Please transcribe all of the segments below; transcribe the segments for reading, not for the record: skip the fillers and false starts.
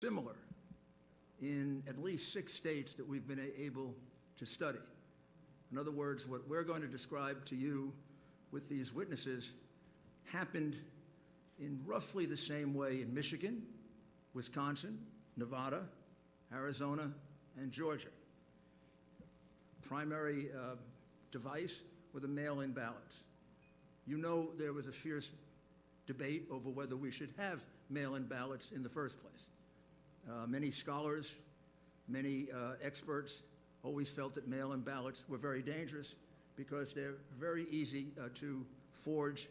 similar in at least 6 states that we've been able to study. In other words, what we're going to describe to you with these witnesses happened in roughly the same way in Michigan, Wisconsin, Nevada, Arizona, and Georgia. Primary device were the mail-in ballots. You know there was a fierce debate over whether we should have mail-in ballots in the first place. Many scholars, many experts always felt that mail-in ballots were very dangerous because they're very easy to forge.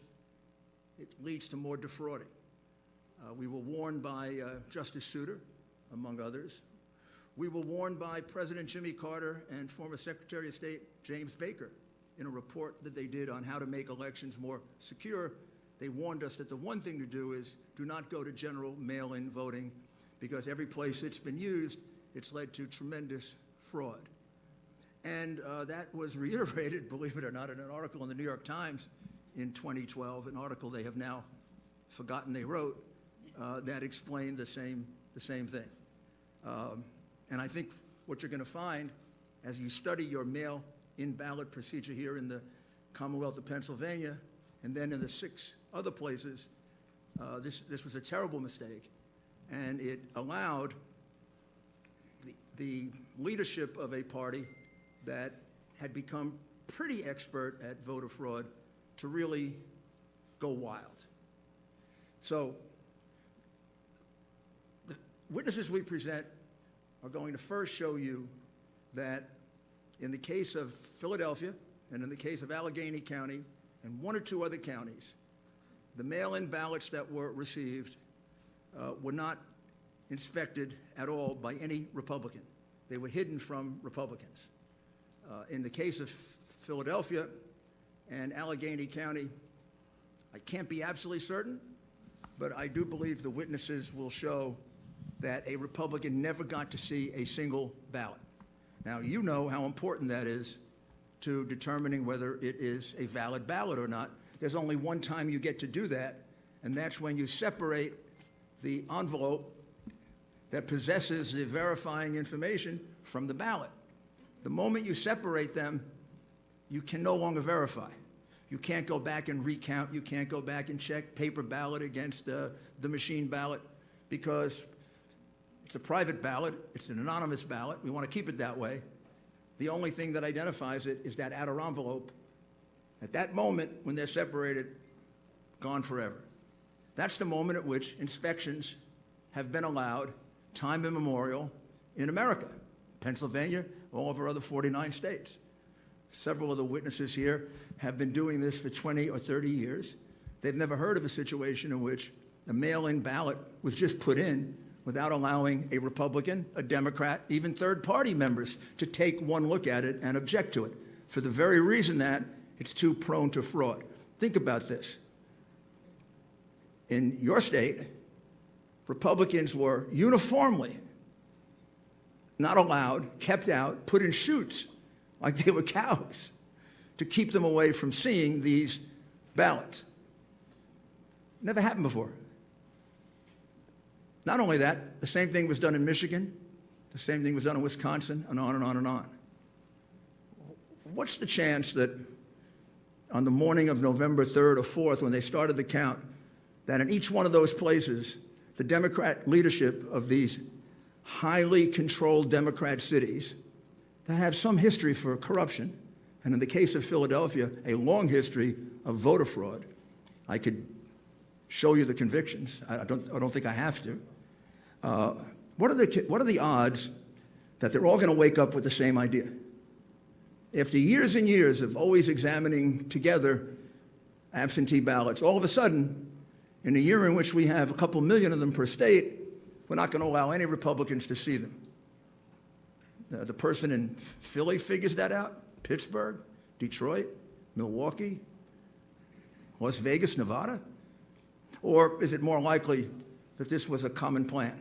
It leads to more defrauding. We were warned by Justice Souter, among others. We were warned by President Jimmy Carter and former Secretary of State James Baker in a report that they did on how to make elections more secure. They warned us that the one thing to do is do not go to general mail-in voting, because every place it's been used, it's led to tremendous fraud. And that was reiterated, believe it or not, in an article in the New York Times in 2012, an article they have now forgotten they wrote, that explained the same thing. And I think what you're going to find as you study your mail-in ballot procedure here in the Commonwealth of Pennsylvania and then in the 6 other places, this was a terrible mistake. And it allowed the leadership of a party that had become pretty expert at voter fraud to really go wild. So the witnesses we present are going to first show you that in the case of Philadelphia and in the case of Allegheny County and 1 or 2 other counties, the mail-in ballots that were received were not inspected at all by any Republican. They were hidden from Republicans. In the case of Philadelphia and Allegheny County, I can't be absolutely certain, but I do believe the witnesses will show that a Republican never got to see a single ballot. Now, you know how important that is to determining whether it is a valid ballot or not. There's only one time you get to do that, and that's when you separate the envelope that possesses the verifying information from the ballot. The moment you separate them, you can no longer verify. You can't go back and recount. You can't go back and check paper ballot against the machine ballot, because it's a private ballot. It's an anonymous ballot. We want to keep it that way. The only thing that identifies it is that outer envelope. At that moment, when they're separated, gone forever. That's the moment at which inspections have been allowed, time immemorial, in America, Pennsylvania, all of our other 49 states. Several of the witnesses here have been doing this for 20 or 30 years. They've never heard of a situation in which a mail-in ballot was just put in without allowing a Republican, a Democrat, even third-party members to take one look at it and object to it, for the very reason that it's too prone to fraud. Think about this. In your state, Republicans were uniformly not allowed, kept out, put in chutes like they were cows to keep them away from seeing these ballots. Never happened before. Not only that, the same thing was done in Michigan, the same thing was done in Wisconsin, and on and on and on. What's the chance that on the morning of November 3rd or 4th, when they started the count, that in each one of those places, the Democrat leadership of these highly controlled Democrat cities that have some history for corruption, and in the case of Philadelphia, a long history of voter fraud. I could show you the convictions. I don't think I have to. What are the odds that they're all going to wake up with the same idea? After years and years of always examining together absentee ballots, all of a sudden, in a year in which we have a couple million of them per state, we're not going to allow any Republicans to see them. The person in Philly figures that out, Pittsburgh, Detroit, Milwaukee, Las Vegas, Nevada? Or is it more likely that this was a common plan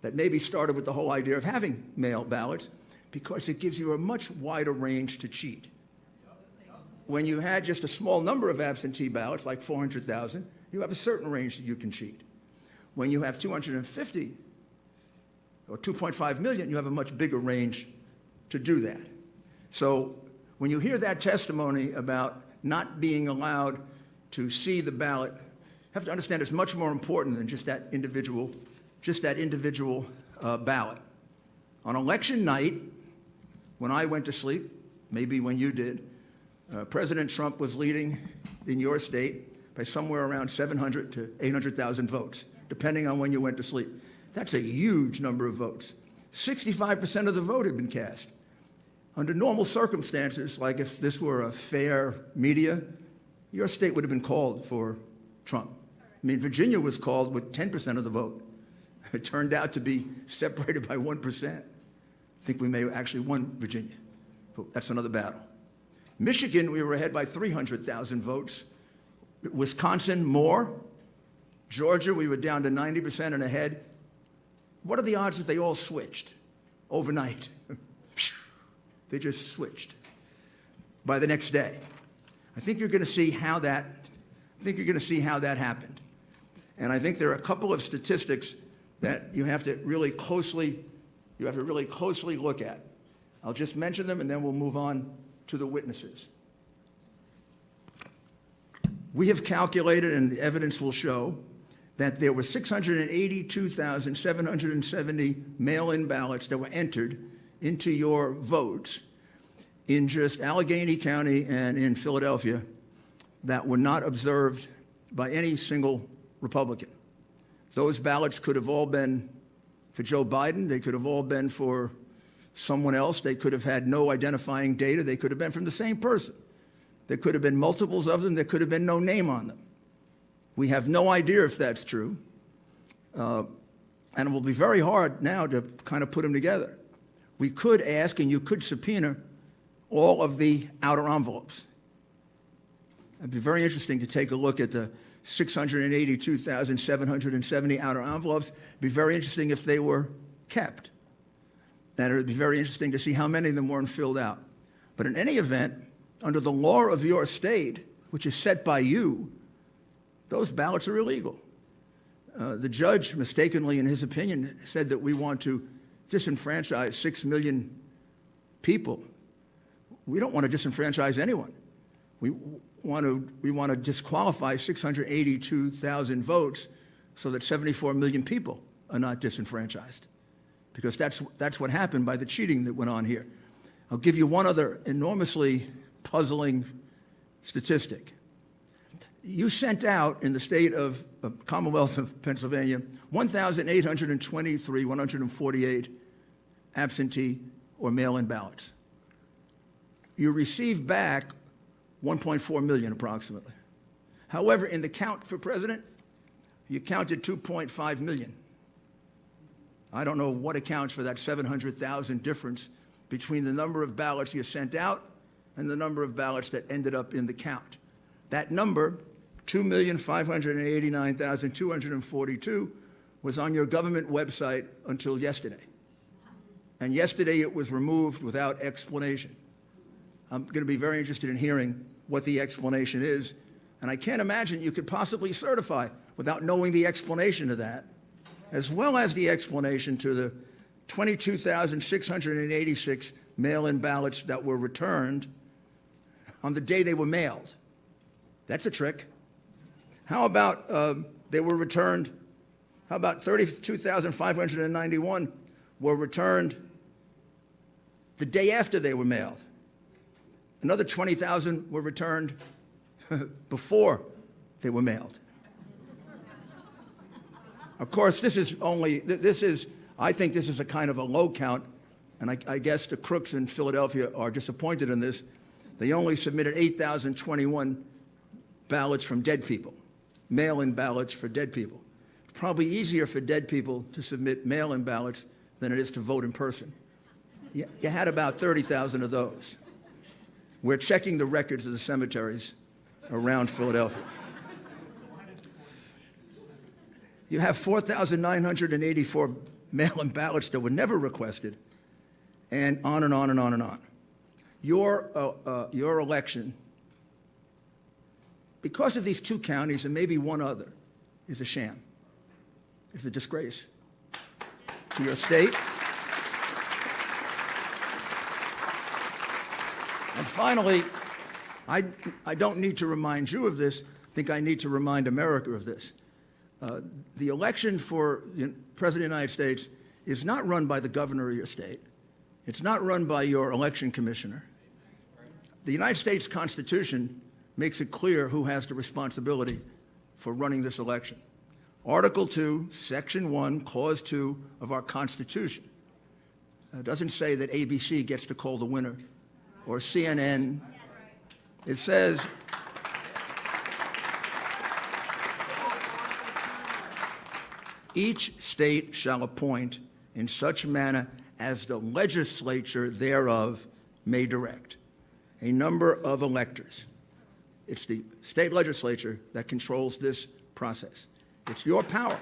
that maybe started with the whole idea of having mail ballots because it gives you a much wider range to cheat? When you had just a small number of absentee ballots, like 400,000, you have a certain range that you can cheat. When you have 250 or 2.5 million, you have a much bigger range to do that. So when you hear that testimony about not being allowed to see the ballot, you have to understand it's much more important than just that individual ballot. On election night, when I went to sleep, maybe when you did, President Trump was leading in your state by somewhere around 700 to 800,000 votes, depending on when you went to sleep. That's a huge number of votes. 65% of the vote had been cast. Under normal circumstances, like if this were a fair media, your state would have been called for Trump. I mean, Virginia was called with 10% of the vote. It turned out to be separated by 1%. I think we may have actually won Virginia, but that's another battle. Michigan, we were ahead by 300,000 votes. Wisconsin, more. Georgia, we were down to 90% and ahead. What are the odds that they all switched overnight? They just switched by the next day. I think you're going to see how that happened. And I think there are a couple of statistics that you have to really closely look at. I'll just mention them and then we'll move on to the witnesses. We have calculated, and the evidence will show, that there were 682,770 mail-in ballots that were entered into your votes in just Allegheny County and in Philadelphia that were not observed by any single Republican. Those ballots could have all been for Joe Biden. They could have all been for someone else. They could have had no identifying data. They could have been from the same person. There could have been multiples of them. There could have been no name on them. We have no idea if that's true. And it will be very hard now to kind of put them together. We could ask, and you could subpoena, all of the outer envelopes. It'd be very interesting to take a look at the 682,770 outer envelopes. It'd be very interesting if they were kept. And it would be very interesting to see how many of them weren't filled out. But in any event, under the law of your state, which is set by you, those ballots are illegal. The judge, mistakenly in his opinion, said that we want to disenfranchise 6 million people. We don't want to disenfranchise anyone. We want to disqualify 682,000 votes so that 74 million people are not disenfranchised, because that's what happened by the cheating that went on here. I'll give you one other enormously puzzling statistic. You sent out in the state of Commonwealth of Pennsylvania 148 absentee or mail-in ballots. You received back 1.4 million approximately. However, in the count for president, you counted 2.5 million. I don't know what accounts for that 700,000 difference between the number of ballots you sent out and the number of ballots that ended up in the count. That number, 2,589,242, was on your government website until yesterday. And yesterday it was removed without explanation. I'm going to be very interested in hearing what the explanation is. And I can't imagine you could possibly certify without knowing the explanation to that, as well as the explanation to the 22,686 mail-in ballots that were returned on the day they were mailed. That's a trick. How about they were returned? How about 32,591 were returned the day after they were mailed? Another 20,000 were returned before they were mailed. Of course, I think this is a kind of a low count, and I guess the crooks in Philadelphia are disappointed in this. They only submitted 8,021 ballots from dead people, mail-in ballots for dead people. It's probably easier for dead people to submit mail-in ballots than it is to vote in person. You had about 30,000 of those. We're checking the records of the cemeteries around Philadelphia. You have 4,984 mail-in ballots that were never requested, and on and on and on and on. Your election, because of these two counties and maybe one other, is a sham. It's a disgrace. to your state. And finally, I don't need to remind you of this. I think I need to remind America of this. The election for the President of the United States is not run by the governor of your state. It's not run by your election commissioner. The United States Constitution makes it clear who has the responsibility for running this election. Article 2, Section 1, Clause 2 of our Constitution doesn't say that ABC gets to call the winner or CNN. It says each state shall appoint in such manner as the legislature thereof may direct a number of electors. It's the state legislature that controls this process. It's your power.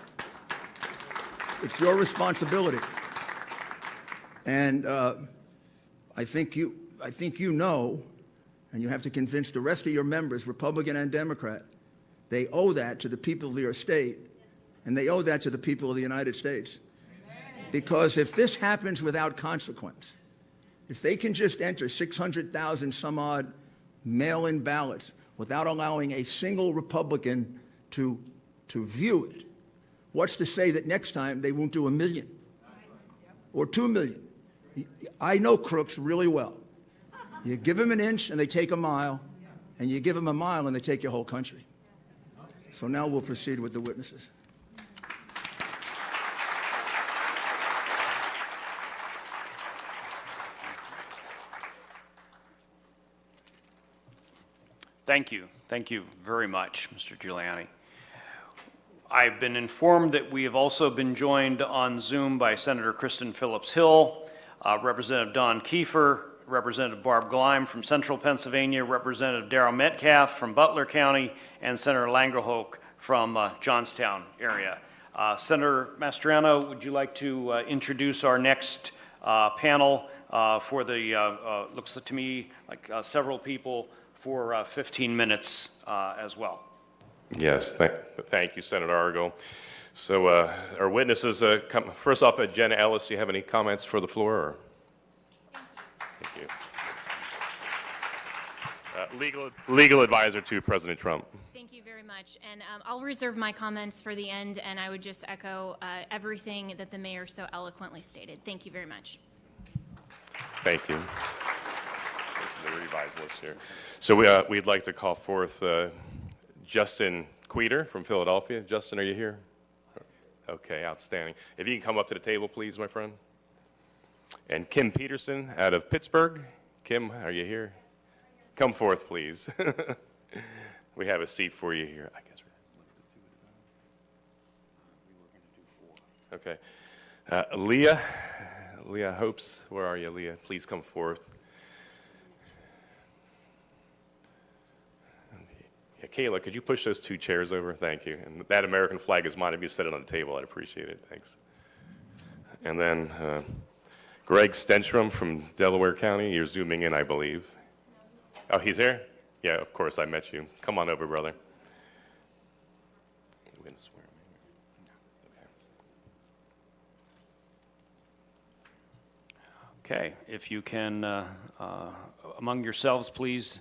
It's your responsibility. And I think you know, and you have to convince the rest of your members, Republican and Democrat, they owe that to the people of your state, and they owe that to the people of the United States. Because if this happens without consequence, if they can just enter 600,000 some odd mail-in ballots without allowing a single Republican to view it, what's to say that next time they won't do 1 million or 2 million? I know crooks really well. You give them an inch and they take a mile, and you give them a mile and they take your whole country. So now we'll proceed with the witnesses. Thank you. Thank you very much, Mr. Giuliani. I've been informed that we have also been joined on Zoom by Senator Kristen Phillips-Hill, Representative Don Kiefer, Representative Barb Gleim from Central Pennsylvania, Representative Darrell Metcalf from Butler County, and Senator Langerhoek from Johnstown area. Senator Mastriano, would you like to introduce our next panel for the, looks to me like several people for 15 minutes as well. Yes, thank you, Senator Argo. So our witnesses, first off, Jenna Ellis, do you have any comments for the floor? Or? Thank you. Legal advisor to President Trump. Thank you very much. And I'll reserve my comments for the end, and I would just echo everything that the mayor so eloquently stated. Thank you very much. Thank you. This is a revised list here. So we'd like to call forth Justin Queter from Philadelphia. Justin, are you here? Okay, outstanding. If you can come up to the table, please, my friend. And Kim Peterson out of Pittsburgh. Kim, are you here? Come forth, please. We have a seat for you here. I guess we were going to do 4. Okay. Leah Hopes, where are you, Leah? Please come forth. Kayla, could you push those 2 chairs over? Thank you. And that American flag is mine. If you set it on the table, I'd appreciate it. Thanks. And then Greg Stenstrom from Delaware County. You're zooming in, I believe. Oh, he's here? Yeah, of course, I met you. Come on over, brother. Okay, if you can, among yourselves, please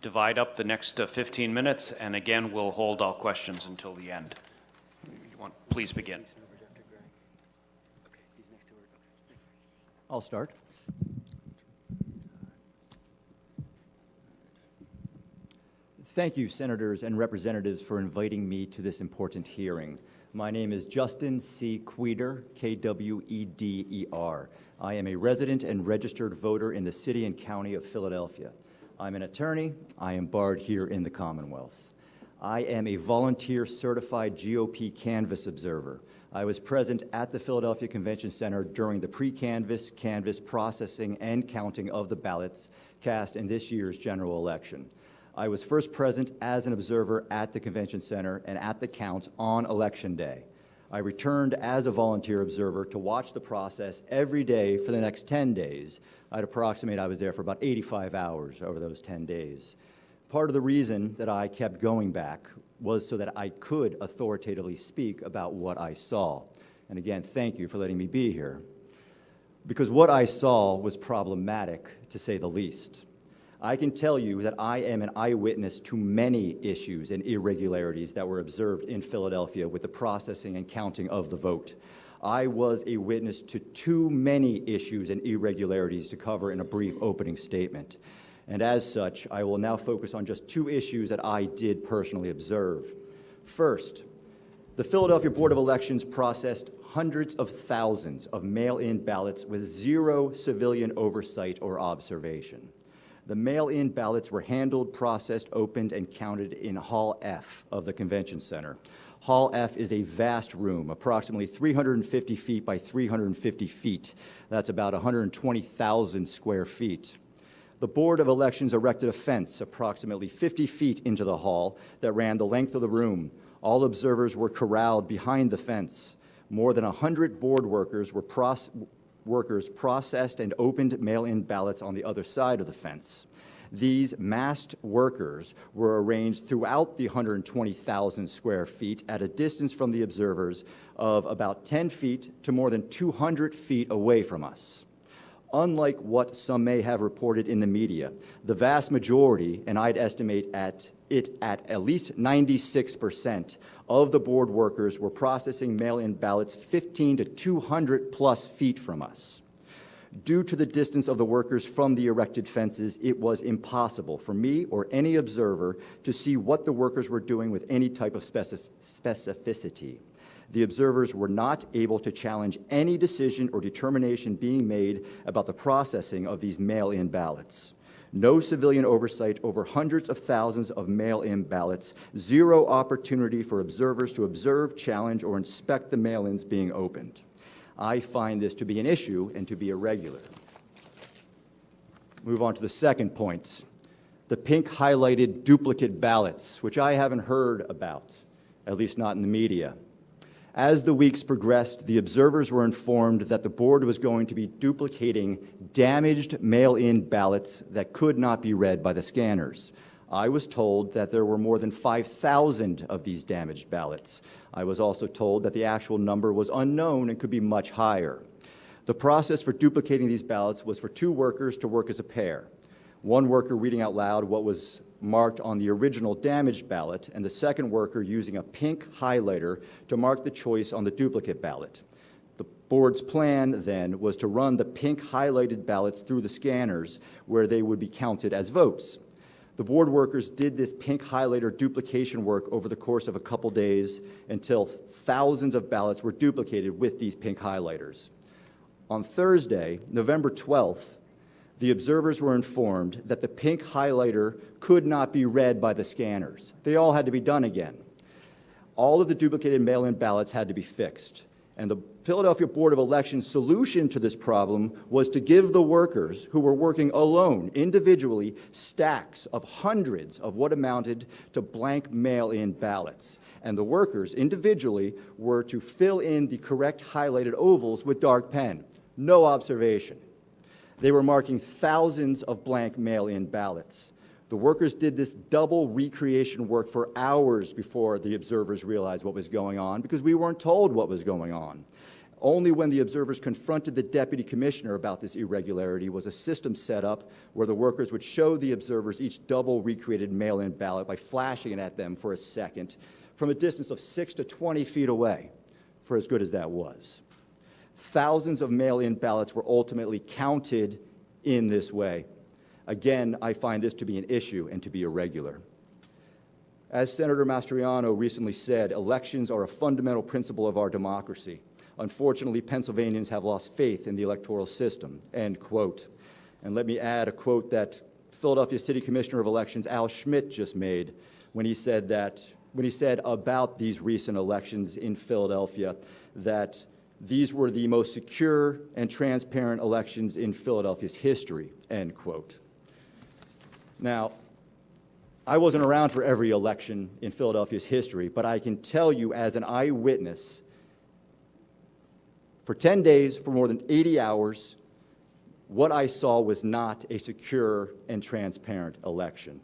divide up the next 15 minutes, and again, we'll hold all questions until the end. Please begin. I'll start. Thank you, senators and representatives, for inviting me to this important hearing. My name is Justin C. Queter, K-W-E-D-E-R. I am a resident and registered voter in the city and county of Philadelphia. I'm an attorney. I am barred here in the Commonwealth. I am a volunteer certified GOP canvass observer. I was present at the Philadelphia Convention Center during the pre-canvass, canvass processing, and counting of the ballots cast in this year's general election. I was first present as an observer at the Convention Center and at the count on Election Day. I returned as a volunteer observer to watch the process every day for the next 10 days. I'd approximate I was there for about 85 hours over those 10 days. Part of the reason that I kept going back was so that I could authoritatively speak about what I saw. And again, thank you for letting me be here. Because what I saw was problematic, to say the least. I can tell you that I am an eyewitness to many issues and irregularities that were observed in Philadelphia with the processing and counting of the vote. I was a witness to too many issues and irregularities to cover in a brief opening statement. And as such, I will now focus on just two issues that I did personally observe. First, the Philadelphia Board of Elections processed hundreds of thousands of mail-in ballots with zero civilian oversight or observation. The mail-in ballots were handled, processed, opened, and counted in Hall F of the Convention Center. Hall F is a vast room, approximately 350 feet by 350 feet. That's about 120,000 square feet. The Board of Elections erected a fence approximately 50 feet into the hall that ran the length of the room. All observers were corralled behind the fence. More than 100 board workers processed and opened mail-in ballots on the other side of the fence. These masked workers were arranged throughout the 120,000 square feet at a distance from the observers of about 10 feet to more than 200 feet away from us. Unlike what some may have reported in the media, the vast majority, and I'd estimate at least 96% of the board workers were processing mail-in ballots 15 to 200 plus feet from us. Due to the distance of the workers from the erected fences, it was impossible for me or any observer to see what the workers were doing with any type of specificity. The observers were not able to challenge any decision or determination being made about the processing of these mail-in ballots. No civilian oversight over hundreds of thousands of mail-in ballots, zero opportunity for observers to observe, challenge, or inspect the mail-ins being opened. I find this to be an issue and to be irregular. Move on to the second point, the pink highlighted duplicate ballots, which I haven't heard about, at least not in the media. As the weeks progressed, the observers were informed that the board was going to be duplicating damaged mail-in ballots that could not be read by the scanners. I was told that there were more than 5,000 of these damaged ballots. I was also told that the actual number was unknown and could be much higher. The process for duplicating these ballots was for two workers to work as a pair. One worker reading out loud what was marked on the original damaged ballot, and the second worker using a pink highlighter to mark the choice on the duplicate ballot. The board's plan then was to run the pink highlighted ballots through the scanners where they would be counted as votes. The board workers did this pink highlighter duplication work over the course of a couple days until thousands of ballots were duplicated with these pink highlighters. On Thursday, November 12th, the observers were informed that the pink highlighter could not be read by the scanners. They all had to be done again. All of the duplicated mail-in ballots had to be fixed. And the Philadelphia Board of Elections' solution to this problem was to give the workers who were working alone, individually, stacks of hundreds of what amounted to blank mail-in ballots. And the workers, individually, were to fill in the correct highlighted ovals with dark pen. No observation. They were marking thousands of blank mail-in ballots. The workers did this double recreation work for hours before the observers realized what was going on, because we weren't told what was going on. Only when the observers confronted the deputy commissioner about this irregularity was a system set up where the workers would show the observers each double recreated mail-in ballot by flashing it at them for a second from a distance of 6 to 20 feet away, for as good as that was. Thousands of mail-in ballots were ultimately counted in this way. Again, I find this to be an issue and to be irregular. As Senator Mastriano recently said, elections are a fundamental principle of our democracy. Unfortunately, Pennsylvanians have lost faith in the electoral system, end quote. And let me add a quote that Philadelphia City Commissioner of Elections Al Schmidt just made when he said about these recent elections in Philadelphia that these were the most secure and transparent elections in Philadelphia's history, end quote. Now, I wasn't around for every election in Philadelphia's history, but I can tell you as an eyewitness, for 10 days, for more than 80 hours, what I saw was not a secure and transparent election.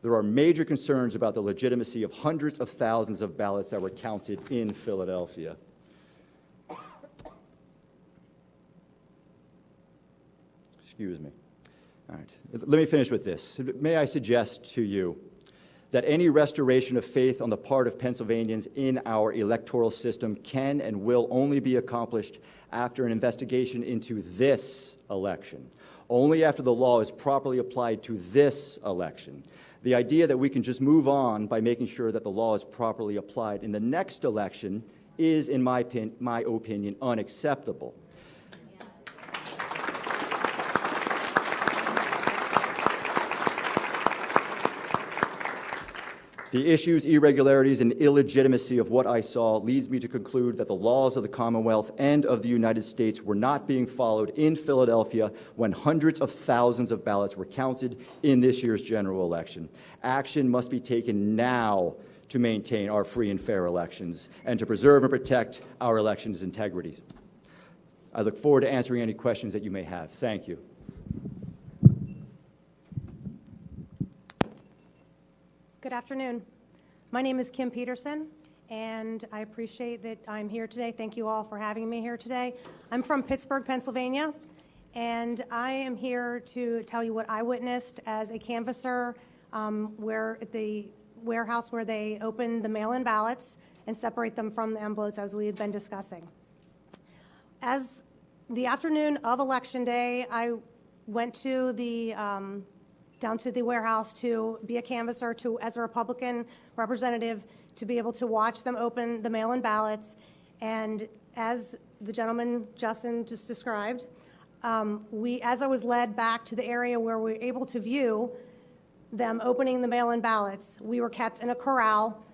There are major concerns about the legitimacy of hundreds of thousands of ballots that were counted in Philadelphia. Excuse me. All right. Let me finish with this. May I suggest to you that any restoration of faith on the part of Pennsylvanians in our electoral system can and will only be accomplished after an investigation into this election, only after the law is properly applied to this election. The idea that we can just move on by making sure that the law is properly applied in the next election is, in my opinion, unacceptable. The issues, irregularities, and illegitimacy of what I saw leads me to conclude that the laws of the Commonwealth and of the United States were not being followed in Philadelphia when hundreds of thousands of ballots were counted in this year's general election. Action must be taken now to maintain our free and fair elections and to preserve and protect our elections' integrity. I look forward to answering any questions that you may have. Thank you. Good afternoon. My name is Kim Peterson, and I appreciate that I'm here today. Thank you all for having me here today. I'm from Pittsburgh, Pennsylvania, and I am here to tell you what I witnessed as a canvasser where at the warehouse where they open the mail-in ballots and separate them from the envelopes, as we had been discussing. As the afternoon of Election Day, I went to the down to the warehouse to be a canvasser, as a Republican representative, to be able to watch them open the mail-in ballots. And as the gentleman, Justin, just described, as I was led back to the area where we were able to view them opening the mail-in ballots, we were kept in a corral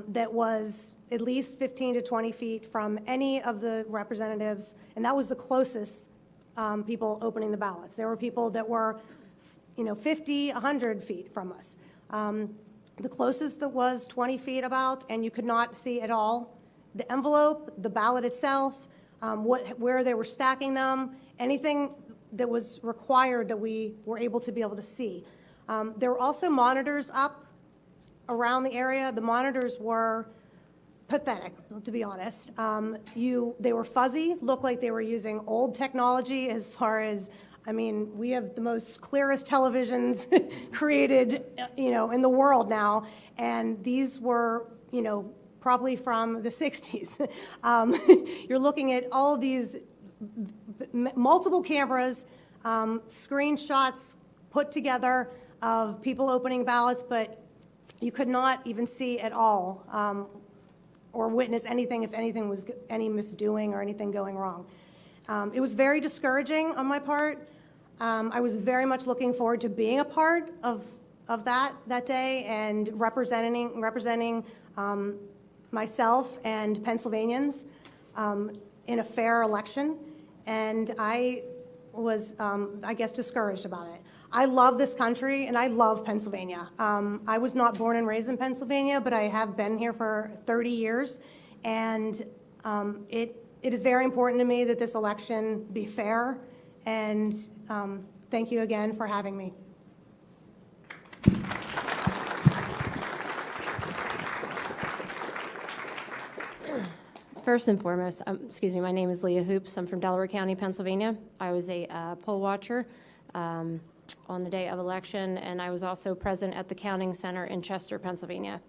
that was at least 15 to 20 feet from any of the representatives, and that was the closest people opening the ballots. There were people that were 50, 100 feet from us. The closest that was 20 feet about, and you could not see at all the envelope, the ballot itself, where they were stacking them, anything that was required that we were able to see. There were also monitors up around the area. The monitors were pathetic, to be honest. They were fuzzy, looked like they were using old technology as far as, we have the most clearest televisions created, in the world now, and these were, probably from the 60s. You're looking at all these multiple cameras, screenshots put together of people opening ballots, but you could not even see at all or witness anything if anything was any misdoing or anything going wrong. It was very discouraging on my part. I was very much looking forward to being a part of that day and representing myself and Pennsylvanians in a fair election, and I was, discouraged about it. I love this country, and I love Pennsylvania. I was not born and raised in Pennsylvania, but I have been here for 30 years, and it is very important to me that this election be fair, and thank you again for having me. First and foremost, my name is Leah Hoops. I'm from Delaware County, Pennsylvania. I was a poll watcher on the day of election, and I was also present at the counting center in Chester, Pennsylvania.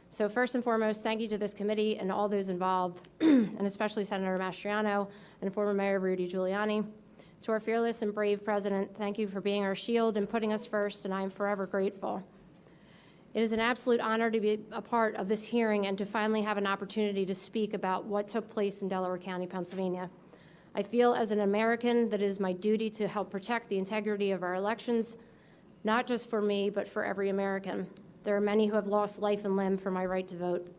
So first and foremost, thank you to this committee and all those involved, and especially Senator Mastriano and former Mayor Rudy Giuliani. To our fearless and brave president, thank you for being our shield and putting us first, and I am forever grateful. It is an absolute honor to be a part of this hearing and to finally have an opportunity to speak about what took place in Delaware County, Pennsylvania. I feel as an American that it is my duty to help protect the integrity of our elections, not just for me, but for every American. There are many who have lost life and limb for my right to vote.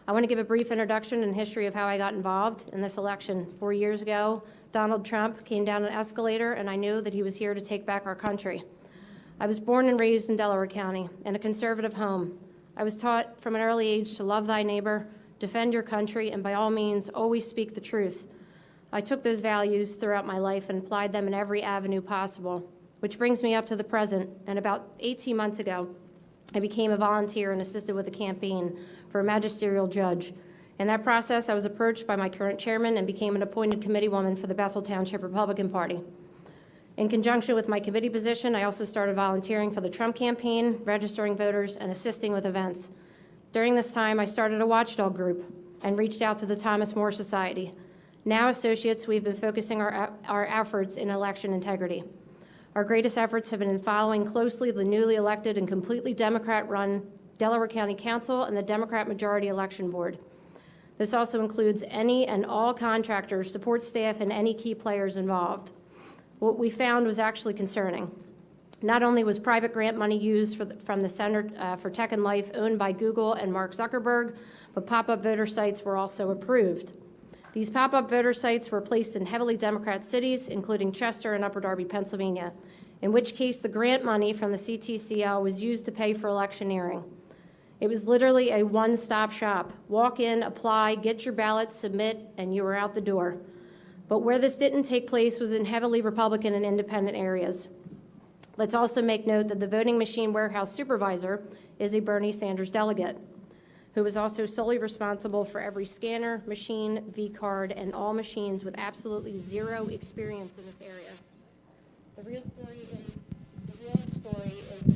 I want to give a brief introduction and history of how I got involved in this election. 4 years ago, Donald Trump came down an escalator, and I knew that he was here to take back our country. I was born and raised in Delaware County in a conservative home. I was taught from an early age to love thy neighbor, defend your country, and by all means, always speak the truth. I took those values throughout my life and applied them in every avenue possible, which brings me up to the present. And about 18 months ago, I became a volunteer and assisted with a campaign for a magisterial judge. In that process, I was approached by my current chairman and became an appointed committeewoman for the Bethel Township Republican Party. In conjunction with my committee position, I also started volunteering for the Trump campaign, registering voters, and assisting with events. During this time, I started a watchdog group and reached out to the Thomas More Society. Now, associates, we've been focusing our efforts in election integrity. Our greatest efforts have been in following closely the newly elected and completely Democrat-run Delaware County Council and the Democrat Majority Election Board. This also includes any and all contractors, support staff, and any key players involved. What we found was actually concerning. Not only was private grant money used from the Center for Tech and Life owned by Google and Mark Zuckerberg, but pop-up voter sites were also approved. These pop-up voter sites were placed in heavily Democrat cities, including Chester and Upper Darby, Pennsylvania, in which case the grant money from the CTCL was used to pay for electioneering. It was literally a one-stop shop. Walk in, apply, get your ballot, submit, and you were out the door. But where this didn't take place was in heavily Republican and independent areas. Let's also make note that the voting machine warehouse supervisor is a Bernie Sanders delegate, who was also solely responsible for every scanner, machine, V-card, and all machines with absolutely zero experience in this area. The real story is the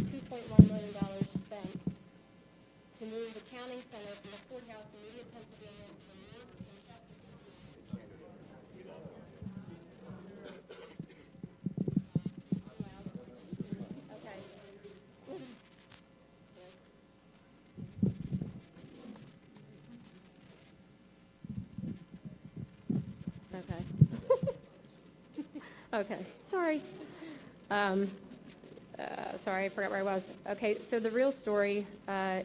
$2.1 million spent to move the counting center from the courthouse in Media, Pennsylvania from North and Chester. Okay, sorry. Sorry, I forgot where I was. Okay, so the real story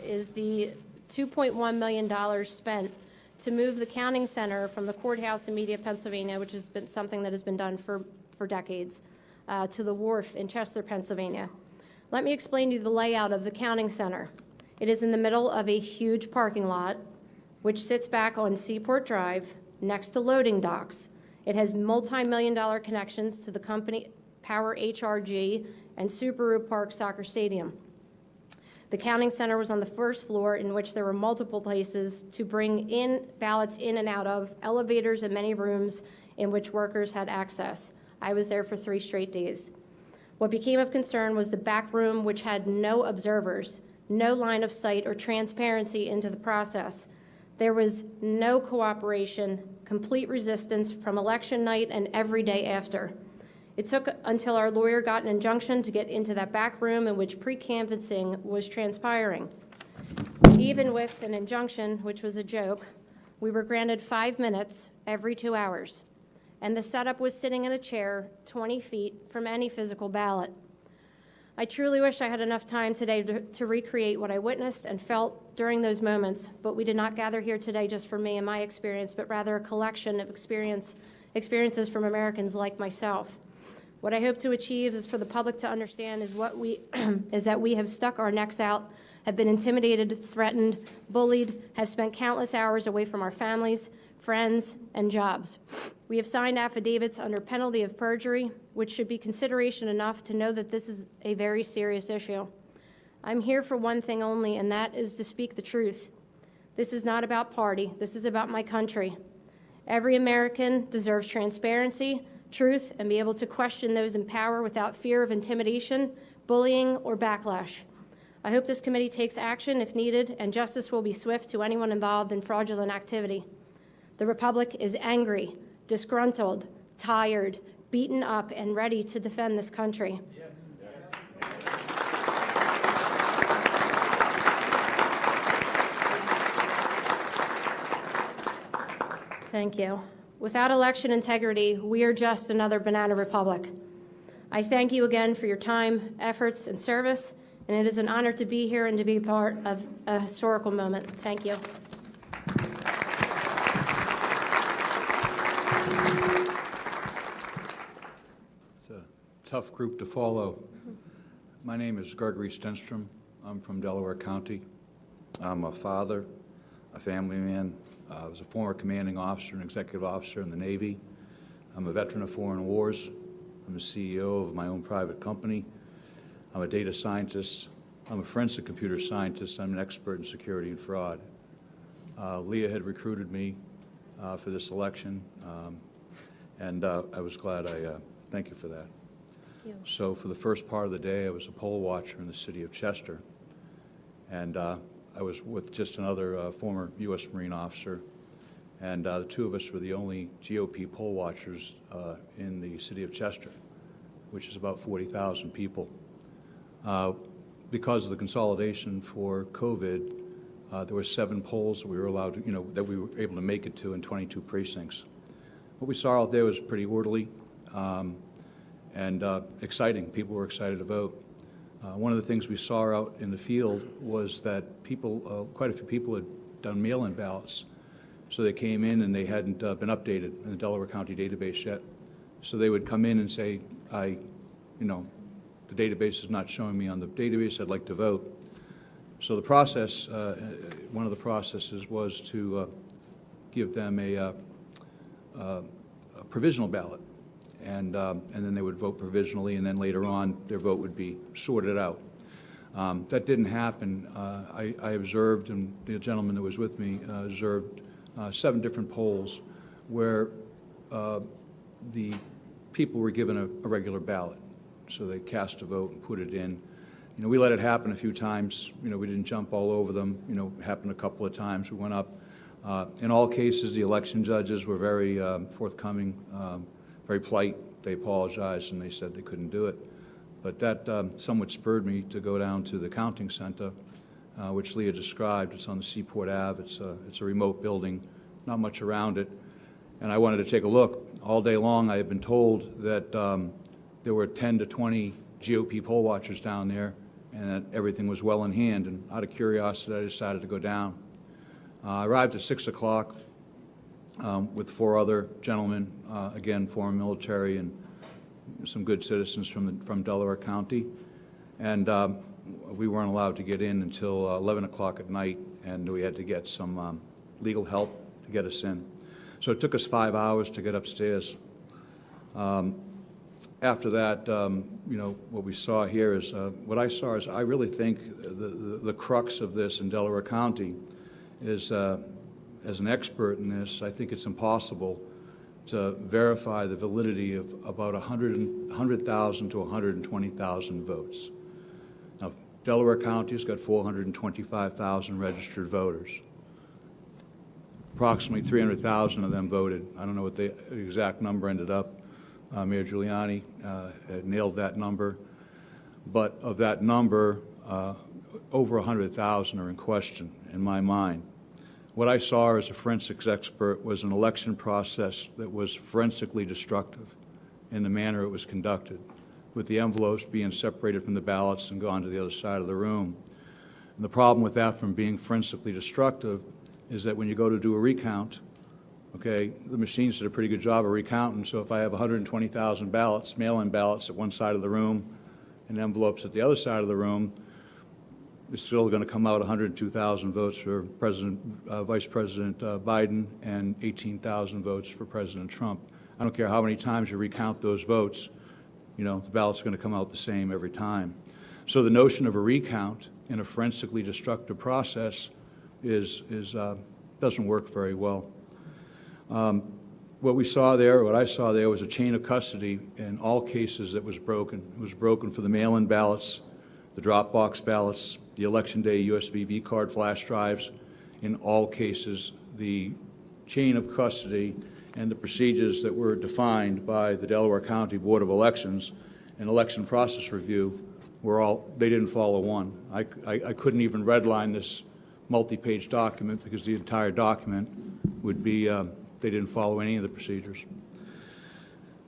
is the $2.1 million spent to move the counting center from the courthouse in Media, Pennsylvania, which has been something that has been done for decades, to the wharf in Chester, Pennsylvania. Let me explain to you the layout of the counting center. It is in the middle of a huge parking lot, which sits back on Seaport Drive next to loading docks. It has multi-million-dollar connections to the company Power HRG and Subaru Park Soccer Stadium. The counting center was on the first floor, in which there were multiple places to bring in ballots in and out of, elevators and many rooms in which workers had access. I was there for 3 straight days. What became of concern was the back room, which had no observers, no line of sight or transparency into the process. There was no cooperation, complete resistance from election night and every day after. It took until our lawyer got an injunction to get into that back room in which pre-canvassing was transpiring. Even with an injunction, which was a joke, we were granted 5 minutes every 2 hours, and the setup was sitting in a chair 20 feet from any physical ballot. I truly wish I had enough time today to recreate what I witnessed and felt during those moments, but we did not gather here today just for me and my experience, but rather a collection of experiences from Americans like myself. What I hope to achieve is for the public to understand is that we have stuck our necks out, have been intimidated, threatened, bullied, have spent countless hours away from our families, friends, and jobs. We have signed affidavits under penalty of perjury, which should be consideration enough to know that this is a very serious issue. I'm here for one thing only, and that is to speak the truth. This is not about party. This is about my country. Every American deserves transparency, truth, and be able to question those in power without fear of intimidation, bullying, or backlash. I hope this committee takes action if needed, and justice will be swift to anyone involved in fraudulent activity. The Republic is angry, disgruntled, tired, beaten up, and ready to defend this country. Thank you. Without election integrity, we are just another banana republic. I thank you again for your time, efforts, and service, and it is an honor to be here and to be part of a historical moment. Thank you. It's a tough group to follow. My name is Gregory Stenstrom. I'm from Delaware County. I'm a father, a family man. I was a former commanding officer and executive officer in the Navy. I'm a veteran of foreign wars. I'm a CEO of my own private company. I'm a data scientist. I'm a forensic computer scientist. I'm an expert in security and fraud. Leah had recruited me for this election, and I was glad. Thank you for that. you. So for the first part of the day, I was a poll watcher in the city of Chester. And I was with just another former U.S. Marine officer. And the two of us were the only GOP poll watchers in the city of Chester, which is about 40,000 people. Because of the consolidation for COVID, there were 7 polls that we were allowed to, that we were able to make it to in 22 precincts. What we saw out there was pretty orderly and exciting. People were excited to vote. One of the things we saw out in the field was that people, quite a few people had done mail-in ballots. So they came in and they hadn't been updated in the Delaware County database yet. So they would come in and say, the database is not showing me on the database, I'd like to vote. So the process, one of the processes was to give them a provisional ballot. And then they would vote provisionally, and then later on their vote would be sorted out. That didn't happen. I observed, and the gentleman that was with me observed 7 different polls where the people were given a regular ballot. So they cast a vote and put it in. We let it happen a few times. We didn't jump all over them. It happened a couple of times. We went up. In all cases, the election judges were very forthcoming, very polite. They apologized and they said they couldn't do it. But that somewhat spurred me to go down to the counting center, which Leah described. It's on the Seaport Ave. It's a remote building, not much around it. And I wanted to take a look. All day long I had been told that there were 10 to 20 GOP poll watchers down there and that everything was well in hand. And out of curiosity, I decided to go down. I arrived at 6 o'clock with 4 other gentlemen, again, former military and some good citizens from Delaware County. And we weren't allowed to get in until 11 o'clock at night, and we had to get some legal help to get us in. So it took us 5 hours to get upstairs. After that, what we saw here is, what I saw is I really think the crux of this in Delaware County is, as an expert in this, I think it's impossible to verify the validity of about 100,000 to 120,000 votes. Now, Delaware County has got 425,000 registered voters. Approximately 300,000 of them voted. I don't know what the exact number ended up. Mayor Giuliani had nailed that number. But of that number, over 100,000 are in question in my mind. What I saw as a forensics expert was an election process that was forensically destructive in the manner it was conducted, with the envelopes being separated from the ballots and gone to the other side of the room. And the problem with that from being forensically destructive is that when you go to do a recount, okay, the machines did a pretty good job of recounting, so if I have 120,000 ballots, mail-in ballots at one side of the room and envelopes at the other side of the room, it's still going to come out 102,000 votes for Vice President Biden and 18,000 votes for President Trump. I don't care how many times you recount those votes, the ballot's going to come out the same every time. So the notion of a recount in a forensically destructive process doesn't work very well. What I saw there was a chain of custody in all cases that was broken. It was broken for the mail-in ballots, the drop box ballots, the election day USB V-card flash drives. In all cases, the chain of custody and the procedures that were defined by the Delaware County Board of Elections and Election Process Review they didn't follow one. I couldn't even redline this multi-page document because the entire document would be, they didn't follow any of the procedures.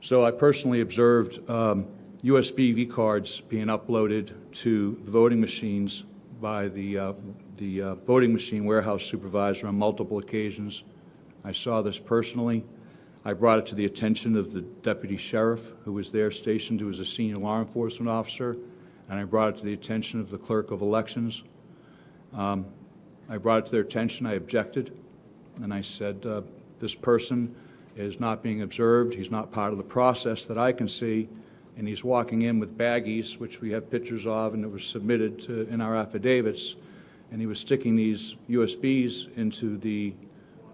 So I personally observed USB V-cards being uploaded to the voting machines by the voting machine warehouse supervisor on multiple occasions. I saw this personally. I brought it to the attention of the deputy sheriff who was there stationed, who was a senior law enforcement officer, and I brought it to the attention of the clerk of elections. I brought it to their attention. I objected, and I said, this person is not being observed. He's not part of the process that I can see, and he's walking in with baggies, which we have pictures of, and it was submitted in our affidavits, and he was sticking these USBs into the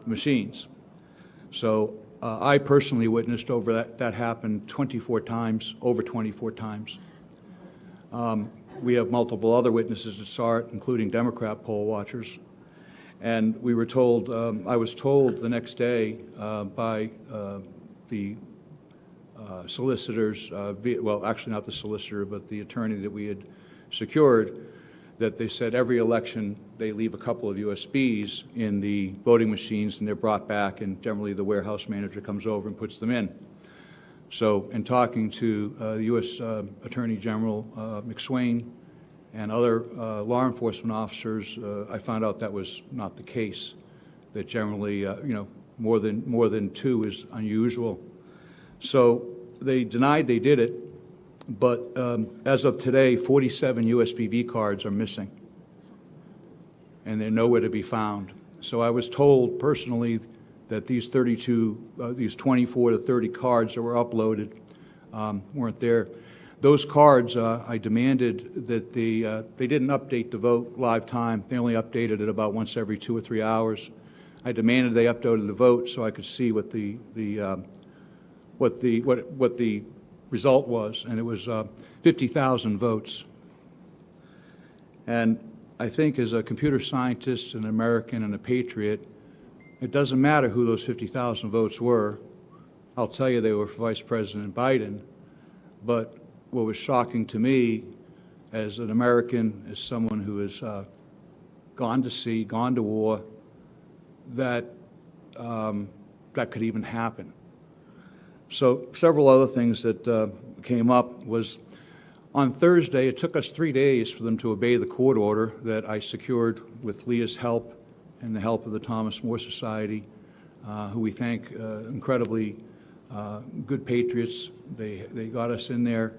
machines. So I personally witnessed over that happened 24 times, over 24 times. We have multiple other witnesses that saw it, including Democrat poll watchers. And we were told, I was told the next day by the solicitors, well, actually not the solicitor, but the attorney that we had secured, that they said every election they leave a couple of USBs in the voting machines and they're brought back, and generally the warehouse manager comes over and puts them in. So in talking to the U.S. Attorney General McSwain and other law enforcement officers, I found out that was not the case, that generally, more than two is unusual. So they denied they did it, but as of today, 47 USBV cards are missing, and they're nowhere to be found. So I was told personally that these 24 to 30 cards that were uploaded weren't there. Those cards, I demanded that they didn't update the vote live time. They only updated it about once every 2 or 3 hours. I demanded they uploaded the vote so I could see what the result was, and it was 50,000 votes. And I think as a computer scientist, an American, and a patriot, it doesn't matter who those 50,000 votes were. I'll tell you they were for Vice President Biden. But what was shocking to me as an American, as someone who has gone to sea, gone to war, that that could even happen. So several other things that came up was on Thursday, it took us 3 days for them to obey the court order that I secured with Leah's help and the help of the Thomas More Society, who we thank, incredibly good patriots. They got us in there.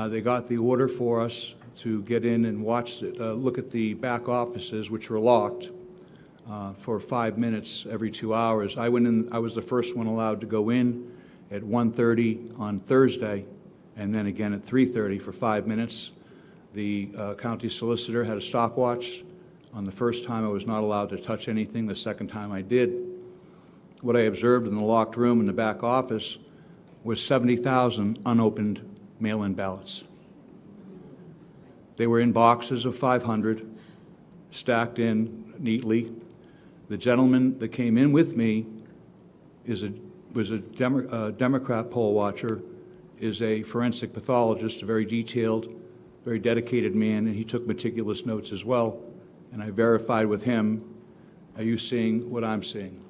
They got the order for us to get in and watch it, look at the back offices, which were locked, for 5 minutes every 2 hours. I went in. I was the first one allowed to go in at 1:30 on Thursday, and then again at 3:30 for 5 minutes. The county solicitor had a stopwatch. On the first time, I was not allowed to touch anything. The second time, I did. What I observed in the locked room in the back office was 70,000 unopened mail-in ballots. They were in boxes of 500, stacked in neatly. The gentleman that came in with me was a Democrat poll watcher, is a forensic pathologist, a very detailed, very dedicated man, and he took meticulous notes as well. And I verified with him, are you seeing what I'm seeing?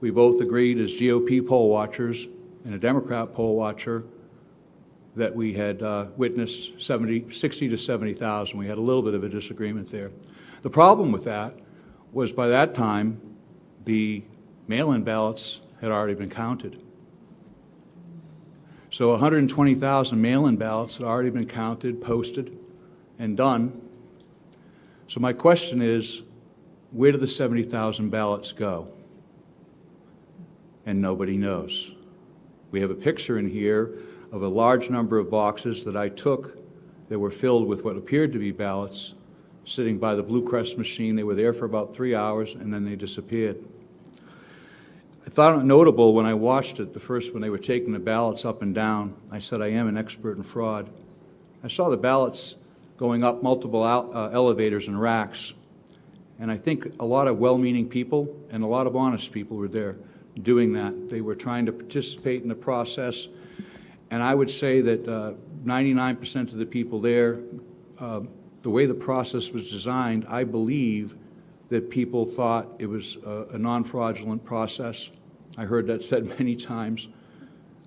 We both agreed as GOP poll watchers and a Democrat poll watcher that we had witnessed 60 to 70,000. We had a little bit of a disagreement there. The problem with that was by that time, the mail-in ballots had already been counted. So 120,000 mail-in ballots had already been counted, posted, and done. So my question is, where did the 70,000 ballots go? And nobody knows. We have a picture in here of a large number of boxes that I took that were filled with what appeared to be ballots, sitting by the Blue Crest machine. They were there for about 3 hours, and then they disappeared. I thought it notable when I watched it, the first when they were taking the ballots up and down. I said, I am an expert in fraud. I saw the ballots going up multiple elevators and racks, and I think a lot of well-meaning people and a lot of honest people were there doing that. They were trying to participate in the process, and I would say that 99% of the people there, the way the process was designed, I believe that people thought it was a non-fraudulent process. I heard that said many times.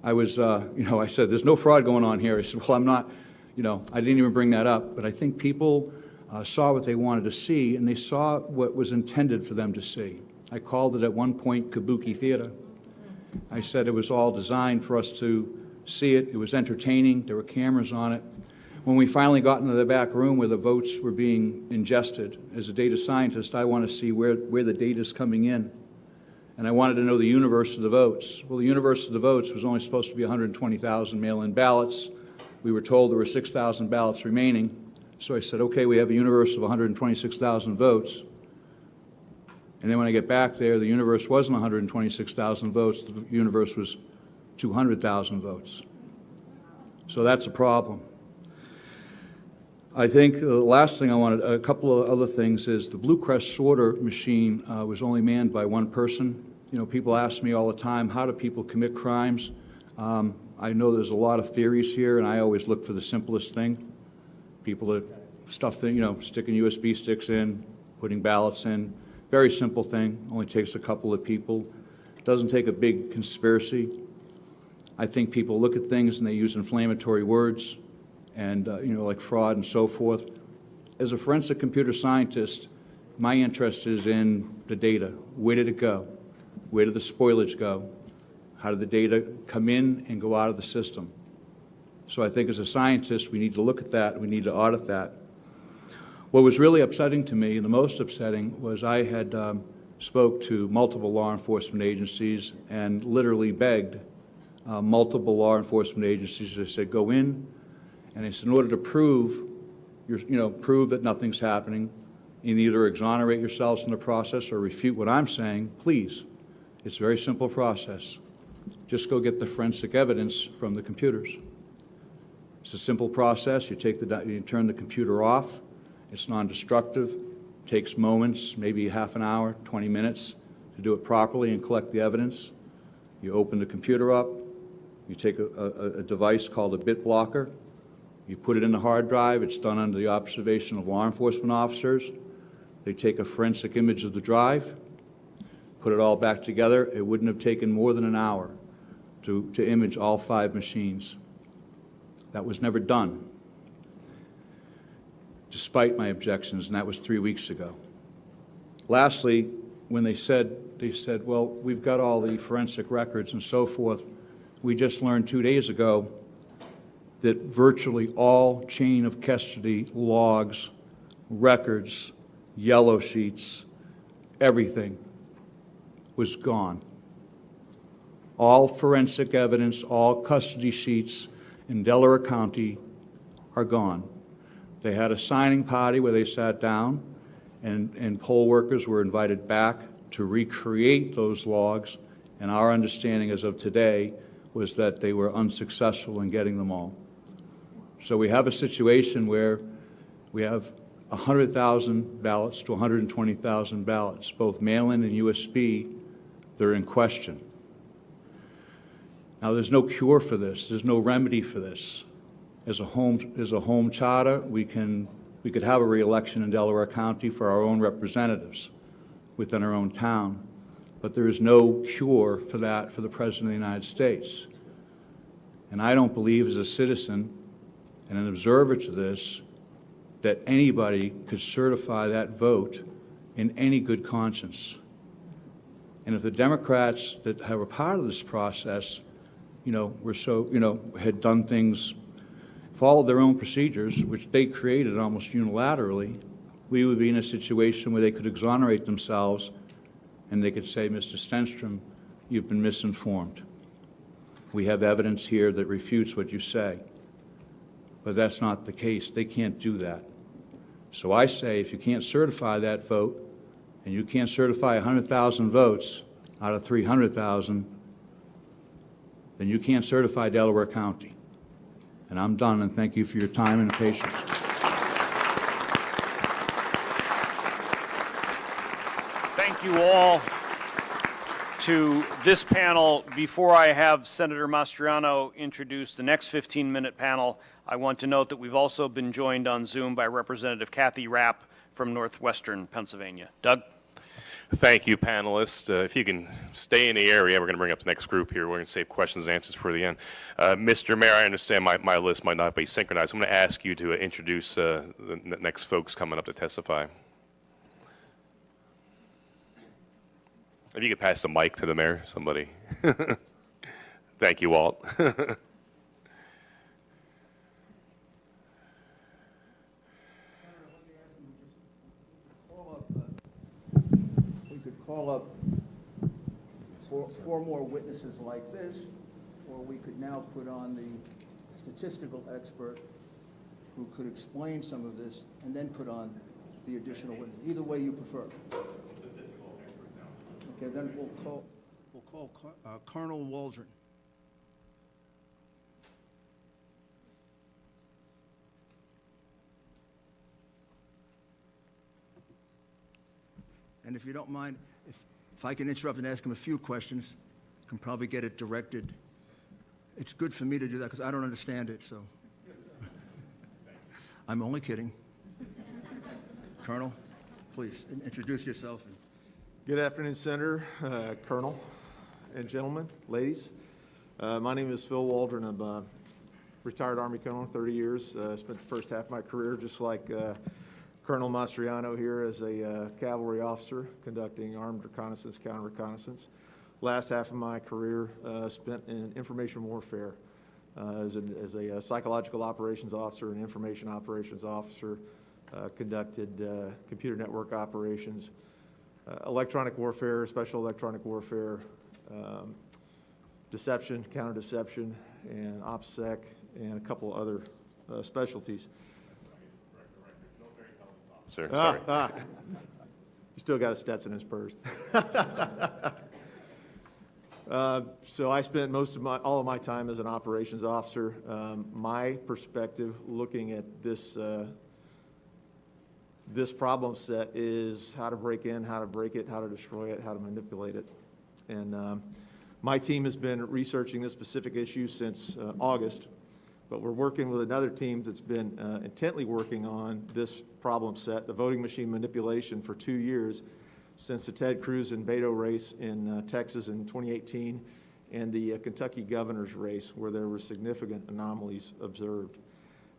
I was, I said, there's no fraud going on here. I said, well, I'm not, I didn't even bring that up. But I think people saw what they wanted to see, and they saw what was intended for them to see. I called it at one point Kabuki theater. I said it was all designed for us to see it. It was entertaining. There were cameras on it. When we finally got into the back room where the votes were being ingested, as a data scientist, I want to see where the data is coming in. And I wanted to know the universe of the votes. Well, the universe of the votes was only supposed to be 120,000 mail-in ballots. We were told there were 6,000 ballots remaining. So I said, okay, we have a universe of 126,000 votes. And then when I get back there, the universe wasn't 126,000 votes. The universe was 200,000 votes. So that's a problem. I think the last thing I wanted, a couple of other things, is the Blue Crest sorter machine was only manned by one person. You know, people ask me all the time, how do people commit crimes? I know there's a lot of theories here, and I always look for the simplest thing. People that stuff, you know, sticking USB sticks in, putting ballots in. Very simple thing, only takes a couple of people. Doesn't take a big conspiracy. I think people look at things and they use inflammatory words and, you know, like fraud and so forth. As a forensic computer scientist, my interest is in the data. Where did it go? Where did the spoilage go? How did the data come in and go out of the system? So I think as a scientist, we need to look at that. We need to audit that. What was really upsetting to me, and the most upsetting, was I had spoke to multiple law enforcement agencies and literally begged multiple law enforcement agencies. They said, go in, and they said, in order to prove, prove that nothing's happening, you either exonerate yourselves in the process or refute what I'm saying, please. It's a very simple process. Just go get the forensic evidence from the computers. It's a simple process. You turn the computer off. It's non-destructive, takes moments, maybe half an hour, 20 minutes to do it properly and collect the evidence. You open the computer up, you take a device called a bit blocker, you put it in the hard drive. It's done under the observation of law enforcement officers. They take a forensic image of the drive, put it all back together. It wouldn't have taken more than an hour to image all 5 machines. That was never done, despite my objections, and that was 3 weeks ago. Lastly, when they said, well, we've got all the forensic records and so forth. We just learned 2 days ago that virtually all chain of custody logs, records, yellow sheets, everything was gone. All forensic evidence, all custody sheets in Delaware County are gone. They had a signing party where they sat down, and poll workers were invited back to recreate those logs, and our understanding as of today was that they were unsuccessful in getting them all. So we have a situation where we have 100,000 ballots to 120,000 ballots, both mail-in and USB, that are in question. Now, there's no cure for this. There's no remedy for this. As a home charter, we could have a re-election in Delaware County for our own representatives within our own town, but there is no cure for that for the President of the United States. And I don't believe, as a citizen and an observer to this, that anybody could certify that vote in any good conscience. And if the Democrats that have a part of this process, had done things, followed their own procedures, which they created almost unilaterally, we would be in a situation where they could exonerate themselves and they could say, Mr. Stenstrom, you've been misinformed. We have evidence here that refutes what you say. But that's not the case. They can't do that. So I say, if you can't certify that vote, and you can't certify 100,000 votes out of 300,000, then you can't certify Delaware County. And I'm done, and thank you for your time and patience. Thank you all to this panel. Before I have Senator Mastriano introduce the next 15-minute panel, I want to note that we've also been joined on Zoom by Representative Kathy Rapp from Northwestern Pennsylvania. Doug? Thank you, panelists. If you can stay in the area, we're going to bring up the next group here. We're going to save questions and answers for the end. Mr. Mayor, I understand my list might not be synchronized. I'm going to ask you to introduce the next folks coming up to testify. If you could pass the mic to the mayor, somebody. Thank you, Walt. Call up four more witnesses like this, or we could now put on the statistical expert who could explain some of this, and then put on the additional witness. Either way you prefer. Okay, then we'll call Colonel Waldron. And if you don't mind, if I can interrupt and ask him a few questions, I can probably get it directed. It's good for me to do that because I don't understand it, so. I'm only kidding. Colonel, please introduce yourself. Good afternoon, Senator, Colonel, and gentlemen, ladies. My name is Phil Waldron. I'm a retired Army Colonel, 30 years. Spent the first half of my career just like Colonel Mastriano here as a cavalry officer conducting armed reconnaissance, counter-reconnaissance. Last half of my career spent in information warfare as a psychological operations officer and information operations officer, conducted computer network operations, electronic warfare, special electronic warfare, deception, counter-deception, and OPSEC, and a couple other specialties. Sir, sorry. You still got a Stetson in Spurs. So I spent all of my time as an operations officer. My perspective looking at this problem set is how to break in, how to break it, how to destroy it, how to manipulate it. And my team has been researching this specific issue since August, but we're working with another team that's been intently working on this problem set, the voting machine manipulation, for 2 years, since the Ted Cruz and Beto race in Texas in 2018 and the Kentucky governor's race, where there were significant anomalies observed.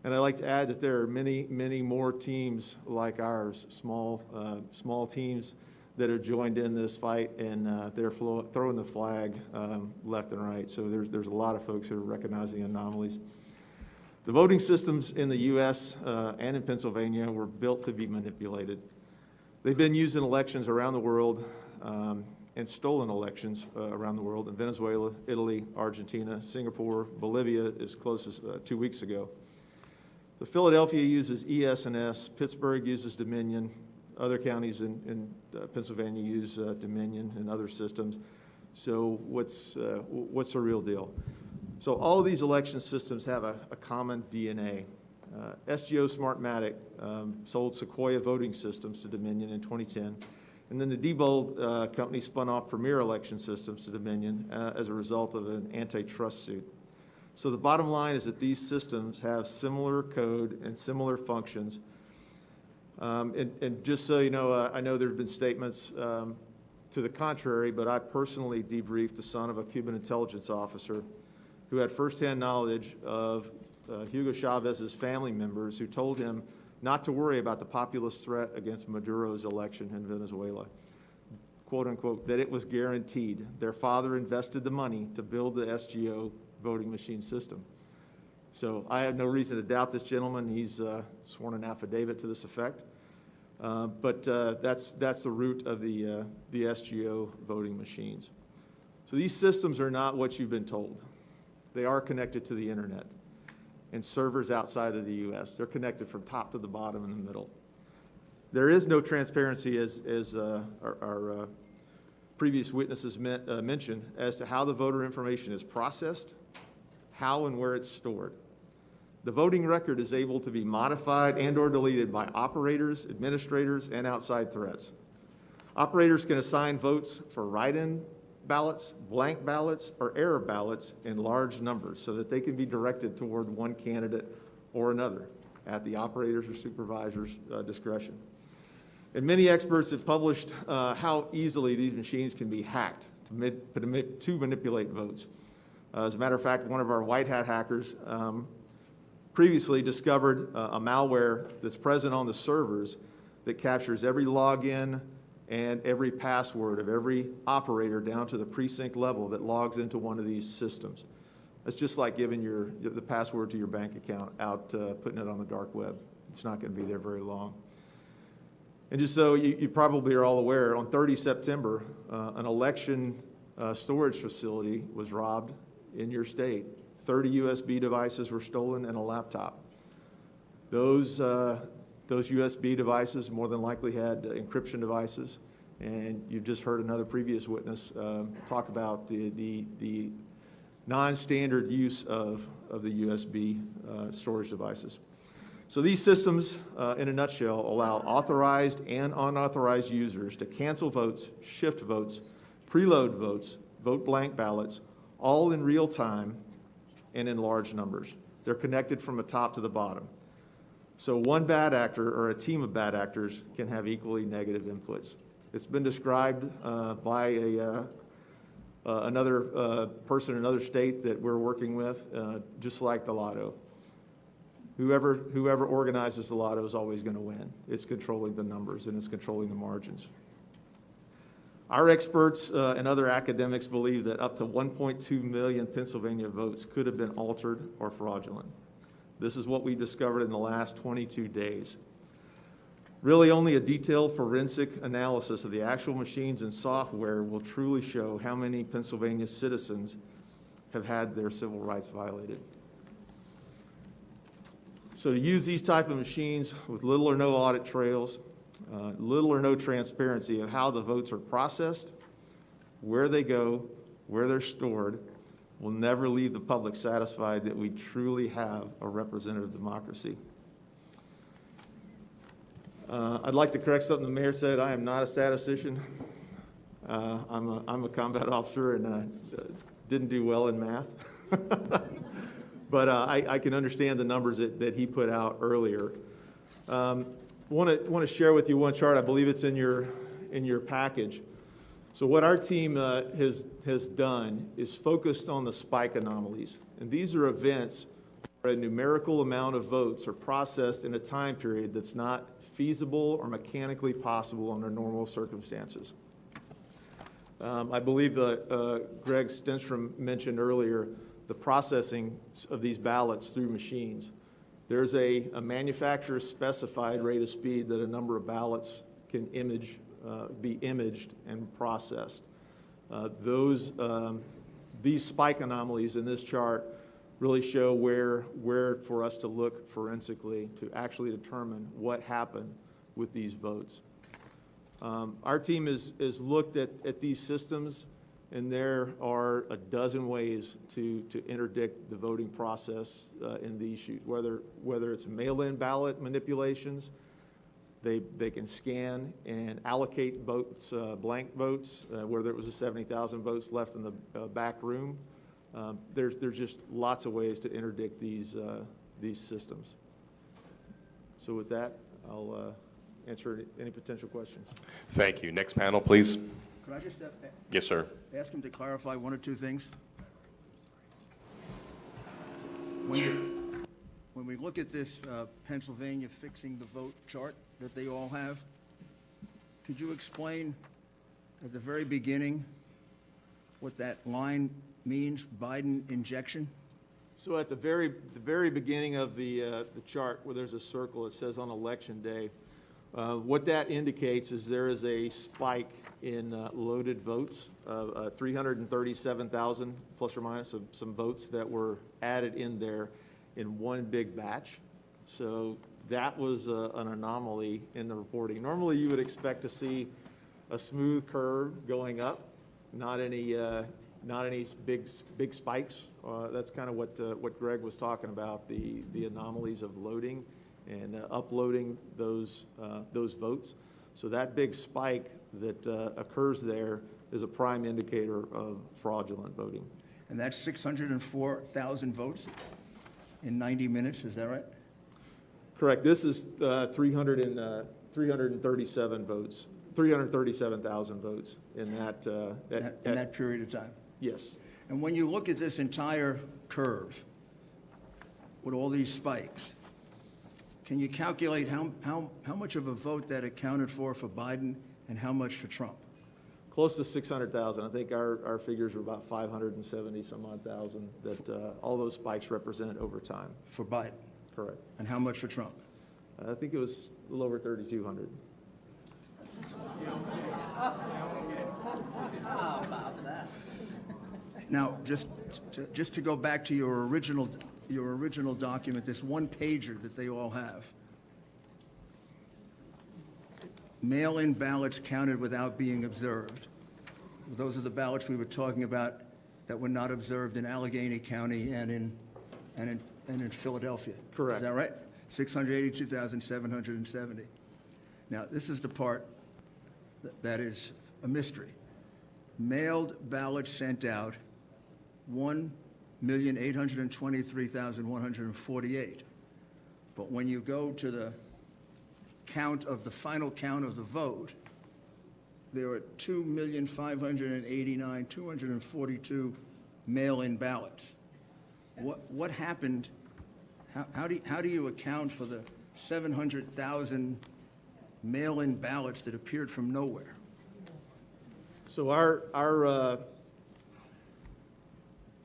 And I'd like to add that there are many, many more teams like ours, small teams that have joined in this fight, and they're throwing the flag left and right. So there's a lot of folks who are recognizing the anomalies. The voting systems in the U.S. And in Pennsylvania were built to be manipulated. They've been used in elections around the world and stolen elections around the world in Venezuela, Italy, Argentina, Singapore, Bolivia as close as 2 weeks ago. The Philadelphia uses ES&S, Pittsburgh uses Dominion, other counties in Pennsylvania use Dominion and other systems. So what's the real deal? So all of these election systems have a common DNA. SGO Smartmatic sold Sequoia voting systems to Dominion in 2010, and then the Diebold company spun off Premier Election Systems to Dominion as a result of an antitrust suit. So the bottom line is that these systems have similar code and similar functions. And just so you know, I know there have been statements to the contrary, but I personally debriefed the son of a Cuban intelligence officer who had firsthand knowledge of Hugo Chavez's family members who told him not to worry about the populist threat against Maduro's election in Venezuela, quote unquote, that it was guaranteed. Their father invested the money to build the SGO voting machine system. So I have no reason to doubt this gentleman. He's sworn an affidavit to this effect. But that's the root of the SGO voting machines. So these systems are not what you've been told. They are connected to the internet and servers outside of the U.S. They're connected from top to the bottom in the middle. There is no transparency, as our previous witnesses mentioned, as to how the voter information is processed, how and where it's stored. The voting record is able to be modified and or deleted by operators, administrators, and outside threats. Operators can assign votes for write-in ballots, blank ballots, or error ballots in large numbers so that they can be directed toward one candidate or another at the operator's or supervisor's discretion. And many experts have published how easily these machines can be hacked to manipulate votes. As a matter of fact, one of our white hat hackers previously discovered a malware that's present on the servers that captures every login and every password of every operator down to the precinct level that logs into one of these systems. That's just like giving the password to your bank account out, putting it on the dark web. It's not going to be there very long. And just so you probably are all aware, on 30 September, an election storage facility was robbed in your state. 30 USB devices were stolen and a laptop. Those USB devices more than likely had encryption devices, And you've just heard another previous witness talk about the non-standard use of the USB storage devices. So these systems, in a nutshell, allow authorized and unauthorized users to cancel votes, shift votes, preload votes, vote blank ballots, all in real time and in large numbers. They're connected from the top to the bottom. So one bad actor or a team of bad actors can have equally negative inputs. It's been described by another person in another state that we're working with, just like the lotto. Whoever organizes the lotto is always going to win. It's controlling the numbers and it's controlling the margins. Our experts and other academics believe that up to 1.2 million Pennsylvania votes could have been altered or fraudulent. This is what we discovered in the last 22 days. Really, only a detailed forensic analysis of the actual machines and software will truly show how many Pennsylvania citizens have had their civil rights violated. So to use these type of machines with little or no audit trails, little or no transparency of how the votes are processed, where they go, where they're stored, will never leave the public satisfied that we truly have a representative democracy. I'd like to correct something the mayor said. I am not a statistician. I'm a combat officer and didn't do well in math. But I can understand the numbers that he put out earlier. Want to share with you one chart. I believe it's in your package. So what our team has done is focused on the spike anomalies, and these are events where a numerical amount of votes are processed in a time period that's not feasible or mechanically possible under normal circumstances. I believe Greg Stenstrom mentioned earlier the processing of these ballots through machines. There's a manufacturer's specified rate of speed that a number of ballots can be imaged and processed. These spike anomalies in this chart really show where for us to look forensically to actually determine what happened with these votes. Our team has looked at these systems, and there are a dozen ways to interdict the voting process in these shoots, whether it's mail-in ballot manipulations. They can scan and allocate votes, blank votes, whether it was the 70,000 votes left in the back room. There's just lots of ways to interdict these systems. So with that, I'll answer any potential questions. Thank you. Next panel, please. Could I just Yes, sir. ask him to clarify one or two things? When we look at this Pennsylvania fixing the vote chart that they all have, could you explain at the very beginning what that line means, Biden injection? So at the very beginning of the chart, where there's a circle, it says on election day. What that indicates is there is a spike in loaded votes, 337,000 plus or minus of some votes that were added in there in one big batch. So that was an anomaly in the reporting. Normally you would expect to see a smooth curve going up, not any big spikes. That's kind of what Greg was talking about, the anomalies of loading and uploading those votes. So that big spike that occurs there is a prime indicator of fraudulent voting. And that's 604,000 votes in 90 minutes, is that right? Correct. This is 337 votes, 337,000 votes in that In that period of time. Yes. And when you look at this entire curve with all these spikes, can you calculate how much of a vote that accounted for Biden and how much for Trump? Close to 600,000. I think our figures are about 570 some odd thousand that all those spikes represent over time. For Biden? Correct. And how much for Trump? I think it was a little over 3,200. Now, just to go back to your original document, this one pager that they all have. mail-in ballots counted without being observed. Those are the ballots we were talking about that were not observed in Allegheny County and in Philadelphia. Correct. Is that right? 682,770. Now, this is the part that is a mystery. Mailed ballots sent out, 1,823,148. But when you go to the final count of the vote, there are 2,589,242 mail-in ballots. What happened? How do you account for the 700,000 mail-in ballots that appeared from nowhere? So our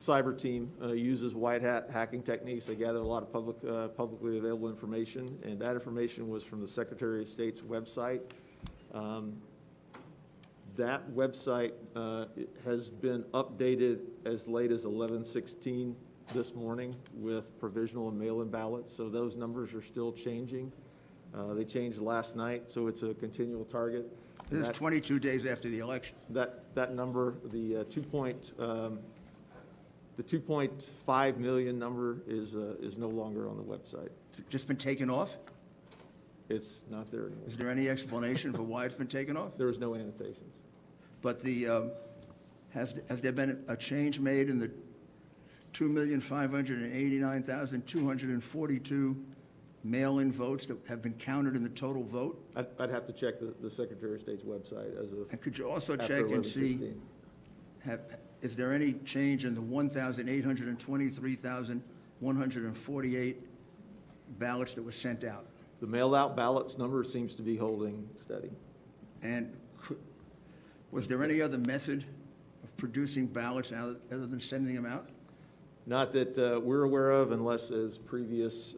cyber team uses white hat hacking techniques. They gather a lot of publicly available information, and that information was from the Secretary of State's website. That website has been updated as late as 11/16 this morning with provisional and mail-in ballots, so those numbers are still changing. They changed last night, so it's a continual target. This is 22 days after the election. That number, the 2.5 million number is no longer on the website. Just been taken off? It's not there anymore. Is there any explanation for why it's been taken off? There is no annotations. But has there been a change made in the 2,589,242 mail-in votes that have been counted in the total vote? I'd have to check the Secretary of State's website as of. And could you also after check and see, 11/16. is there any change in the 1,823,148 ballots that were sent out? The mailed-out ballots number seems to be holding steady. And was there any other method of producing ballots other than sending them out? Not that we're aware of, unless as previous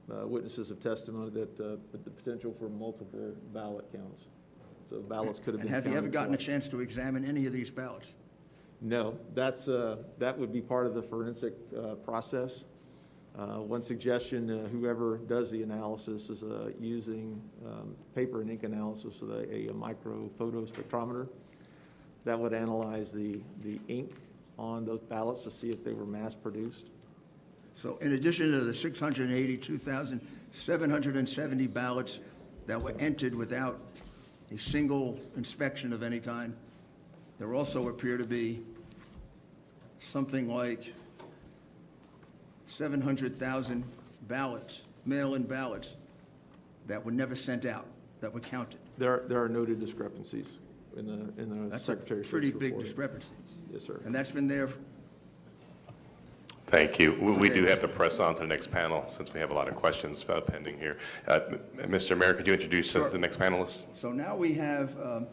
witnesses have testified that the potential for multiple ballot counts. So ballots could have been And have you ever counted gotten a twice. chance to examine any of these ballots? No, that would be part of the forensic process. One suggestion, whoever does the analysis is using paper and ink analysis with a micro photo spectrometer that would analyze the ink on those ballots to see if they were mass produced. So in addition to the 682,770 ballots that were entered without a single inspection of any kind, there also appear to be something like 700,000 ballots, mail-in ballots, that were never sent out, that were counted. There are noted discrepancies in the That's a Secretary of State's pretty big report. discrepancy. Yes, sir. And that's been there. Thank you. We do have to press on to the next panel since we have a lot of questions pending here. Mr. Mayor, could you introduce Sure. the next panelists? So now we have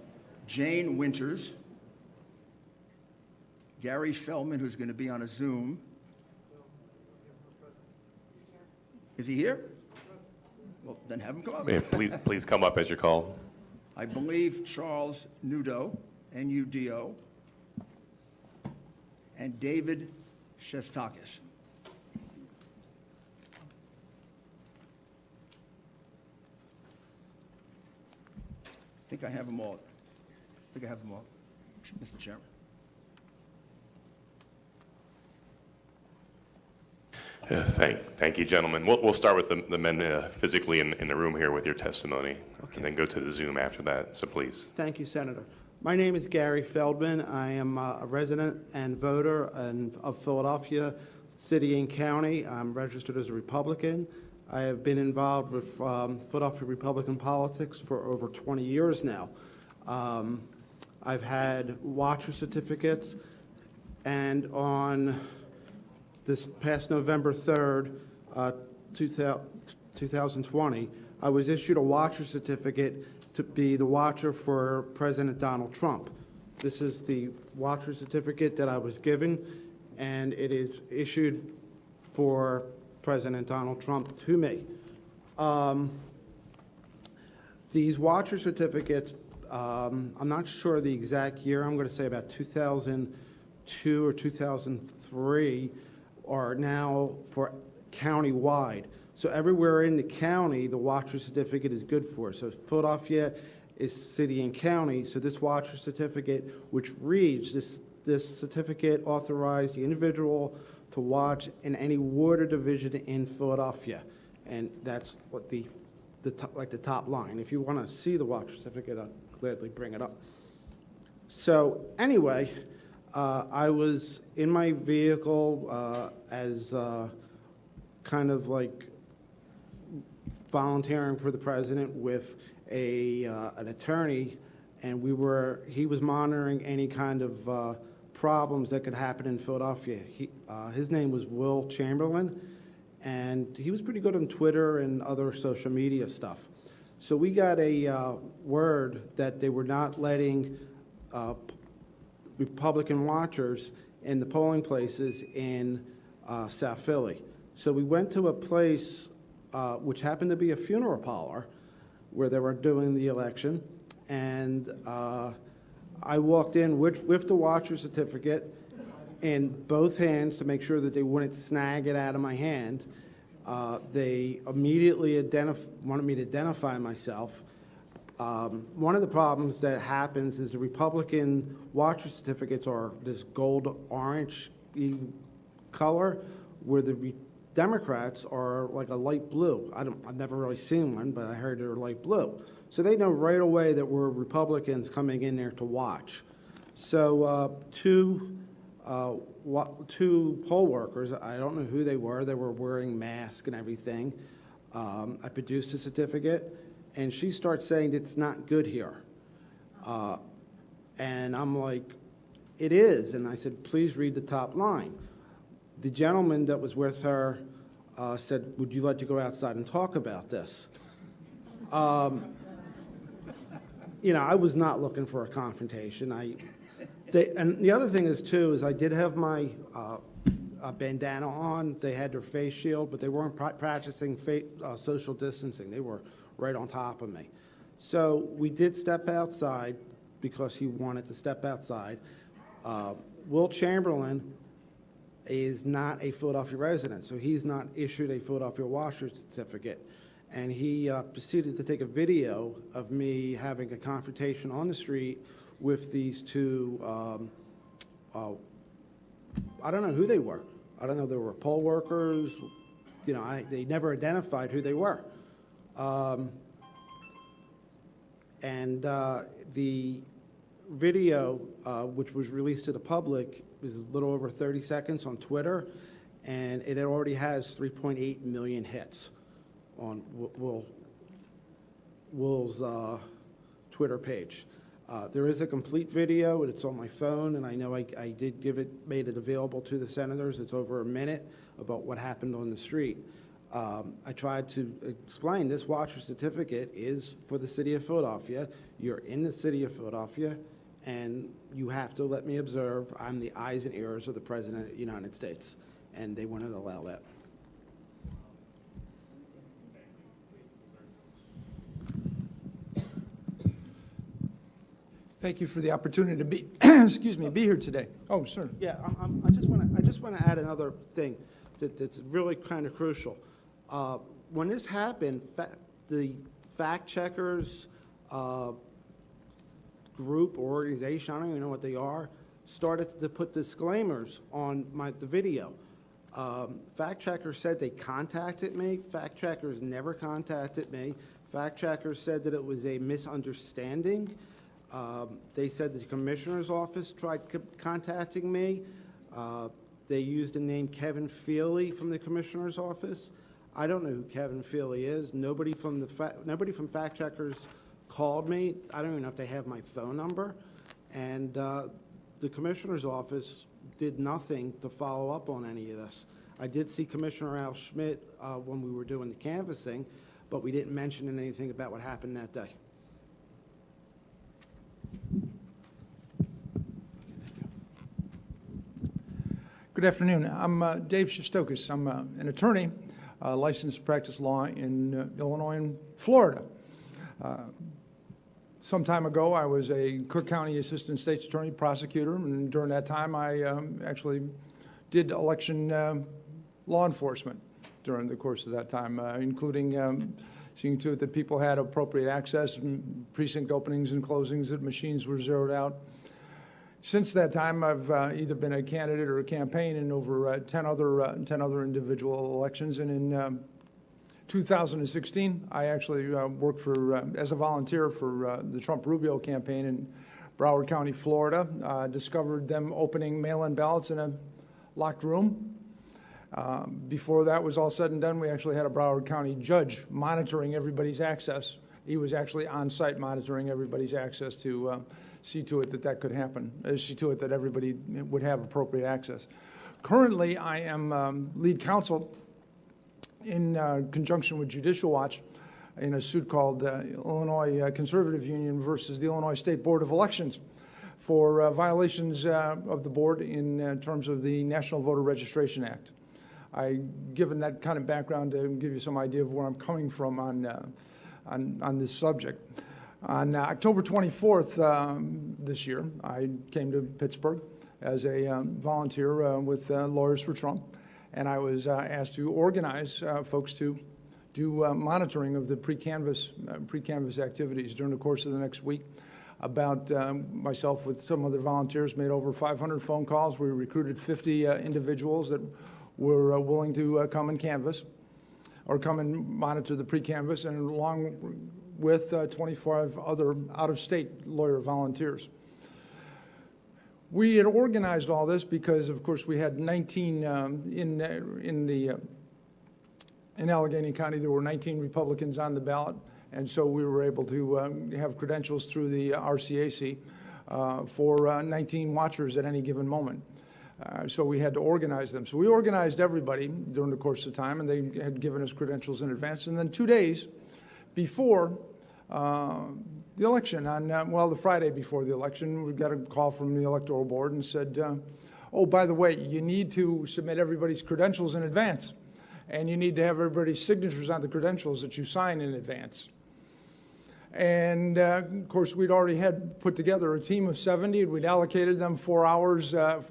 Jane Winters, Gary Feldman, who's going to be on a Zoom. Is he here? Well, then have him come up. Yeah, please come up as you're called. I believe Charles Nudo, N-U-D-O, and David Shestakis. I think I have them all. Mr. Chairman. Thank you, gentlemen. We'll start with the men physically in the room here with your testimony, and then go to the Zoom after that, so please. Thank you, Senator. My name is Gary Feldman. I am a resident and voter of Philadelphia City and County. I'm registered as a Republican. I have been involved with Philadelphia Republican politics for over 20 years now. I've had watcher certificates, and on this past November 3rd, 2020, I was issued a watcher certificate to be the watcher for President Donald Trump. This is the watcher certificate that I was given, and it is issued for President Donald Trump to me. These watcher certificates, I'm not sure the exact year, I'm going to say about 2002 or 2003, are now for county-wide. So everywhere in the county, the watcher certificate is good for. So Philadelphia is city and county, so this watcher certificate, which reads, this certificate authorized the individual to watch in any ward or division in Philadelphia. And that's what the top line. If you want to see the watcher certificate, I'll gladly bring it up. So anyway, I was in my vehicle as kind of like volunteering for the president with an attorney, and he was monitoring any kind of problems that could happen in Philadelphia. His name was Will Chamberlain, and he was pretty good on Twitter and other social media stuff. So we got a word that they were not letting Republican watchers in the polling places in South Philly. So we went to a place which happened to be a funeral parlor where they were doing the election, and I walked in with the watcher certificate in both hands to make sure that they wouldn't snag it out of my hand. They immediately wanted me to identify myself. One of the problems that happens is the Republican watcher certificates are this gold-orange color, where the Democrats are like a light blue. I've never really seen one, but I heard they're light blue. So they know right away that we're Republicans coming in there to watch. So two poll workers, I don't know who they were wearing masks and everything. I produced a certificate, and she starts saying it's not good here. And I'm like, it is. And I said, please read the top line. The gentleman that was with her said, would you like to go outside and talk about this? You know, I was not looking for a confrontation. And the other thing is, too, is I did have my bandana on. They had their face shield, but they weren't practicing social distancing. They were right on top of me. So we did step outside because he wanted to step outside. Will Chamberlain is not a Philadelphia resident, so he's not issued a Philadelphia watcher certificate. And he proceeded to take a video of me having a confrontation on the street with these two, I don't know who they were. I don't know if they were poll workers. You know, they never identified who they were. And the video, which was released to the public, is a little over 30 seconds on Twitter, and it already has 3.8 million hits on Will's Twitter page. There is a complete video, and it's on my phone, and I know I made it available to the senators. It's over a minute about what happened on the street. I tried to explain this watcher certificate is for the city of Philadelphia. You're in the city of Philadelphia, and you have to let me observe. I'm the eyes and ears of the President of the United States, and they wouldn't allow that. Thank you for the opportunity to be, excuse me, be here today. Oh, sir. Yeah, I just want to add another thing that's really kind of crucial. When this happened, the fact checkers group or organization, I don't even know what they are, started to put disclaimers on the video. Fact checkers said they contacted me. Fact checkers never contacted me. Fact checkers said that it was a misunderstanding. They said the commissioner's office tried contacting me. They used the name Kevin Feely from the commissioner's office. I don't know who Kevin Feely is. Nobody from fact checkers called me. I don't even know if they have my phone number. And the commissioner's office did nothing to follow up on any of this. I did see Commissioner Al Schmidt when we were doing the canvassing, but we didn't mention anything about what happened that day. Good afternoon. I'm Dave Shostokis. I'm an attorney, licensed to practice law in Illinois and Florida. Some time ago, I was a Cook County Assistant State's Attorney prosecutor, and during that time, I actually did election law enforcement during the course of that time, including seeing to it that people had appropriate access, precinct openings and closings, that machines were zeroed out. Since that time, I've either been a candidate or a campaign in over 10 other individual elections. And in 2016, I actually worked as a volunteer for the Trump-Rubio campaign in Broward County, Florida. Discovered them opening mail-in ballots in a locked room. Before that was all said and done, we actually had a Broward County judge monitoring everybody's access. He was actually on site monitoring everybody's access to see to it that that could happen, see to it that everybody would have appropriate access. Currently, I am lead counsel in conjunction with Judicial Watch in a suit called Illinois Conservative Union versus the Illinois State Board of Elections for violations of the board in terms of the National Voter Registration Act. Given that kind of background to give you some idea of where I'm coming from on this subject. On October 24th this year, I came to Pittsburgh as a volunteer with Lawyers for Trump, and I was asked to organize folks to do monitoring of the pre-canvass activities during the course of the next week. About myself with some other volunteers made over 500 phone calls. We recruited 50 individuals that were willing to come and canvass or come and monitor the pre-canvass, and along with 25 other out-of-state lawyer volunteers. We had organized all this because, of course, we had 19 in Allegheny County. There were 19 Republicans on the ballot, and so we were able to have credentials through the RCAC for 19 watchers at any given moment. So we had to organize them. So we organized everybody during the course of time, and they had given us credentials in advance. And then 2 days before the election, the Friday before the election, we got a call from the Electoral Board and said, oh, by the way, you need to submit everybody's credentials in advance, and you need to have everybody's signatures on the credentials that you sign in advance. And, of course, we'd already had put together a team of 70. We'd allocated them 4 hours a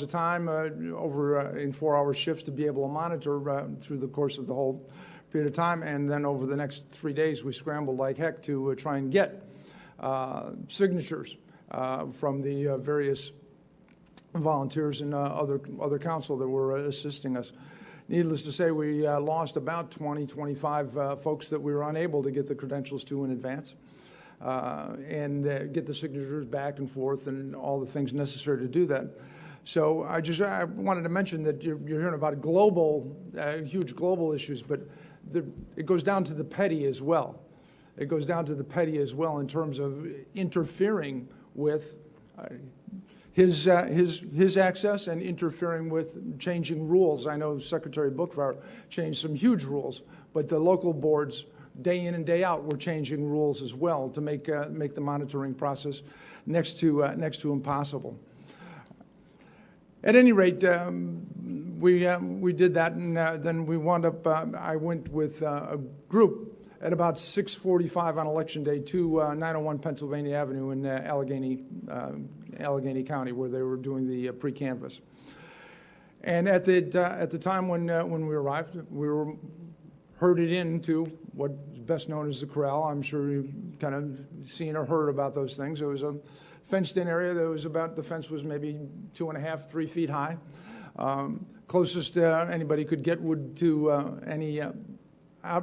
time in 4-hour shifts to be able to monitor through the course of the whole period of time. And then over the next 3 days, we scrambled like heck to try and get signatures from the various volunteers and other counsel that were assisting us. Needless to say, we lost about 25 folks that we were unable to get the credentials to in advance and get the signatures back and forth and all the things necessary to do that. So I wanted to mention that you're hearing about huge global issues, but it goes down to the petty as well. It goes down to the petty as well in terms of interfering with his access and interfering with changing rules. I know Secretary Bookvar changed some huge rules, but the local boards, day in and day out, were changing rules as well to make the monitoring process next to impossible. At any rate, we did that, and then we wound up. I went with a group at about 6:45 on Election Day to 901 Pennsylvania Avenue in Allegheny County, where they were doing the pre-canvass. And at the time when we arrived, we were herded into what's best known as the corral. I'm sure you've kind of seen or heard about those things. It was a fenced-in area that was the fence was maybe 2.5, 3 feet high. Closest anybody could get to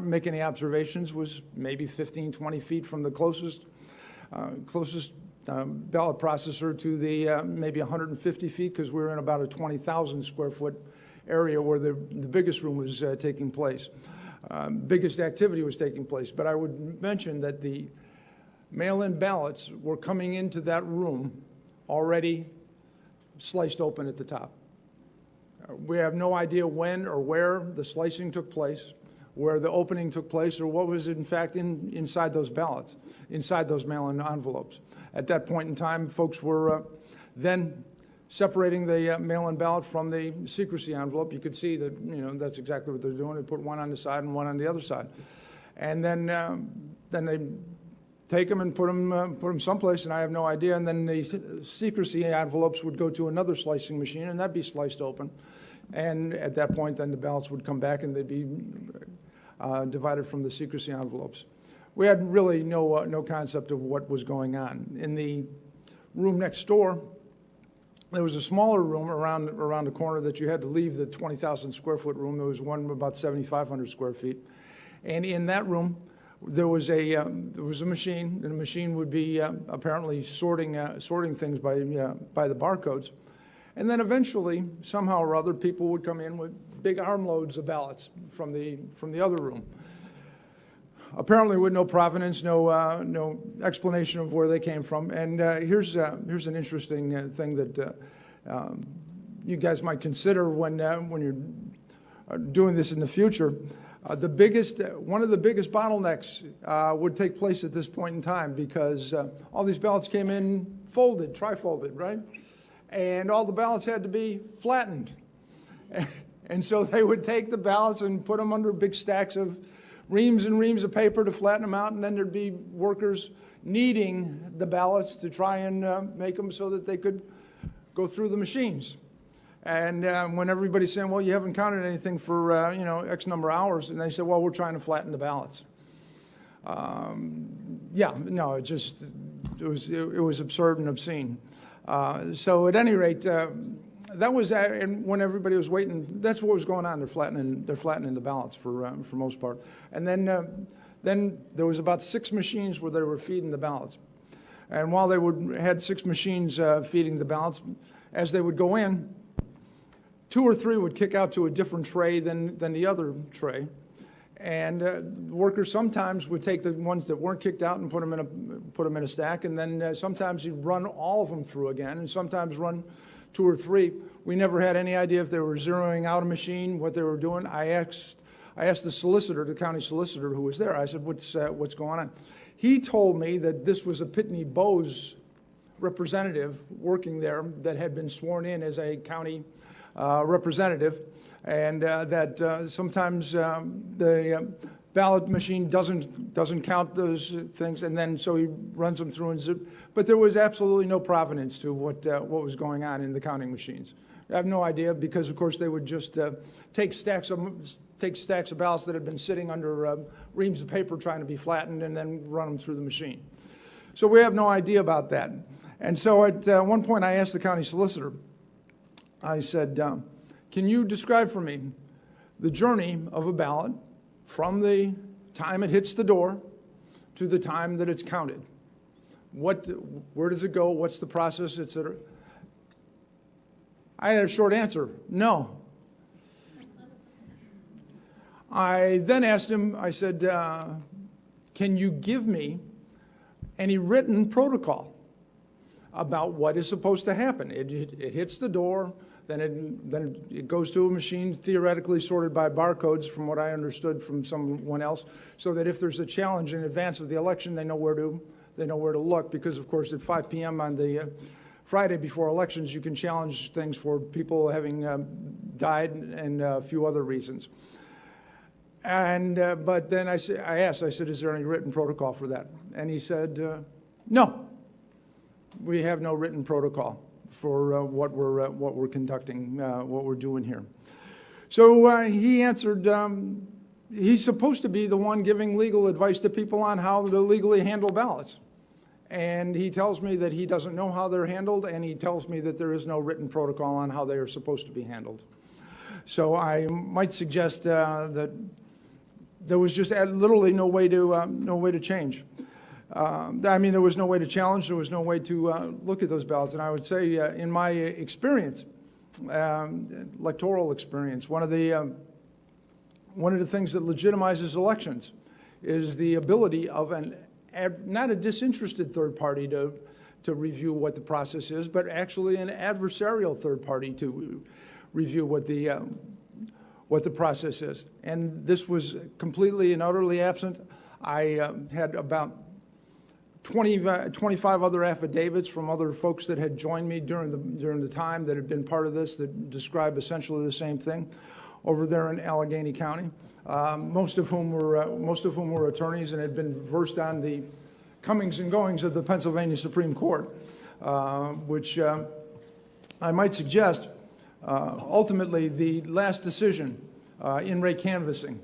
make any observations was maybe 15, 20 feet from the closest ballot processor to the maybe 150 feet, because we were in about a 20,000 square foot area where the biggest room was taking place. Biggest activity was taking place. But I would mention that the mail-in ballots were coming into that room already sliced open at the top. We have no idea when or where the slicing took place, where the opening took place, or what was in fact inside those ballots, inside those mail-in envelopes. At that point in time, folks were then separating the mail-in ballot from the secrecy envelope. You could see that that's exactly what they're doing. They put one on the side and one on the other side, and then they take them and put them someplace, and I have no idea. And then the secrecy envelopes would go to another slicing machine, and that'd be sliced open. And at that point, then the ballots would come back and they'd be divided from the secrecy envelopes. We had really no concept of what was going on. In the room next door, there was a smaller room around the corner that you had to leave the 20,000 square foot room. There was one about 7,500 square feet. And in that room, there was a machine, and the machine would be apparently sorting things by the barcodes. And then eventually, somehow or other, people would come in with big armloads of ballots from the other room. Apparently with no provenance, no explanation of where they came from. And here's an interesting thing that you guys might consider when you're doing this in the future. One of the biggest bottlenecks would take place at this point in time, because all these ballots came in folded, tri-folded, right? And all the ballots had to be flattened. And so they would take the ballots and put them under big stacks of reams and reams of paper to flatten them out, and then there'd be workers kneading the ballots to try and make them so that they could go through the machines. And when everybody's saying, well, you haven't counted anything for X number of hours, and they said, well, we're trying to flatten the ballots. It was absurd and obscene. So at any rate, that was and when everybody was waiting, that's what was going on. They're flattening the ballots for most part. And then there was about 6 machines where they were feeding the ballots. And while they had 6 machines feeding the ballots, as they would go in, 2 or 3 would kick out to a different tray than the other tray. And workers sometimes would take the ones that weren't kicked out and put them in a stack, and then sometimes you'd run all of them through again, and sometimes run 2 or 3. We never had any idea if they were zeroing out a machine, what they were doing. I asked the solicitor, the county solicitor who was there. I said, "What's going on?" He told me that this was a Pitney Bowes representative working there that had been sworn in as a county representative, and that sometimes the ballot machine doesn't count those things, and then so he runs them through and zip. But there was absolutely no provenance to what was going on in the counting machines. I have no idea, because of course they would just take stacks of ballots that had been sitting under reams of paper trying to be flattened, and then run them through the machine. So we have no idea about that. And so at one point I asked the county solicitor, I said, can you describe for me the journey of a ballot from the time it hits the door to the time that it's counted? Where does it go? What's the process, et cetera? I had a short answer: no. I then asked him, I said, can you give me any written protocol about what is supposed to happen? It hits the door, then it goes to a machine theoretically sorted by barcodes, from what I understood from someone else, so that if there's a challenge in advance of the election, they know where to look, because of course at 5 p.m. on the Friday before elections, you can challenge things for people having died and a few other reasons. And but then I asked, is there any written protocol for that? And he said, no, we have no written protocol for what we're conducting, what we're doing here. So he answered, he's supposed to be the one giving legal advice to people on how to legally handle ballots. And he tells me that he doesn't know how they're handled, and he tells me that there is no written protocol on how they are supposed to be handled. So I might suggest that there was just literally no way to change. I mean, there was no way to challenge. There was no way to look at those ballots. And I would say, in my experience, electoral experience, one of the things that legitimizes elections is the ability of not a disinterested third party to review what the process is, but actually an adversarial third party to review what the process is. And this was completely and utterly absent. I had about 25 other affidavits from other folks that had joined me during the time that had been part of this that describe essentially the same thing over there in Allegheny County. Most of whom were attorneys and had been versed on the comings and goings of the Pennsylvania Supreme Court, which I might suggest ultimately, the last decision in Ray canvassing,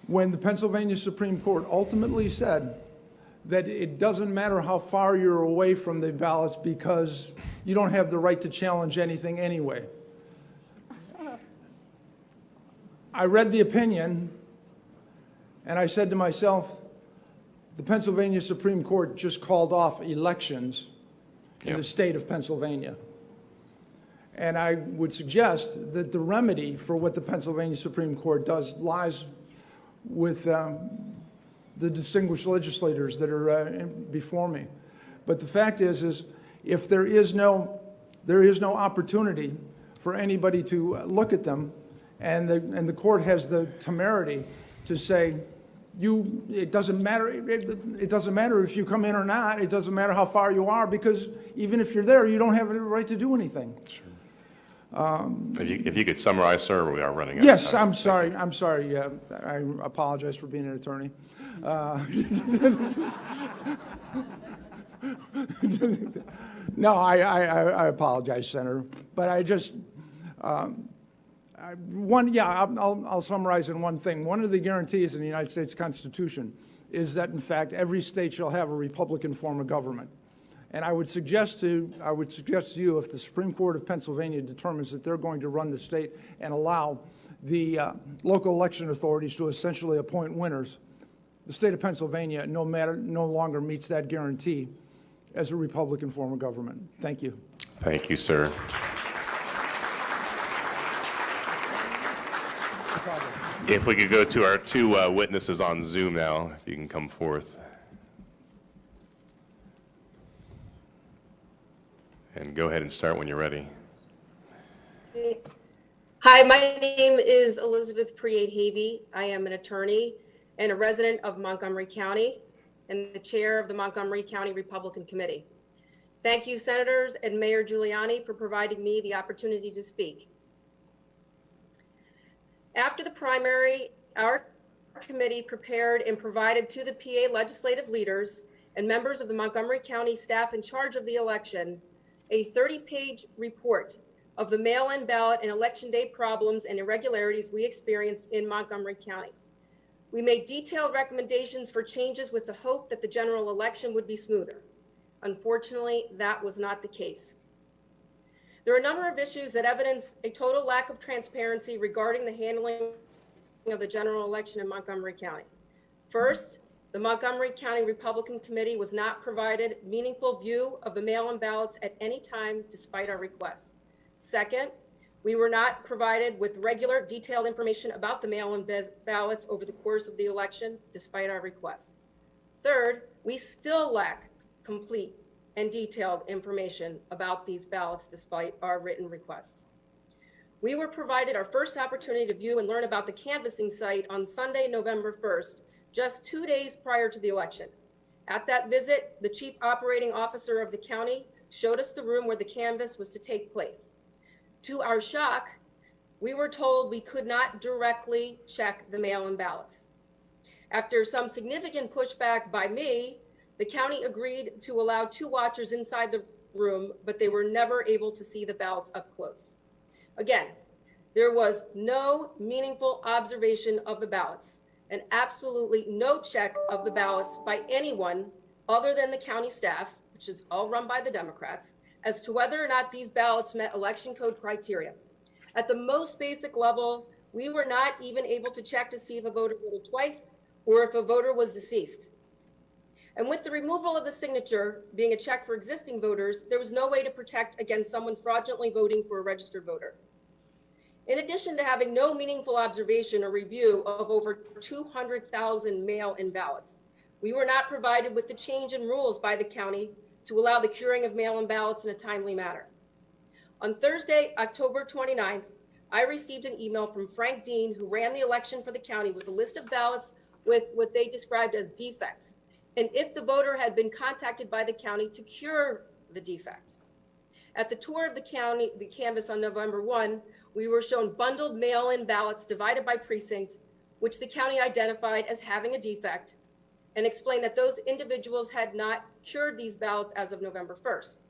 when the Pennsylvania Supreme Court ultimately said that it doesn't matter how far you're away from the ballots because you don't have the right to challenge anything anyway. I read the opinion, and I said to myself, the Pennsylvania Supreme Court just called off elections in the state of Pennsylvania. And I would suggest that the remedy for what the Pennsylvania Supreme Court does lies with the distinguished legislators that are before me. But the fact is if there is no opportunity for anybody to look at them, and the court has the temerity to say, it doesn't matter. It doesn't matter if you come in or not. It doesn't matter how far you are, because even if you're there, you don't have the right to do anything. Sure. If you could summarize, sir, we are running out of Yes, time. I'm sorry. I'm sorry. I apologize for being an attorney. No, I apologize, Senator. But I just I'll summarize in one thing. One of the guarantees in the United States Constitution is that, in fact, every state shall have a Republican form of government. And I would suggest to you, if the Supreme Court of Pennsylvania determines that they're going to run the state and allow the local election authorities to essentially appoint winners, the state of Pennsylvania no longer meets that guarantee as a Republican form of government. Thank you. Thank you, sir. If we could go to our two witnesses on Zoom now, if you can come forth. And go ahead and start when you're ready. Hi, my name is Elizabeth Priate-Havey. I am an attorney and a resident of Montgomery County and the chair of the Montgomery County Republican Committee. Thank you, Senators and Mayor Giuliani, for providing me the opportunity to speak. After the primary, our committee prepared and provided to the PA legislative leaders and members of the Montgomery County staff in charge of the election a 30-page report of the mail-in ballot and election day problems and irregularities we experienced in Montgomery County. We made detailed recommendations for changes with the hope that the general election would be smoother. Unfortunately, that was not the case. There are a number of issues that evidence a total lack of transparency regarding the handling of the general election in Montgomery County. First, the Montgomery County Republican Committee was not provided meaningful view of the mail-in ballots at any time despite our requests. Second, we were not provided with regular detailed information about the mail-in ballots over the course of the election despite our requests. Third, we still lack complete and detailed information about these ballots despite our written requests. We were provided our first opportunity to view and learn about the canvassing site on Sunday, November 1st, just 2 days prior to the election. At that visit, the chief operating officer of the county showed us the room where the canvass was to take place. To our shock, we were told we could not directly check the mail-in ballots. After some significant pushback by me, the county agreed to allow 2 watchers inside the room, but they were never able to see the ballots up close. Again, there was no meaningful observation of the ballots and absolutely no check of the ballots by anyone other than the county staff, which is all run by the Democrats, as to whether or not these ballots met election code criteria. At the most basic level, we were not even able to check to see if a voter voted twice or if a voter was deceased. And with the removal of the signature being a check for existing voters, there was no way to protect against someone fraudulently voting for a registered voter. In addition to having no meaningful observation or review of over 200,000 mail-in ballots, we were not provided with the change in rules by the county to allow the curing of mail-in ballots in a timely manner. On Thursday, October 29th, I received an email from Frank Dean, who ran the election for the county, with a list of ballots with what they described as defects, and if the voter had been contacted by the county to cure the defect. At the tour of the canvass on November 1, we were shown bundled mail-in ballots divided by precinct, which the county identified as having a defect, and explained that those individuals had not cured these ballots as of November 1st.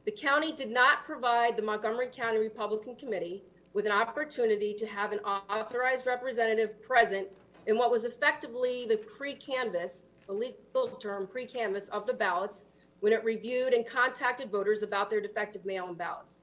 The county did not provide the Montgomery County Republican Committee with an opportunity to have an authorized representative present in what was effectively the pre-canvass, a legal term, pre-canvass of the ballots when it reviewed and contacted voters about their defective mail-in ballots.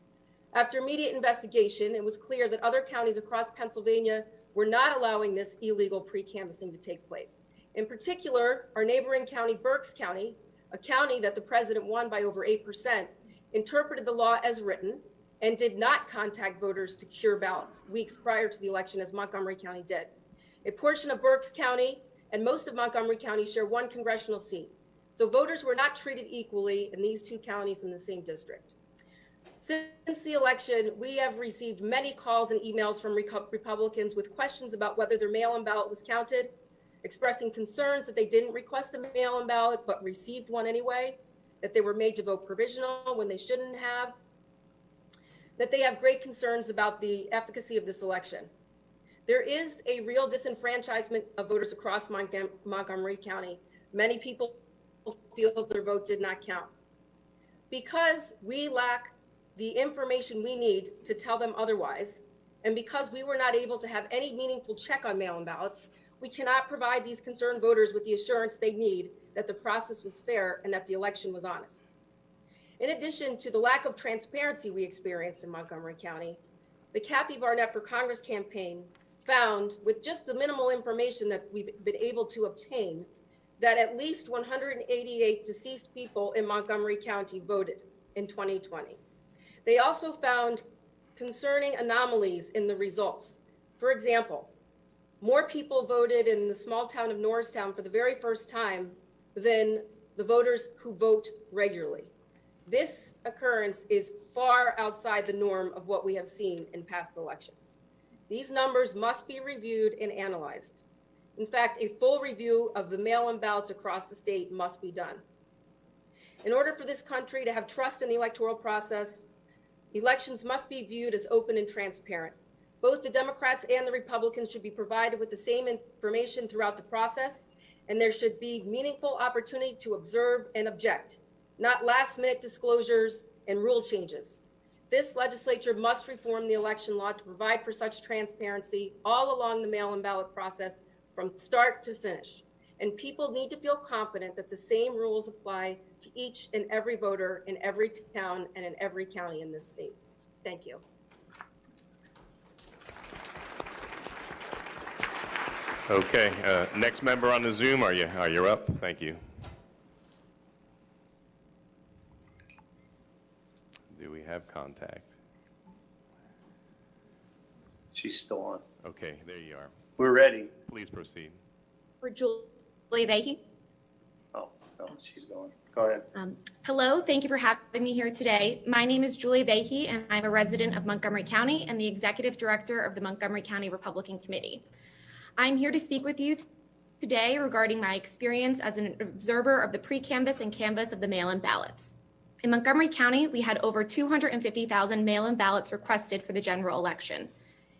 After immediate investigation, it was clear that other counties across Pennsylvania were not allowing this illegal pre-canvassing to take place. In particular, our neighboring county, Berks County, a county that the president won by over 8%, interpreted the law as written and did not contact voters to cure ballots weeks prior to the election as Montgomery County did. A portion of Berks County and most of Montgomery County share one congressional seat. So voters were not treated equally in these two counties in the same district. Since the election, we have received many calls and emails from Republicans with questions about whether their mail-in ballot was counted, expressing concerns that they didn't request a mail-in ballot but received one anyway, that they were made to vote provisional when they shouldn't have, that they have great concerns about the efficacy of this election. There is a real disenfranchisement of voters across Montgomery County. Many people feel their vote did not count. Because we lack the information we need to tell them otherwise, and because we were not able to have any meaningful check on mail-in ballots, we cannot provide these concerned voters with the assurance they need that the process was fair and that the election was honest. In addition to the lack of transparency we experienced in Montgomery County, the Kathy Barnett for Congress campaign found, with just the minimal information that we've been able to obtain, that at least 188 deceased people in Montgomery County voted in 2020. They also found concerning anomalies in the results. For example, more people voted in the small town of Norristown for the very first time than the voters who vote regularly. This occurrence is far outside the norm of what we have seen in past elections. These numbers must be reviewed and analyzed. In fact, a full review of the mail-in ballots across the state must be done. In order for this country to have trust in the electoral process, elections must be viewed as open and transparent. Both the Democrats and the Republicans should be provided with the same information throughout the process, and there should be meaningful opportunity to observe and object, not last-minute disclosures and rule changes. This legislature must reform the election law to provide for such transparency all along the mail-in ballot process from start to finish. And people need to feel confident that the same rules apply to each and every voter in every town and in every county in this state. Thank you. Okay, next member on the Zoom, are you up? Thank you. Do we have contact? She's still on. Okay, there you are. We're ready. Please proceed. For Julie Vahey. Oh, no, she's going. Go ahead. Hello, thank you for having me here today. My name is Julie Vahey, and I'm a resident of Montgomery County and the executive director of the Montgomery County Republican Committee. I'm here to speak with you today regarding my experience as an observer of the pre-canvass and canvass of the mail-in ballots. In Montgomery County, we had over 250,000 mail-in ballots requested for the general election.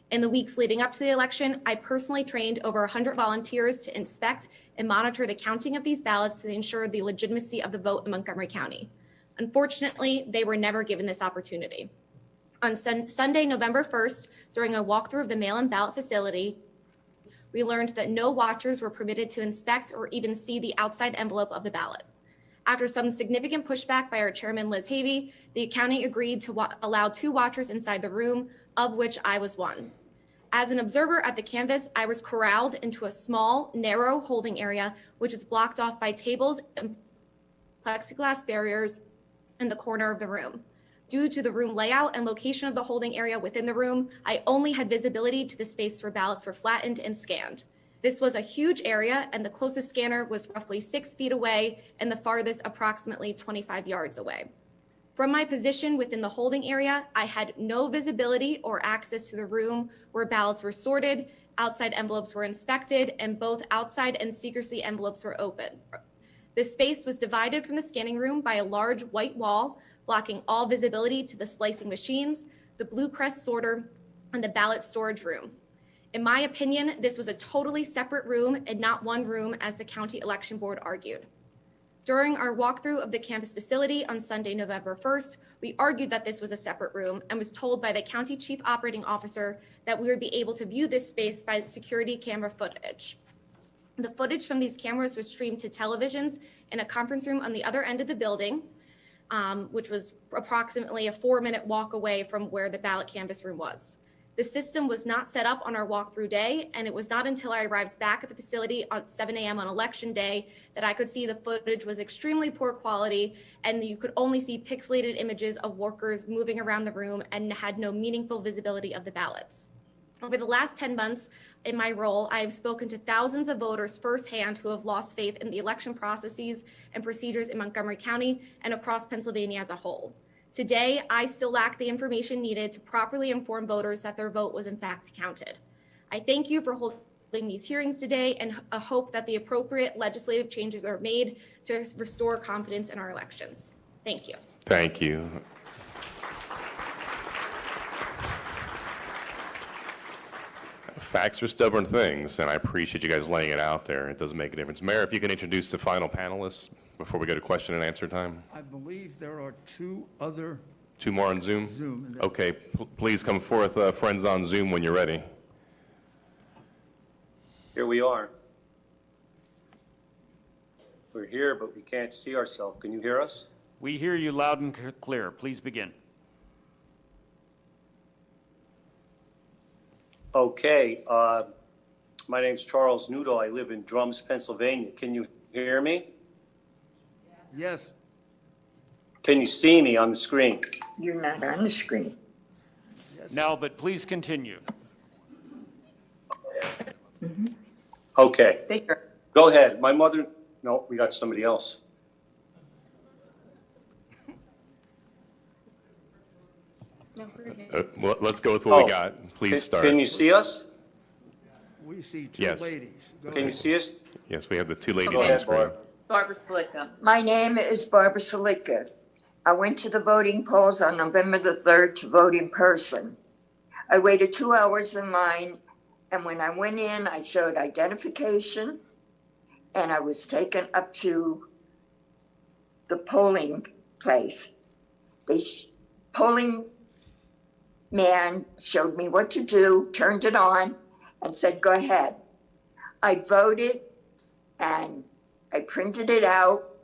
In the weeks leading up to the election, I personally trained over 100 volunteers to inspect and monitor the counting of these ballots to ensure the legitimacy of the vote in Montgomery County. Unfortunately, they were never given this opportunity. On Sunday, November 1st, during a walkthrough of the mail-in ballot facility, we learned that no watchers were permitted to inspect or even see the outside envelope of the ballot. After some significant pushback by our chairman, Liz Havey, the county agreed to allow 2 watchers inside the room, of which I was one. As an observer at the canvass, I was corralled into a small, narrow holding area, which is blocked off by tables and plexiglass barriers in the corner of the room. Due to the room layout and location of the holding area within the room, I only had visibility to the space where ballots were flattened and scanned. This was a huge area, and the closest scanner was roughly 6 feet away and the farthest approximately 25 yards away. From my position within the holding area, I had no visibility or access to the room where ballots were sorted, outside envelopes were inspected, and both outside and secrecy envelopes were open. The space was divided from the scanning room by a large white wall, blocking all visibility to the slicing machines, the blue crest sorter, and the ballot storage room. In my opinion, this was a totally separate room and not one room, as the county election board argued. During our walkthrough of the campus facility on Sunday, November 1st, we argued that this was a separate room and was told by the county chief operating officer that we would be able to view this space by security camera footage. The footage from these cameras was streamed to televisions in a conference room on the other end of the building, which was approximately a 4-minute walk away from where the ballot canvas room was. The system was not set up on our walkthrough day, and it was not until I arrived back at the facility at 7 a.m. on election day that I could see the footage was extremely poor quality, and you could only see pixelated images of workers moving around the room and had no meaningful visibility of the ballots. Over the last 10 months in my role, I have spoken to thousands of voters firsthand who have lost faith in the election processes and procedures in Montgomery County and across Pennsylvania as a whole. Today, I still lack the information needed to properly inform voters that their vote was in fact counted. I thank you for holding these hearings today and hope that the appropriate legislative changes are made to restore confidence in our elections. Thank you. Thank you. Facts are stubborn things, and I appreciate you guys laying it out there. It does make a difference. Mayor, if you can introduce the final panelists before we go to question and answer time. I believe there are two more on Zoom? Zoom. Okay, please come forth, friends on Zoom, when you're ready. Here we are. We're here, but we can't see ourselves. Can you hear us? We hear you loud and clear. Please begin. Okay. My name's Charles Noodle. I live in Drums, Pennsylvania. Can you hear me? Yes. Can you see me on the screen? You're not on the screen. Yes. No, but please continue. Okay. Go ahead. My mother... No, we got somebody else. Well, let's go with what we got. Please start. Can you see us? We see two Yes. ladies. Can you see us? Yes, we have the two ladies Go on the ahead, screen. Barb. Barbara Slicka. My name is Barbara Slicka. I went to the voting polls on November the 3rd to vote in person. I waited 2 hours in line, and when I went in, I showed identification, and I was taken up to the polling place. The polling man showed me what to do, turned it on, and said, go ahead. I voted, and I printed it out,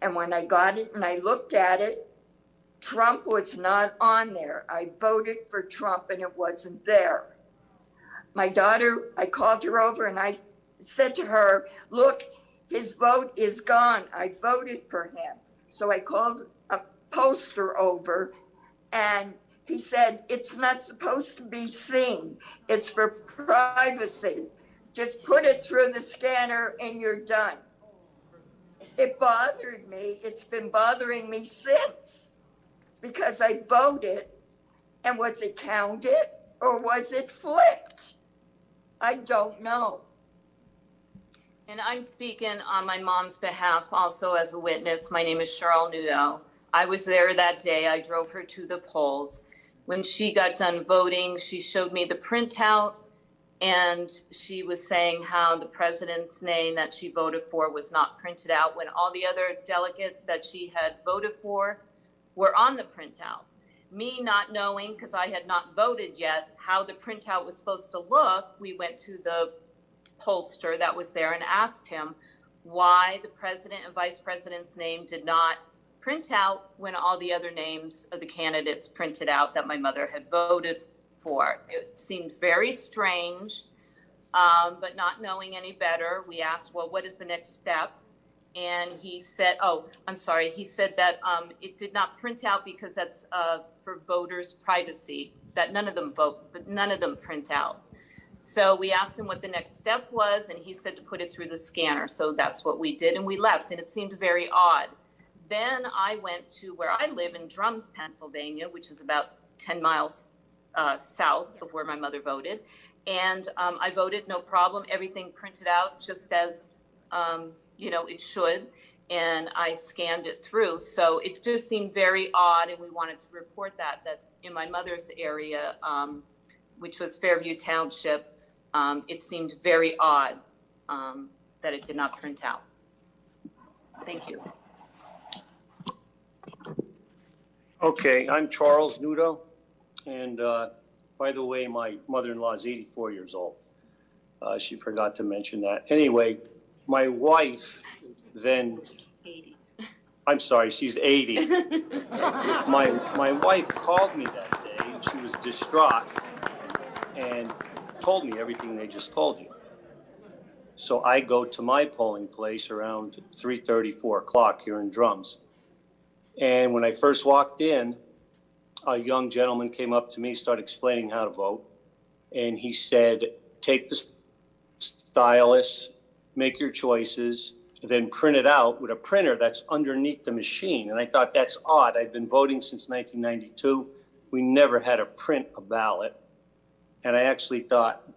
and when I got it and I looked at it, Trump was not on there. I voted for Trump, and it wasn't there. My daughter, I called her over, and I said to her, look, his vote is gone. I voted for him. So I called a poster over, and he said, it's not supposed to be seen. It's for privacy. Just put it through the scanner and you're done. It bothered me. It's been bothering me since because I voted, and was it counted or was it flipped? I don't know. And I'm speaking on my mom's behalf also as a witness. My name is Cheryl Nudo. I was there that day. I drove her to the polls. When she got done voting, she showed me the printout, and she was saying how the president's name that she voted for was not printed out when all the other delegates that she had voted for were on the printout. Me not knowing, because I had not voted yet, how the printout was supposed to look, we went to the pollster that was there and asked him why the president and vice president's name did not print out when all the other names of the candidates printed out that my mother had voted for. It seemed very strange, but not knowing any better, we asked, well, what is the next step? And he said, he said that it did not print out because that's for voters' privacy, that none of them vote, but none of them print out. So we asked him what the next step was, and he said to put it through the scanner. So that's what we did, and we left, and it seemed very odd. Then I went to where I live in Drums, Pennsylvania, which is about 10 miles south of where my mother voted. And I voted, no problem. Everything printed out just as, it should. And I scanned it through. So it just seemed very odd. And we wanted to report that in my mother's area, which was Fairview Township, it seemed very odd that it did not print out. Thank you. Okay, I'm Charles Nudo, and by the way, my mother-in-law is 84 years old. She forgot to mention that. Anyway, my wife then, 80. I'm sorry, she's 80. My wife called me that day, and she was distraught and told me everything they just told you. So I go to my polling place around 3:30, 4 o'clock here in Drums. And when I first walked in, a young gentleman came up to me, started explaining how to vote. And he said, take the stylus, make your choices, then print it out with a printer that's underneath the machine. And I thought, that's odd. I've been voting since 1992. We never had to print a ballot. And I actually thought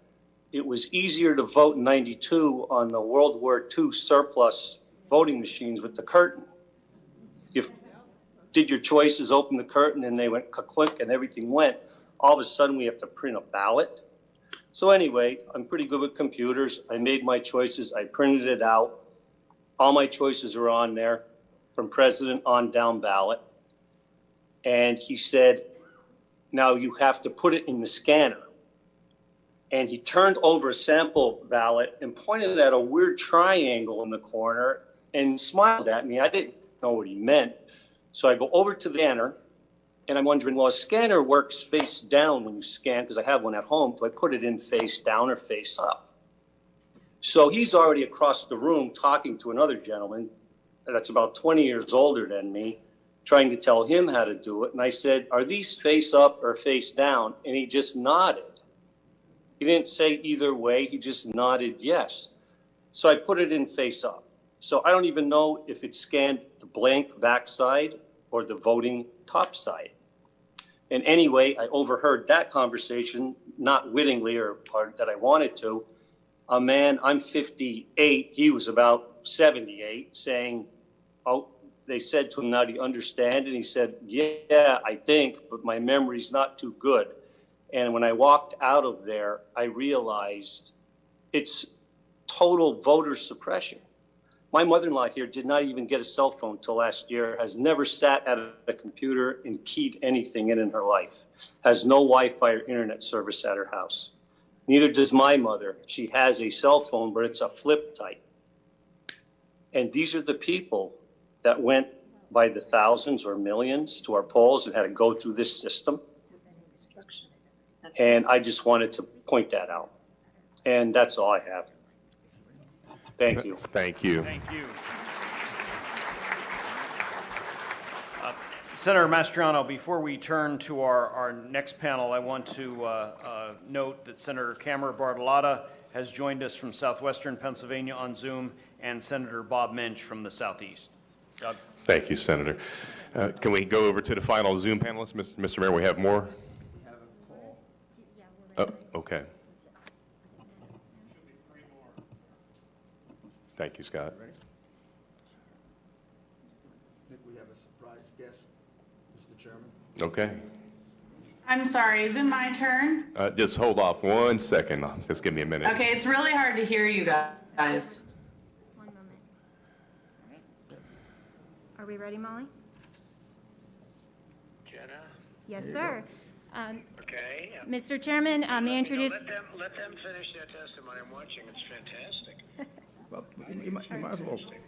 it was easier to vote in 92 on the World War II surplus voting machines with the curtain. You did your choices, opened the curtain, and they went ka-clink and everything went. All of a sudden, we have to print a ballot. So anyway, I'm pretty good with computers. I made my choices. I printed it out. All my choices are on there, from president on down ballot. And he said, now you have to put it in the scanner. And he turned over a sample ballot and pointed at a weird triangle in the corner and smiled at me. I didn't know what he meant. So I go over to the scanner, and I'm wondering, well, a scanner works face down when you scan, because I have one at home. Do I put it in face down or face up? So he's already across the room talking to another gentleman that's about 20 years older than me, trying to tell him how to do it. And I said, are these face up or face down? And he just nodded. He didn't say either way. He just nodded yes. So I put it in face up. So I don't even know if it scanned the blank backside or the voting top side. And anyway, I overheard that conversation, not wittingly or that I wanted to. A man, I'm 58, he was about 78, saying, oh, they said to him, now do you understand? And he said, yeah, I think, but my memory's not too good. And when I walked out of there, I realized it's total voter suppression. My mother-in-law here did not even get a cell phone till last year, has never sat at a computer and keyed anything in her life, has no Wi-Fi or internet service at her house. Neither does my mother. She has a cell phone, but it's a flip type. And these are the people that went by the thousands or millions to our polls and had to go through this system. And I just wanted to point that out. And that's all I have. Thank you. Thank you. Thank you. Senator Mastriano, before we turn to our next panel, I want to note that Senator Camera Bartolotta has joined us from southwestern Pennsylvania on Zoom, and Senator Bob Mensch from the southeast. Doug. Thank you, Senator. Can we go over to the final Zoom panelists? Mr. Mayor, we have more? Oh, okay. Thank you, Scott. I think we have a surprise guest, Mr. Chairman. Okay. I'm sorry, is it my turn? Just hold off 1 second. Just give me a minute. Okay, it's really hard to hear you guys. One moment. All right. Are we ready, Molly? Jenna? Yes, sir. Okay. Mr. Chairman, may I introduce... Let them finish their testimony. I'm watching. It's fantastic. Well, you might as well. Okay.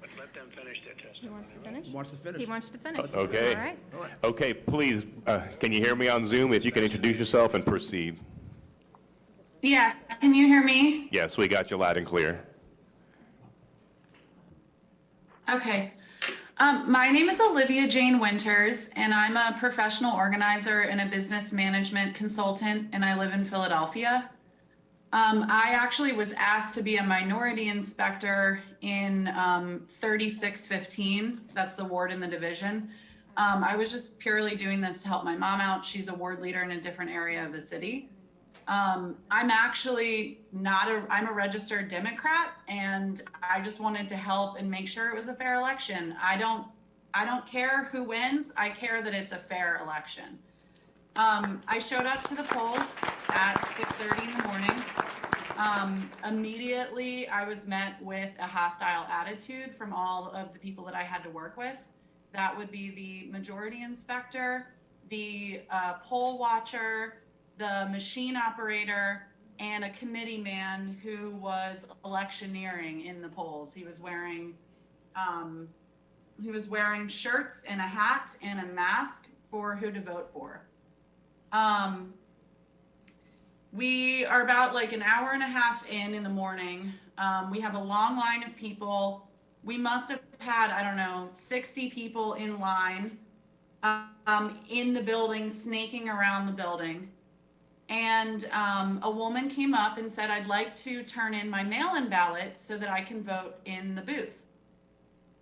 But let them finish their testimony. He wants to finish? He wants to finish. He wants to finish. Okay. All right. Okay, please, can you hear me on Zoom? If you can introduce yourself and proceed. Yeah, can you hear me? Yes, we got you loud and clear. Okay. My name is Olivia Jane Winters, and I'm a professional organizer and a business management consultant, and I live in Philadelphia. I actually was asked to be a minority inspector in 3615. That's the ward in the division. I was just purely doing this to help my mom out. She's a ward leader in a different area of the city. I'm actually I'm a registered Democrat, and I just wanted to help and make sure it was a fair election. I don't care who wins. I care that it's a fair election. I showed up to the polls at 6:30 in the morning. Immediately, I was met with a hostile attitude from all of the people that I had to work with. That would be the majority inspector, the poll watcher, the machine operator, and a committee man who was electioneering in the polls. He was wearing shirts and a hat and a mask for who to vote for. We are about like an hour and a half in the morning. We have a long line of people. We must have had, I don't know, 60 people in line in the building, snaking around the building. And a woman came up and said, I'd like to turn in my mail-in ballot so that I can vote in the booth.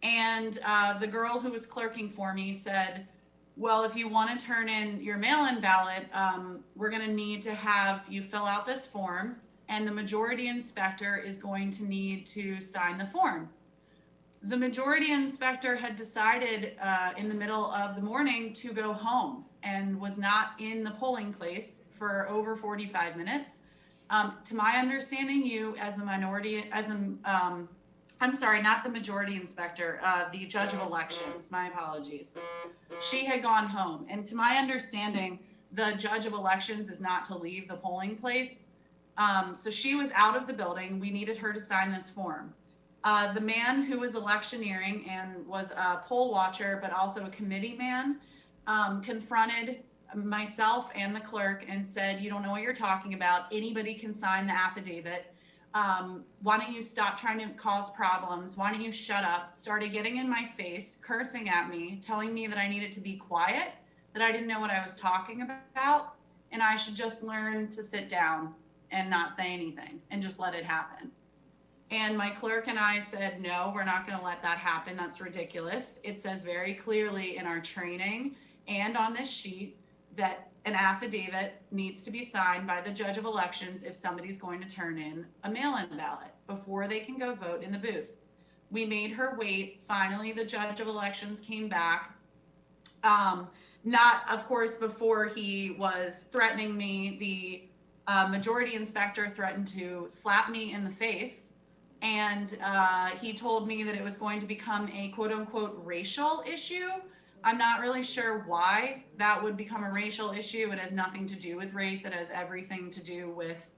And the girl who was clerking for me said, well, if you want to turn in your mail-in ballot, we're going to need to have you fill out this form, and the majority inspector is going to need to sign the form. The majority inspector had decided in the middle of the morning to go home and was not in the polling place for over 45 minutes. To my understanding, you as the minority, I'm sorry, not the majority inspector, the judge of elections, my apologies. She had gone home. And to my understanding, the judge of elections is not to leave the polling place. So she was out of the building. We needed her to sign this form. The man who was electioneering and was a poll watcher, but also a committee man, confronted myself and the clerk and said, you don't know what you're talking about. Anybody can sign the affidavit. Why don't you stop trying to cause problems? Why don't you shut up? Started getting in my face, cursing at me, telling me that I needed to be quiet, that I didn't know what I was talking about, and I should just learn to sit down and not say anything and just let it happen. And my clerk and I said, no, we're not going to let that happen. That's ridiculous. It says very clearly in our training and on this sheet that an affidavit needs to be signed by the judge of elections if somebody's going to turn in a mail-in ballot before they can go vote in the booth. We made her wait. Finally, the judge of elections came back. Not, of course, before he was threatening me. The majority inspector threatened to slap me in the face. And he told me that it was going to become a quote-unquote racial issue. I'm not really sure why that would become a racial issue. It has nothing to do with race. It has everything to do with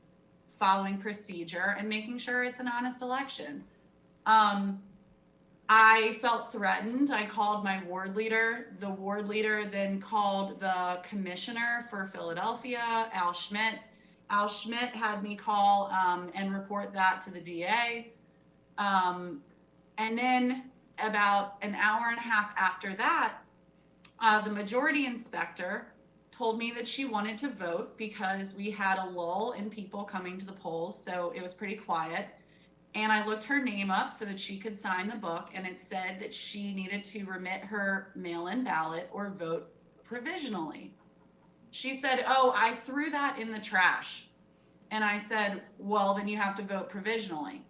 following procedure and making sure it's an honest election. I felt threatened. I called my ward leader. The ward leader then called the commissioner for Philadelphia, Al Schmidt. Al Schmidt had me call and report that to the DA. And then about an hour and a half after that, the majority inspector told me that she wanted to vote because we had a lull in people coming to the polls, so it was pretty quiet. And I looked her name up so that she could sign the book, and it said that she needed to remit her mail-in ballot or vote provisionally. She said, oh, I threw that in the trash. And I said, well, then you have to vote provisionally.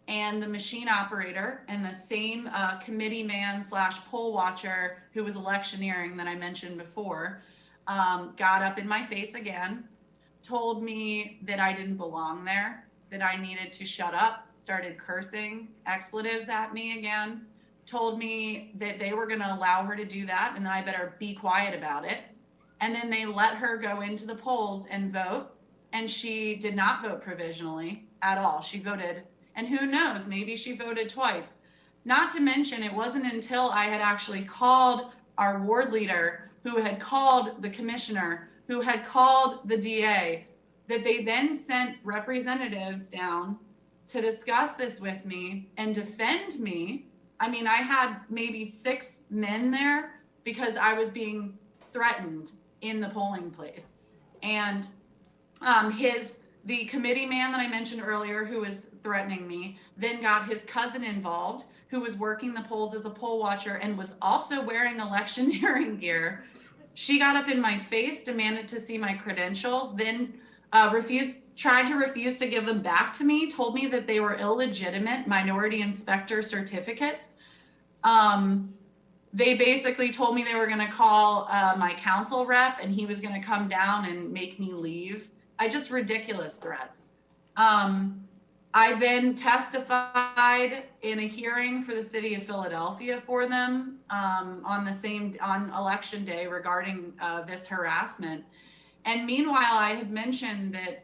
And the machine operator and the same committee man / poll watcher who was electioneering that I mentioned before got up in my face again, told me that I didn't belong there, that I needed to shut up, started cursing expletives at me again, told me that they were going to allow her to do that and that I better be quiet about it. And then they let her go into the polls and vote. And she did not vote provisionally at all. She voted, and who knows, maybe she voted twice. Not to mention, it wasn't until I had actually called our ward leader, who had called the commissioner, who had called the DA, that they then sent representatives down to discuss this with me and defend me. I mean, I had maybe 6 men there because I was being threatened in the polling place. And the committee man that I mentioned earlier, who was threatening me, then got his cousin involved, who was working the polls as a poll watcher and was also wearing electioneering gear. She got up in my face, demanded to see my credentials, then tried to refuse to give them back to me, told me that they were illegitimate minority inspector certificates. They basically told me they were going to call my council rep and he was going to come down and make me leave. Just ridiculous threats. I then testified in a hearing for the city of Philadelphia for them on election day regarding this harassment. And meanwhile, I had mentioned that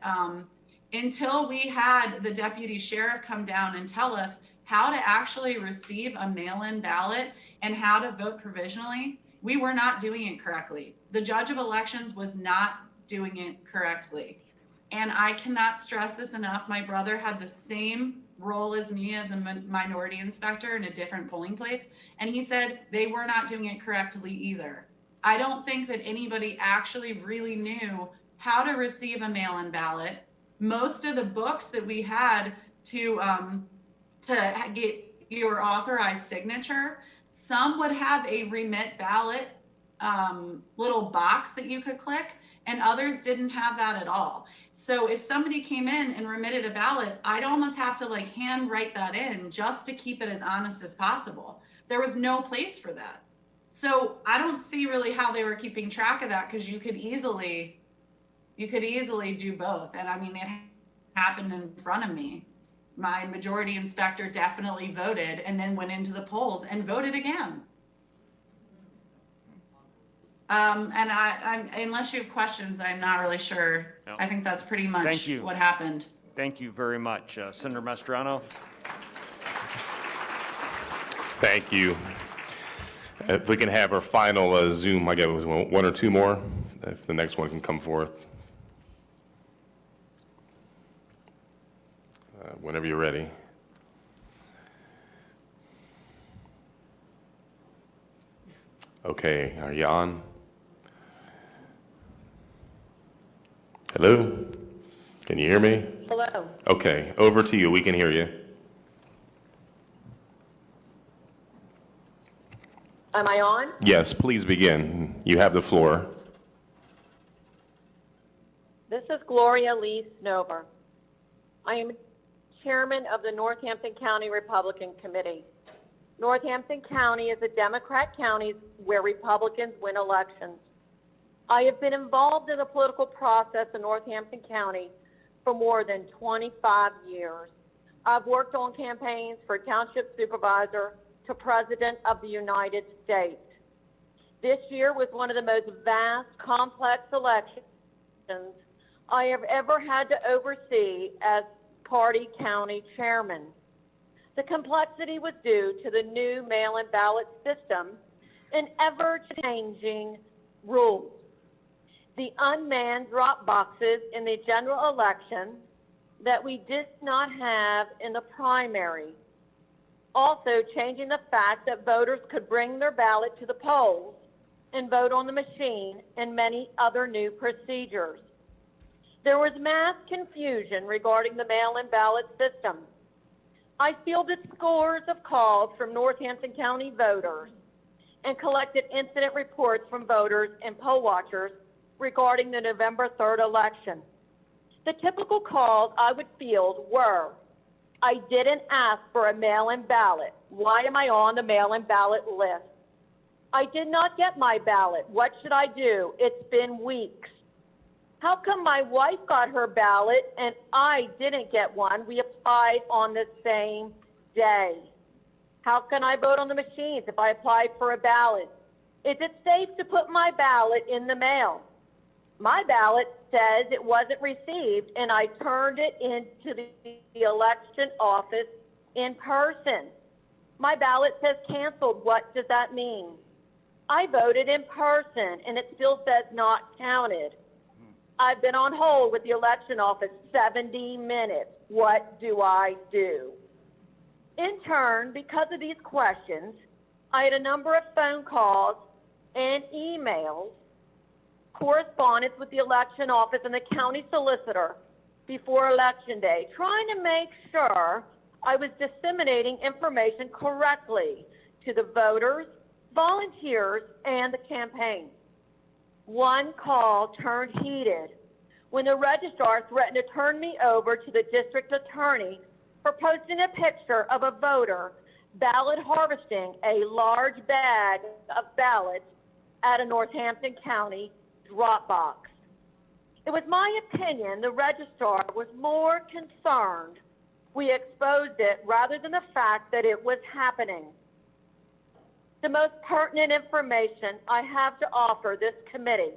until we had the deputy sheriff come down and tell us how to actually receive a mail-in ballot and how to vote provisionally, we were not doing it correctly. The judge of elections was not doing it correctly. And I cannot stress this enough. My brother had the same role as me as a minority inspector in a different polling place. And he said they were not doing it correctly either. I don't think that anybody actually really knew how to receive a mail-in ballot. Most of the books that we had to get your authorized signature, some would have a remit ballot little box that you could click, and others didn't have that at all. So if somebody came in and remitted a ballot, I'd almost have to like hand write that in just to keep it as honest as possible. There was no place for that. So I don't see really how they were keeping track of that, because you could easily do both. And I mean, it happened in front of me. My majority inspector definitely voted and then went into the polls and voted again. And I unless you have questions, I'm not really sure. No. I think that's pretty much what happened. Thank you very much. Senator Mastriano. Thank you. If we can have our final Zoom, I guess it was one or two more, if the next one can come forth. Whenever you're ready. Okay, are you on? Hello? Can you hear me? Hello. Okay, over to you. We can hear you. Am I on? Yes, please begin. You have the floor. This is Gloria Lee Snover. I am chairman of the Northampton County Republican Committee. Northampton County is a Democrat county where Republicans win elections. I have been involved in the political process in Northampton County for more than 25 years. I've worked on campaigns for township supervisor to President of the United States. This year was one of the most vast, complex elections I have ever had to oversee as party county chairman. The complexity was due to the new mail-in ballot system and ever-changing rules. The unmanned drop boxes in the general election that we did not have in the primary. Also changing the fact that voters could bring their ballot to the polls and vote on the machine, and many other new procedures. There was mass confusion regarding the mail-in ballot system. I fielded scores of calls from Northampton County voters and collected incident reports from voters and poll watchers regarding the November 3rd election. The typical calls I would field were, I didn't ask for a mail-in ballot. Why am I on the mail-in ballot list? I did not get my ballot. What should I do? It's been weeks. How come my wife got her ballot and I didn't get one? We applied on the same day. How can I vote on the machines if I applied for a ballot? Is it safe to put my ballot in the mail? My ballot says it wasn't received, and I turned it into the election office in person. My ballot says canceled. What does that mean? I voted in person, and it still says not counted. I've been on hold with the election office 70 minutes. What do I do? In turn, because of these questions, I had a number of phone calls and emails, correspondence with the election office and the county solicitor before Election Day, trying to make sure I was disseminating information correctly to the voters, volunteers, and the campaign. One call turned heated when the registrar threatened to turn me over to the district attorney for posting a picture of a voter ballot harvesting a large bag of ballots at a Northampton County drop box. It was my opinion the registrar was more concerned we exposed it rather than the fact that it was happening. The most pertinent information I have to offer this committee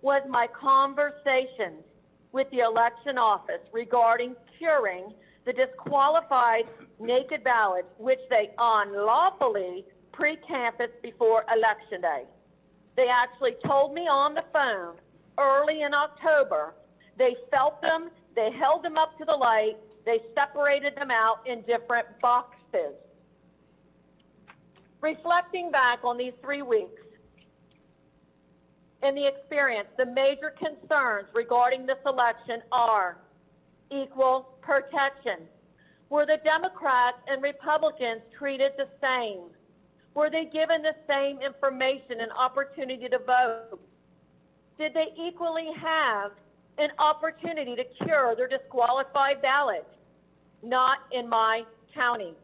was my conversations with the election office regarding curing the disqualified naked ballots, which they unlawfully pre-canvassed before Election Day. They actually told me on the phone early in October, they felt them, they held them up to the light, they separated them out in different boxes. Reflecting back on these 3 weeks, in the experience, the major concerns regarding this election are equal protection. Were the Democrats and Republicans treated the same? Were they given the same information and opportunity to vote? Did they equally have an opportunity to cure their disqualified ballots? Not in my county.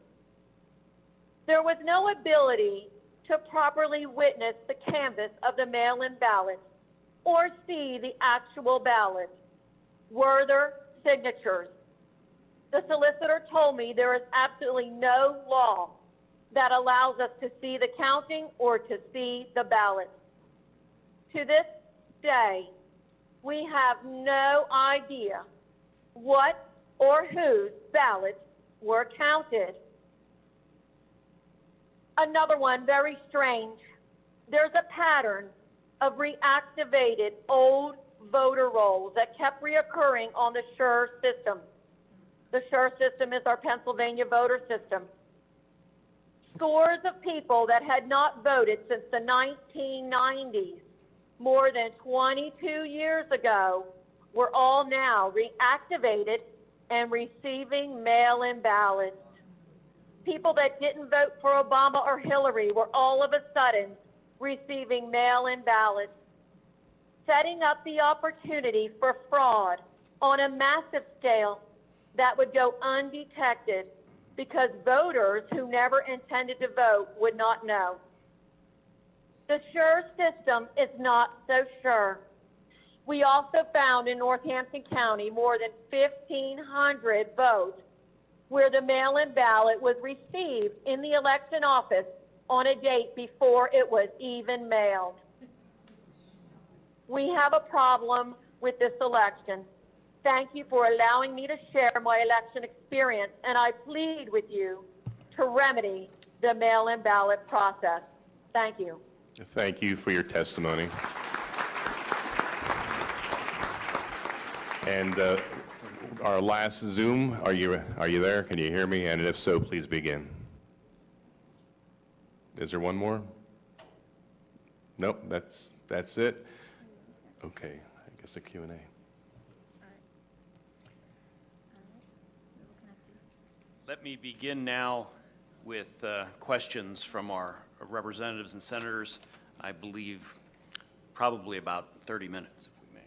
There was no ability to properly witness the canvass of the mail-in ballots or see the actual ballots. Were there signatures? The solicitor told me there is absolutely no law that allows us to see the counting or to see the ballots. To this day, we have no idea what or whose ballots were counted. Another one, very strange. There's a pattern of reactivated old voter rolls that kept reoccurring on the SURE system. The SURE system is our Pennsylvania voter system. Scores of people that had not voted since the 1990s, more than 22 years ago, were all now reactivated and receiving mail-in ballots. People that didn't vote for Obama or Hillary were all of a sudden receiving mail-in ballots, setting up the opportunity for fraud on a massive scale that would go undetected because voters who never intended to vote would not know. The SURE system is not so sure. We also found in Northampton County more than 1,500 votes where the mail-in ballot was received in the election office on a date before it was even mailed. We have a problem with this election. Thank you for allowing me to share my election experience, and I plead with you to remedy the mail-in ballot process. Thank you. Thank you for your testimony. And our last Zoom, are you there? Can you hear me? And if so, please begin. Is there one more? Nope, that's it. Okay, I guess a Q&A. Let me begin now with questions from our representatives and senators. I believe probably about 30 minutes, if we may.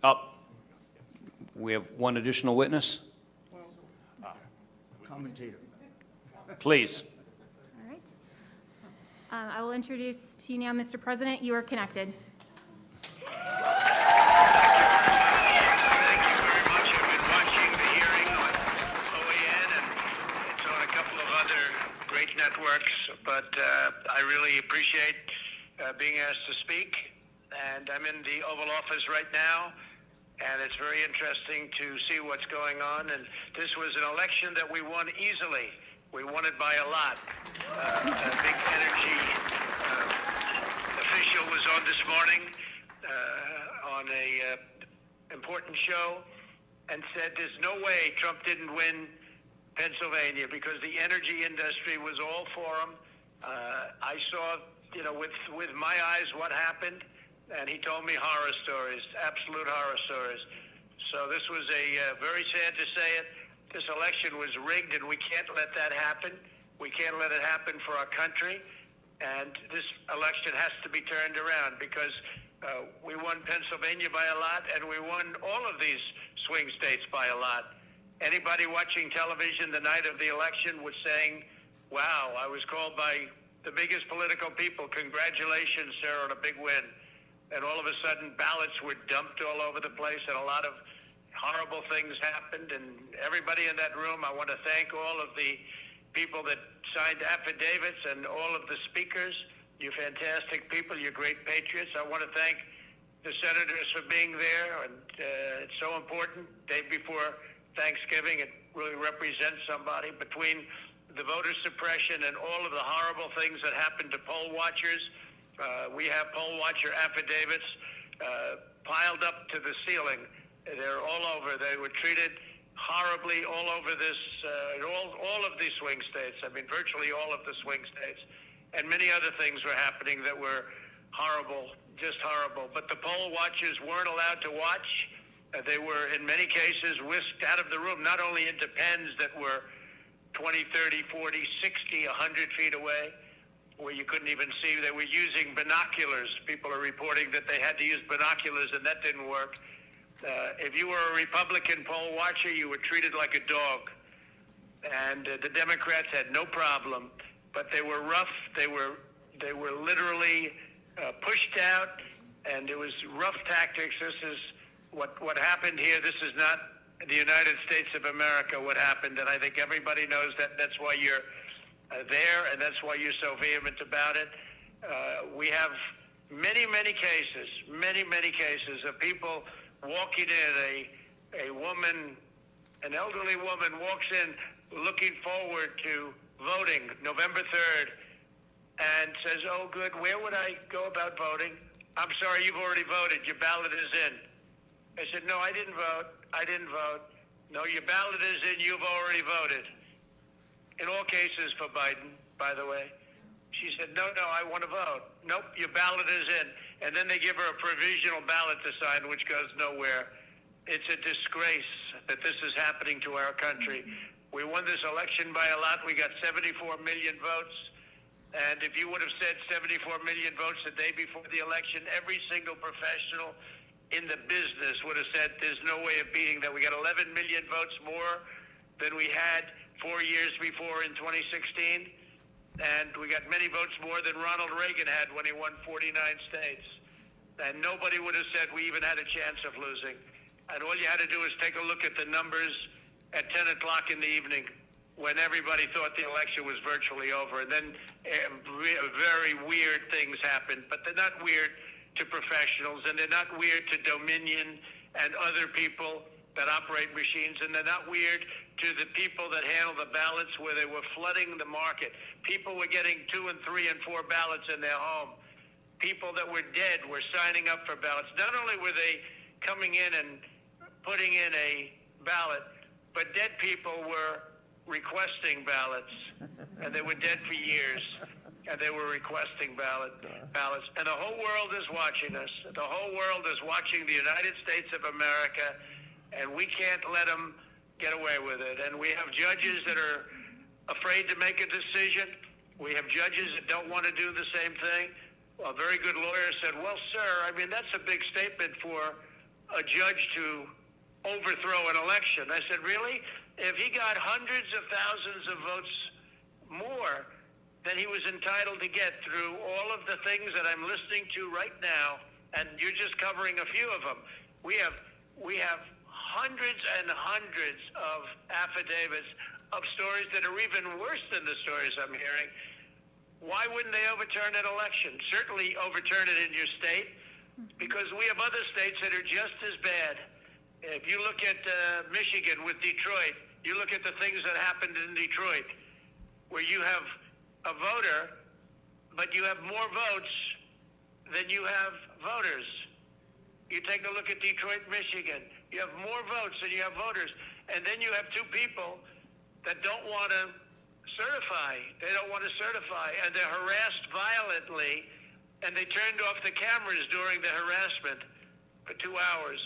Oh, we have one additional witness. Commentator. Please. All right. I will introduce to you now, Mr. President. You are connected. Networks, but I really appreciate being asked to speak, and I'm in the Oval Office right now, and it's very interesting to see what's going on, and this was an election that we won easily. We won it by a lot. A big energy official was on this morning on a important show and said there's no way Trump didn't win Pennsylvania because the energy industry was all for him. I saw, with my eyes what happened, and he told me horror stories, absolute horror stories. So this was very sad to say it. This election was rigged, and we can't let that happen. We can't let it happen for our country. And this election has to be turned around because we won Pennsylvania by a lot, and we won all of these swing states by a lot. Anybody watching television the night of the election was saying, wow, I was called by the biggest political people, congratulations, sir, on a big win. and all of a sudden ballots were dumped all over the place, and a lot of horrible things happened. And everybody in that room, I want to thank all of the people that signed affidavits and all of the speakers. You're fantastic people. You're great patriots. I want to thank the senators for being there, and it's so important. Day before Thanksgiving, it really represents somebody. Between the voter suppression and all of the horrible things that happened to poll watchers, we have poll watcher affidavits piled up to the ceiling. They're all over. They were treated horribly all over this, all of these swing states. I mean, virtually all of the swing states. And many other things were happening that were horrible, just horrible. But the poll watchers weren't allowed to watch. They were, in many cases, whisked out of the room, not only into pens that were 20, 30, 40, 60, 100 feet away, where you couldn't even see. They were using binoculars. People are reporting that they had to use binoculars, and that didn't work. If you were a Republican poll watcher, you were treated like a dog. And the Democrats had no problem, but they were rough. They were literally pushed out, and it was rough tactics. This is what happened here. This is not the United States of America, what happened, and I think everybody knows that. That's why you're there, and that's why you're so vehement about it. We have many cases of people walking in. A woman, an elderly woman, walks in looking forward to voting November 3rd and says, "Oh, good, where would I go about voting? I'm sorry, you've already voted. Your ballot is in." I said, "No, I didn't vote. I didn't vote." "No, your ballot is in. You've already voted." In all cases for Biden, by the way. She said, "No, I want to vote." "Nope, your ballot is in." And then they give her a provisional ballot to sign, which goes nowhere. It's a disgrace that this is happening to our country. We won this election by a lot. We got 74 million votes. And if you would have said 74 million votes the day before the election, every single professional in the business would have said there's no way of beating that. We got 11 million votes more than we had 4 years before in 2016. And we got many votes more than Ronald Reagan had when he won 49 states. And nobody would have said we even had a chance of losing. And all you had to do is take a look at the numbers at 10 o'clock in the evening when everybody thought the election was virtually over. And then very weird things happened. But they're not weird to professionals, and they're not weird to Dominion and other people that operate machines, and they're not weird to the people that handle the ballots, where they were flooding the market. People were getting 2 and 3 and 4 ballots in their home. People that were dead were signing up for ballots. Not only were they coming in and putting in a ballot, but dead people were requesting ballots, and they were dead for years, and they were requesting ballots. And the whole world is watching us. The whole world is watching the United States of America, and we can't let them get away with it. And we have judges that are afraid to make a decision. We have judges that don't want to do the same thing. A very good lawyer said, "Well, sir, I mean, that's a big statement for a judge to overthrow an election." I said, "Really? If he got hundreds of thousands of votes more than he was entitled to get through all of the things that I'm listening to right now, and you're just covering a few of them, we have hundreds and hundreds of affidavits of stories that are even worse than the stories I'm hearing. Why wouldn't they overturn an election? Certainly overturn it in your state, because we have other states that are just as bad. If you look at Michigan with Detroit, you look at the things that happened in Detroit, where you have a voter, but you have more votes than you have voters. You take a look at Detroit, Michigan. You have more votes than you have voters. And then you have 2 people that don't want to certify. They don't want to certify. And they're harassed violently. And they turned off the cameras during the harassment for 2 hours.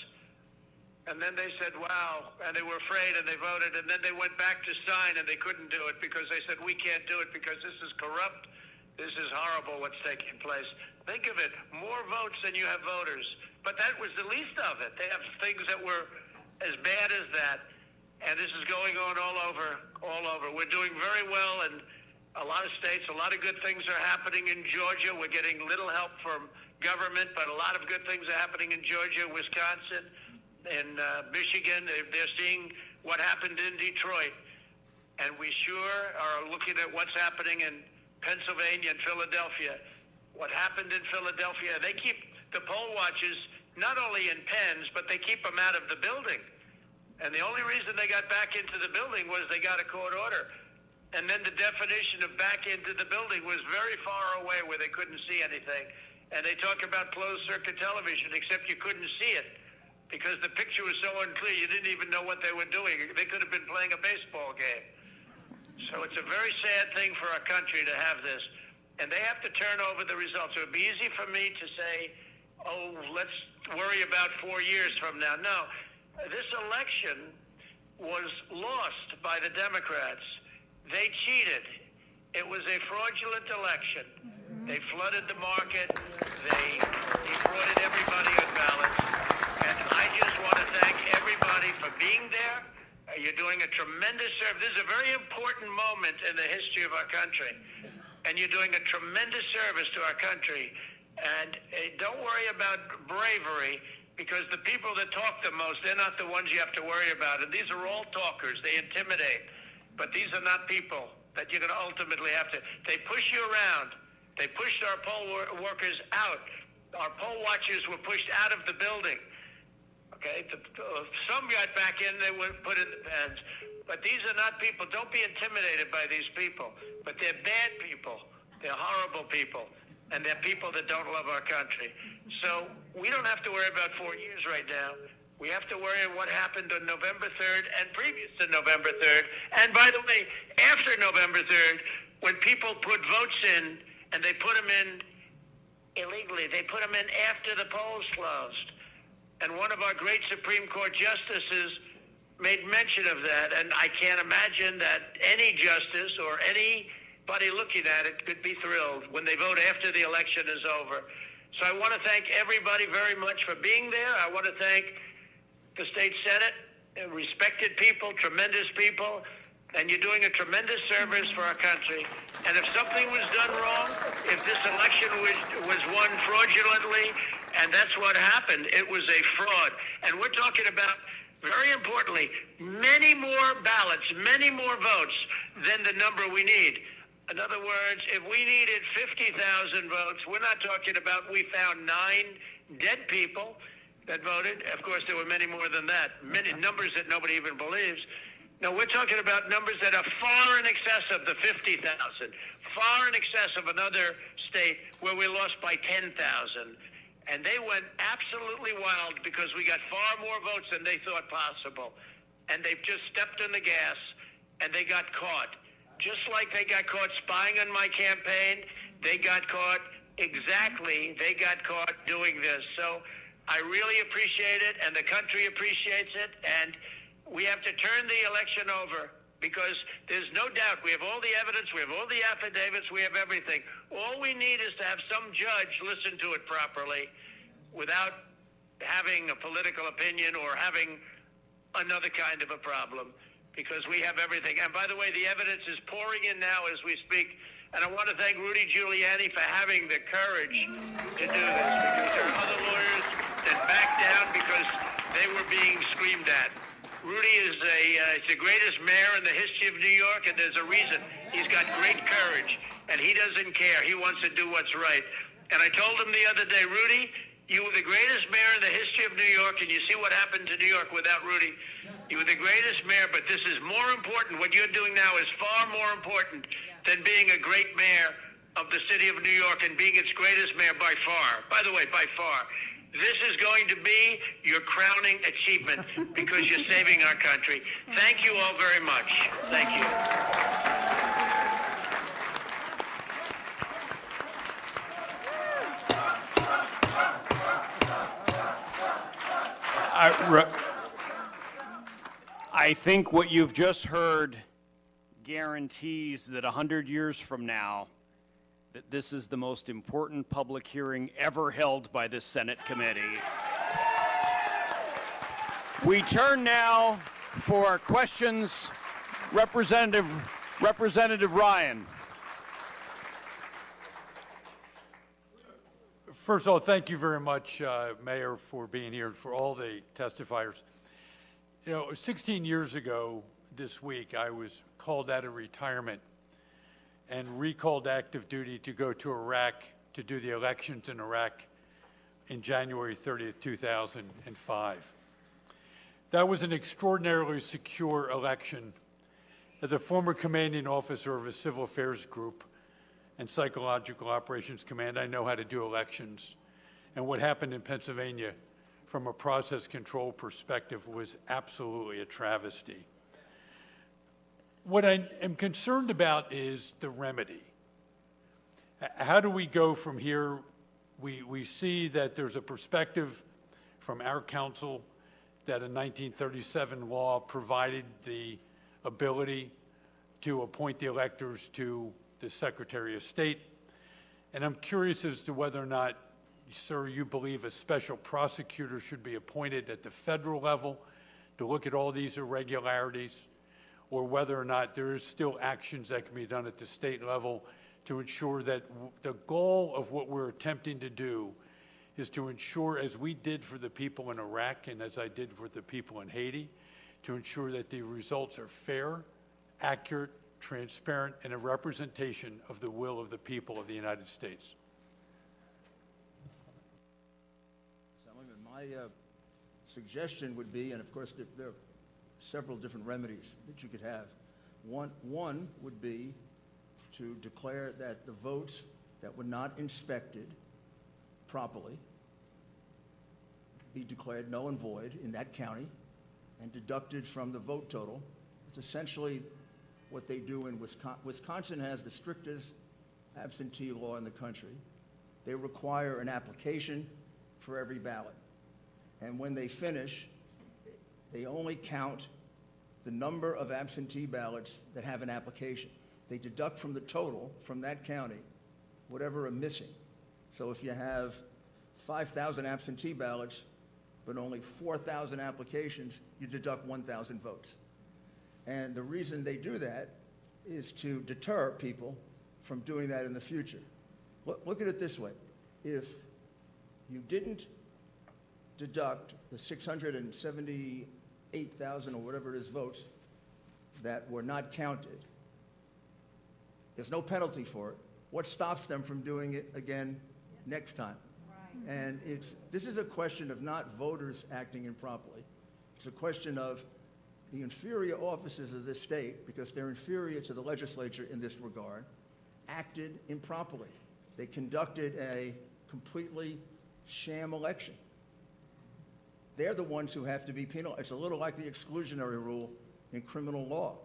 And then they said, wow. And they were afraid, and they voted. And then they went back to sign, and they couldn't do it because they said, we can't do it because this is corrupt. This is horrible what's taking place. Think of it, more votes than you have voters. But that was the least of it. They have things that were as bad as that. And this is going on all over. We're doing very well in a lot of states. A lot of good things are happening in Georgia. We're getting little help from government, but a lot of good things are happening in Georgia, Wisconsin, in Michigan. They're seeing what happened in Detroit. And we sure are looking at what's happening in Pennsylvania and Philadelphia. What happened in Philadelphia, they keep the poll watchers not only in pens, but they keep them out of the building. And the only reason they got back into the building was they got a court order. And then the definition of back into the building was very far away where they couldn't see anything. And they talk about closed circuit television, except you couldn't see it because the picture was so unclear you didn't even know what they were doing. They could have been playing a baseball game. So it's a very sad thing for our country to have this. And they have to turn over the results. It would be easy for me to say, oh, let's worry about 4 years from now. No, this election was lost by the Democrats. They cheated. It was a fraudulent election. They flooded the market. They defrauded everybody on ballots. And I just want to thank everybody for being there. You're doing a tremendous service. This is a very important moment in the history of our country. And you're doing a tremendous service to our country. And don't worry about bravery, because the people that talk the most, they're not the ones you have to worry about. And these are all talkers. They intimidate. But these are not people that you're going to ultimately have to. They push you around. They pushed our poll workers out. Our poll watchers were pushed out of the building. Okay, some got back in, they were put in the pens. But these are not people. Don't be intimidated by these people. But they're bad people. They're horrible people. And they're people that don't love our country. So we don't have to worry about 4 years right now. We have to worry what happened on November 3rd and previous to November 3rd. And by the way, after November 3rd, when people put votes in and they put them in illegally, they put them in after the polls closed. And one of our great Supreme Court justices made mention of that. And I can't imagine that any justice or anybody looking at it could be thrilled when they vote after the election is over. So I want to thank everybody very much for being there. I want to thank the state Senate, respected people, tremendous people, and you're doing a tremendous service for our country. And if something was done wrong, if this election was won fraudulently, and that's what happened, it was a fraud. And we're talking about, very importantly, many more ballots, many more votes than the number we need. In other words, if we needed 50,000 votes, we're not talking about we found 9 dead people that voted. Of course, there were many more than that, many numbers that nobody even believes. No, we're talking about numbers that are far in excess of the 50,000, far in excess of another state where we lost by 10,000. And they went absolutely wild because we got far more votes than they thought possible. And they've just stepped on the gas, and they got caught. Just like they got caught spying on my campaign, they got caught doing this. So I really appreciate it, and the country appreciates it, and we have to turn the election over because there's no doubt we have all the evidence, we have all the affidavits, we have everything. All we need is to have some judge listen to it properly without having a political opinion or having another kind of a problem, because we have everything. And by the way, the evidence is pouring in now as we speak. And I want to thank Rudy Giuliani for having the courage to do this, because there are other lawyers that backed down because they were being screamed at. Rudy is the greatest mayor in the history of New York, and there's a reason. He's got great courage, and he doesn't care. He wants to do what's right. And I told him the other day, Rudy, you were the greatest mayor in the history of New York, and you see what happened to New York without Rudy. You were the greatest mayor, but this is more important. What you're doing now is far more important than being a great mayor of the city of New York and being its greatest mayor by far. By the way, by far. This is going to be your crowning achievement because you're saving our country. Thank you all very much. Thank you. I think what you've just heard guarantees that 100 years from now, that this is the most important public hearing ever held by this Senate committee. We turn now for our questions. Representative Ryan. First of all, thank you very much, Mayor, for being here and for all the testifiers. You know, 16 years ago this week, I was called out of retirement and recalled active duty to go to Iraq to do the elections in Iraq in January 30th, 2005. That was an extraordinarily secure election. As a former commanding officer of a civil affairs group and psychological operations command, I know how to do elections. And what happened in Pennsylvania from a process control perspective was absolutely a travesty. What I am concerned about is the remedy. How do we go from here? We see that there's a perspective from our council that a 1937 law provided the ability to appoint the electors to the Secretary of State. And I'm curious as to whether or not, sir, you believe a special prosecutor should be appointed at the federal level to look at all these irregularities, or whether or not there is still actions that can be done at the state level to ensure that the goal of what we're attempting to do is to ensure, as we did for the people in Iraq and as I did for the people in Haiti, to ensure that the results are fair, accurate, transparent, and a representation of the will of the people of the United States. My suggestion would be, and of course there are several different remedies that you could have. One would be to declare that the votes that were not inspected properly be declared null and void in that county and deducted from the vote total. It's essentially what they do in Wisconsin. Wisconsin has the strictest absentee law in the country. They require an application for every ballot. And when they finish, they only count the number of absentee ballots that have an application. They deduct from the total from that county whatever are missing. So if you have 5,000 absentee ballots, but only 4,000 applications, you deduct 1,000 votes. And the reason they do that is to deter people from doing that in the future. Look at it this way. If you didn't deduct the 678,000 or whatever it is votes that were not counted, there's no penalty for it. What stops them from doing it again next time? Right. And this is a question of not voters acting improperly. It's a question of the inferior officers of this state, because they're inferior to the legislature in this regard, acted improperly. They conducted a completely sham election. They're the ones who have to be penalized. It's a little like the exclusionary rule in criminal law.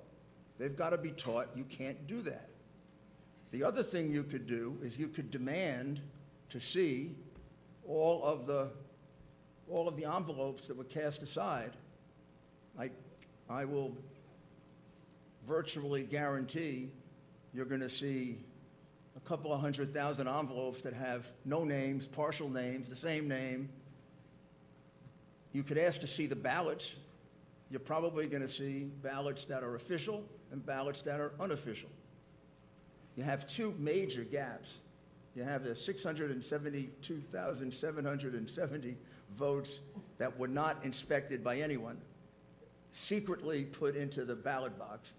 They've got to be taught you can't do that. The other thing you could do is you could demand to see all of the envelopes that were cast aside. I will virtually guarantee you're going to see a couple of 100,000 envelopes that have no names, partial names, the same name. You could ask to see the ballots. You're probably going to see ballots that are official and ballots that are unofficial. You have two major gaps. You have the 672,770 votes that were not inspected by anyone, secretly put into the ballot box.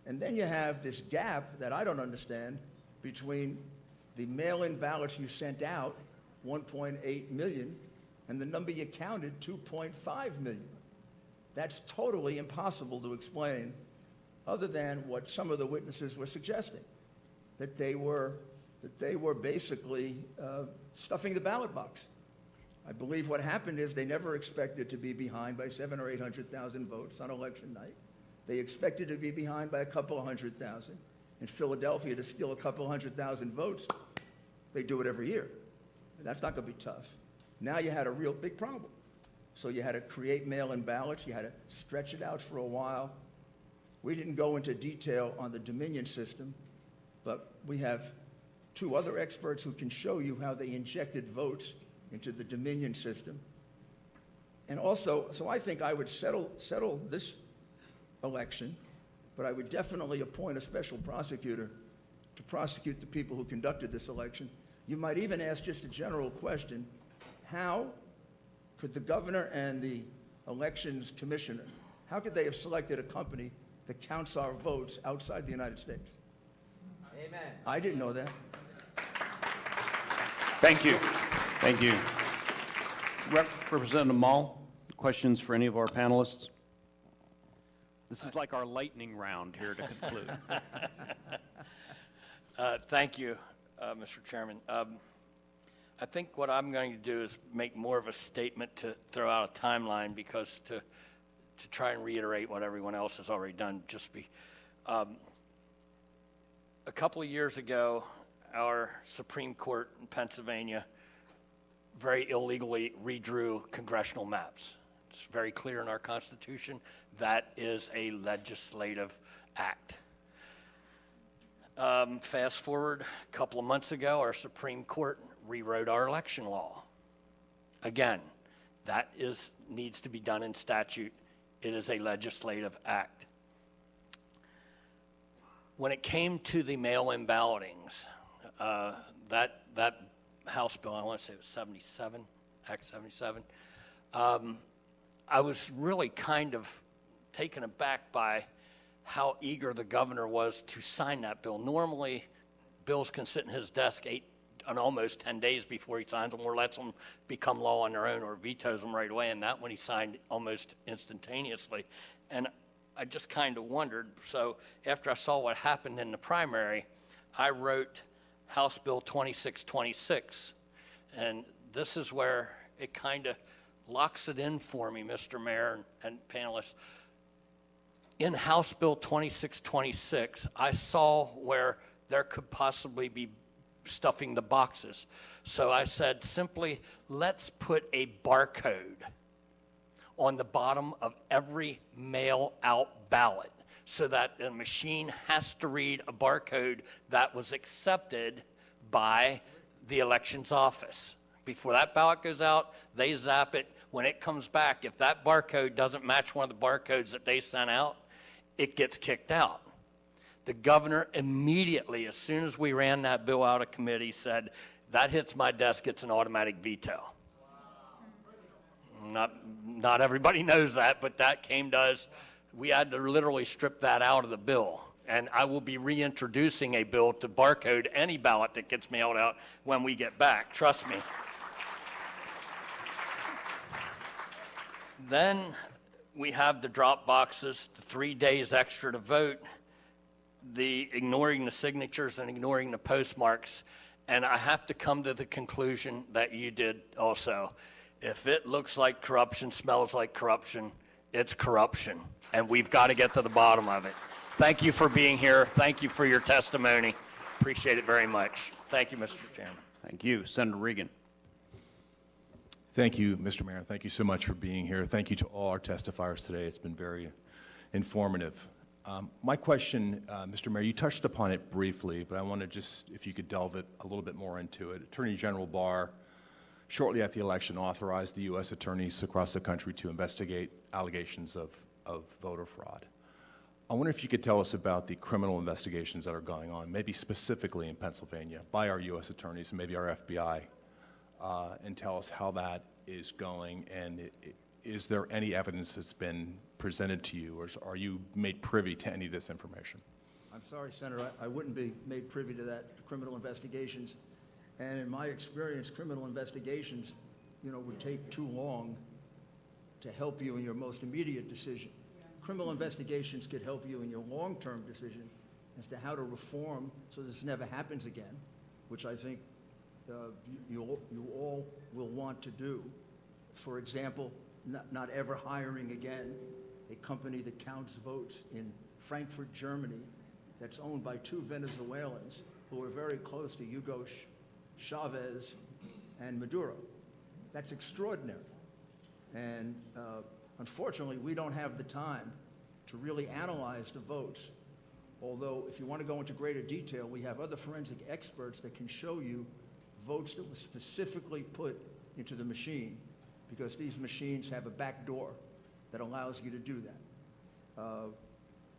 And then you have this gap that I don't understand between the mail-in ballots you sent out, 1.8 million, and the number you counted, 2.5 million. That's totally impossible to explain, other than what some of the witnesses were suggesting, that they were basically stuffing the ballot box. I believe what happened is they never expected to be behind by 700,000 or 800,000 votes on election night. They expected to be behind by a couple of 100,000. In Philadelphia, to steal a couple of 100,000 votes, they do it every year. And that's not going to be tough. Now you had a real big problem. So you had to create mail-in ballots. You had to stretch it out for a while. We didn't go into detail on the Dominion system, but we have two other experts who can show you how they injected votes into the Dominion system. And also, so I think I would settle this election, but I would definitely appoint a special prosecutor to prosecute the people who conducted this election. You might even ask just a general question: how could the governor and the elections commissioner, how could they have selected a company that counts our votes outside the United States? Amen. I didn't know that. Thank you. Thank you. Representative Mall, questions for any of our panelists? This is like our lightning round here to conclude. Thank you, Mr. Chairman. I think what I'm going to do is make more of a statement to throw out a timeline, because to try and reiterate what everyone else has already done, a couple of years ago, our Supreme Court in Pennsylvania very illegally redrew congressional maps. It's very clear in our Constitution that is a legislative act. Fast forward a couple of months ago, our Supreme Court rewrote our election law. Again, that needs to be done in statute. It is a legislative act. When it came to the mail-in ballotings, that House bill, I want to say it was 77, Act 77, I was really kind of taken aback by how eager the governor was to sign that bill. Normally, bills can sit in his desk almost 10 days before he signs them, or lets them become law on their own, or vetoes them right away, and that one he signed almost instantaneously. And I just kind of wondered, so after I saw what happened in the primary, I wrote House Bill 2626, and this is where it kind of locks it in for me, Mr. Mayor and panelists. In House Bill 2626, I saw where there could possibly be stuffing the boxes. So I said, simply, let's put a barcode on the bottom of every mail-out ballot so that the machine has to read a barcode that was accepted by the elections office. Before that ballot goes out, they zap it. When it comes back, if that barcode doesn't match one of the barcodes that they sent out, it gets kicked out. The governor immediately, as soon as we ran that bill out of committee, said, that hits my desk, it's an automatic veto. Not everybody knows that, but that came to us. We had to literally strip that out of the bill. And I will be reintroducing a bill to barcode any ballot that gets mailed out when we get back. Trust me. Then we have the drop boxes, the 3 days extra to vote, the ignoring the signatures and ignoring the postmarks. And I have to come to the conclusion that you did also. If it looks like corruption, smells like corruption, it's corruption. And we've got to get to the bottom of it. Thank you for being here. Thank you for your testimony. Appreciate it very much. Thank you, Mr. Chairman. Thank you. Senator Regan. Thank you, Mr. Mayor. Thank you so much for being here. Thank you to all our testifiers today. It's been very informative. My question, Mr. Mayor, you touched upon it briefly, but I want to just, if you could delve it a little bit more into it. Attorney General Barr, shortly after the election, authorized the U.S. attorneys across the country to investigate allegations of voter fraud. I wonder if you could tell us about the criminal investigations that are going on, maybe specifically in Pennsylvania, by our U.S. attorneys and maybe our FBI, and tell us how that is going, and is there any evidence that's been presented to you, or are you made privy to any of this information? I'm sorry, Senator, I wouldn't be made privy to that, criminal investigations. And in my experience, criminal investigations, would take too long to help you in your most immediate decision. Criminal investigations could help you in your long-term decision as to how to reform so this never happens again, which I think you all will want to do. For example, not ever hiring again a company that counts votes in Frankfurt, Germany, that's owned by two Venezuelans who are very close to Hugo Chavez and Maduro. That's extraordinary. And unfortunately, we don't have the time to really analyze the votes. Although, if you want to go into greater detail, we have other forensic experts that can show you votes that were specifically put into the machine, because these machines have a back door that allows you to do that.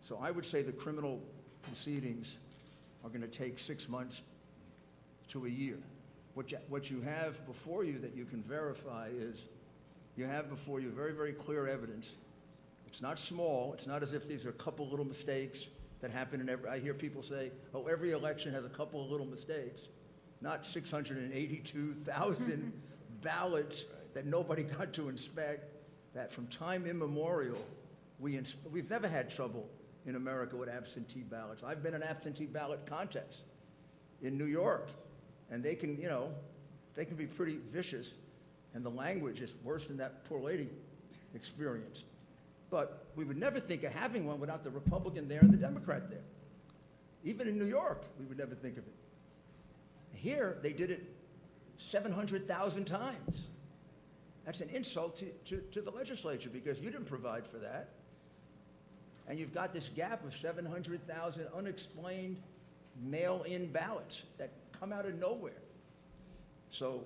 So I would say the criminal proceedings are going to take 6 months to a year. What you have before you that you can verify is you have before you very, very clear evidence. It's not small. It's not as if these are a couple little mistakes that happen in every, I hear people say, oh, every election has a couple of little mistakes. Not 682,000 ballots that nobody got to inspect, that from time immemorial, we've never had trouble in America with absentee ballots. I've been in absentee ballot contests in New York, and they can, they can be pretty vicious, and the language is worse than that poor lady experienced. But we would never think of having one without the Republican there and the Democrat there. Even in New York, we would never think of it. Here, they did it 700,000 times. That's an insult to the legislature because you didn't provide for that. And you've got this gap of 700,000 unexplained mail-in ballots that come out of nowhere. So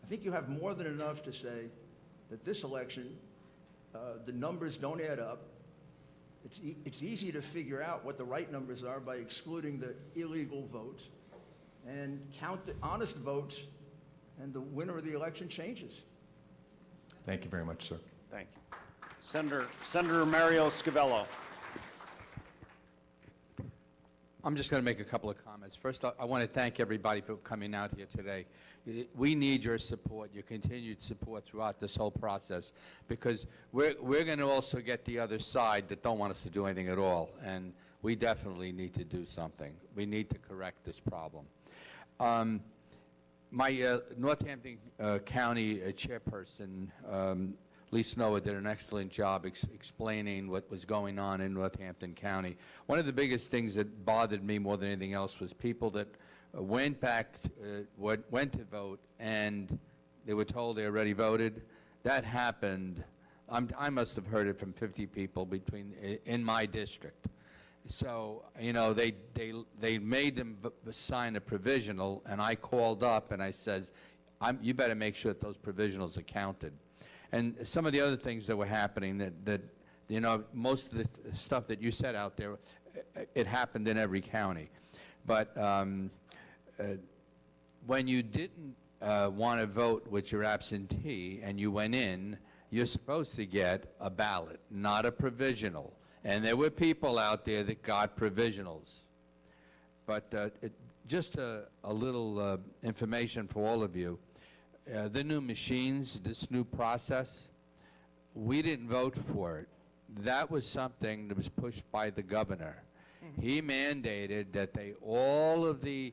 I think you have more than enough to say that this election, the numbers don't add up. It's easy to figure out what the right numbers are by excluding the illegal votes and count the honest votes, and the winner of the election changes. Thank you very much, sir. Thank you. Senator Mario Scavello. I'm just going to make a couple of comments. First, I want to thank everybody for coming out here today. We need your support, your continued support throughout this whole process, because we're going to also get the other side that don't want us to do anything at all, and we definitely need to do something. We need to correct this problem. My Northampton County chairperson, Lee Snowa, did an excellent job explaining what was going on in Northampton County. One of the biggest things that bothered me more than anything else was people that went to vote and they were told they already voted. That happened. I must have heard it from 50 people in my district. So, they made them sign a provisional, and I called up and I says, you better make sure that those provisionals are counted. And some of the other things that were happening that most of the stuff that you said out there, it happened in every county. But when you didn't want to vote with your absentee and you went in, you're supposed to get a ballot, not a provisional. And there were people out there that got provisionals. But just a little information for all of you. The new machines, this new process, we didn't vote for it. That was something that was pushed by the governor. He mandated that all of the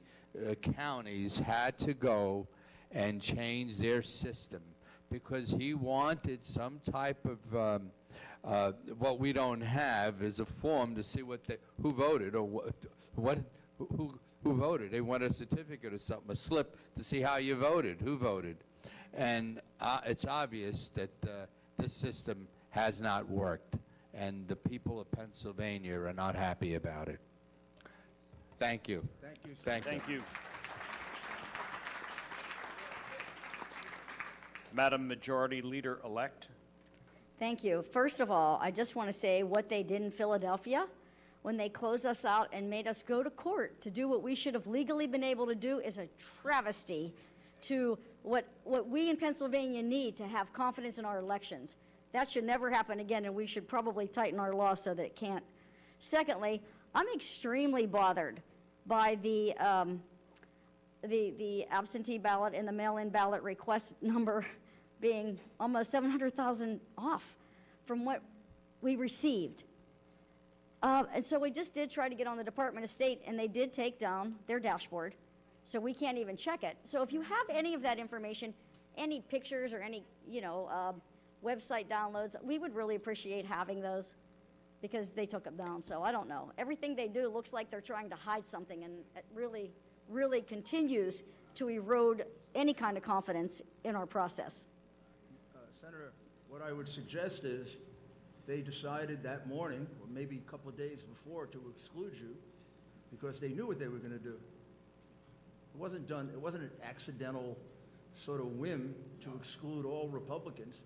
counties had to go and change their system because he wanted some type of what we don't have is a form to see who voted or who voted. They want a certificate or something, a slip to see how you voted, who voted. And it's obvious that this system has not worked, and the people of Pennsylvania are not happy about it. Thank you. Thank you, sir. Thank you. Madam Majority Leader-elect. Thank you. First of all, I just want to say what they did in Philadelphia when they closed us out and made us go to court to do what we should have legally been able to do is a travesty to what we in Pennsylvania need to have confidence in our elections. That should never happen again, and we should probably tighten our law so that it can't. Secondly, I'm extremely bothered by the absentee ballot and the mail-in ballot request number being almost 700,000 off from what we received. And so we just did try to get on the Department of State, and they did take down their dashboard, so we can't even check it. So if you have any of that information, any pictures or any, website downloads, we would really appreciate having those because they took them down. So I don't know. Everything they do looks like they're trying to hide something, and it really, really continues to erode any kind of confidence in our process. Senator, what I would suggest is they decided that morning, or maybe a couple of days before, to exclude you because they knew what they were going to do. It wasn't done, it wasn't an accidental sort of whim to exclude all Republicans.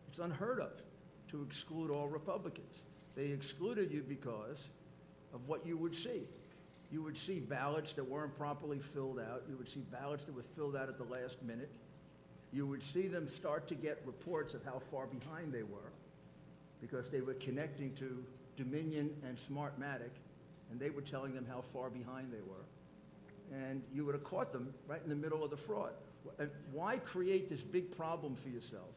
It's unheard of to exclude all Republicans. They excluded you because of what you would see. You would see ballots that weren't properly filled out. You would see ballots that were filled out at the last minute. You would see them start to get reports of how far behind they were because they were connecting to Dominion and Smartmatic, and they were telling them how far behind they were. And you would have caught them right in the middle of the fraud. Why create this big problem for yourself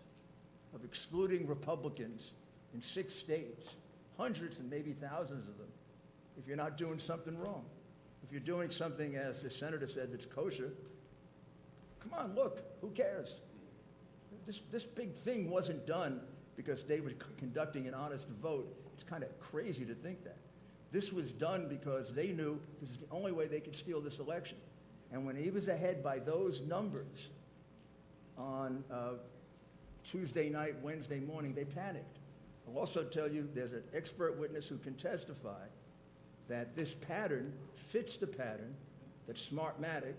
of excluding Republicans in 6 states, hundreds and maybe thousands of them, if you're not doing something wrong? If you're doing something, as the senator said, that's kosher, come on, look, who cares? This big thing wasn't done because they were conducting an honest vote. It's kind of crazy to think that. This was done because they knew this is the only way they could steal this election. And when he was ahead by those numbers on Tuesday night, Wednesday morning, they panicked. I'll also tell you there's an expert witness who can testify that this pattern fits the pattern that Smartmatic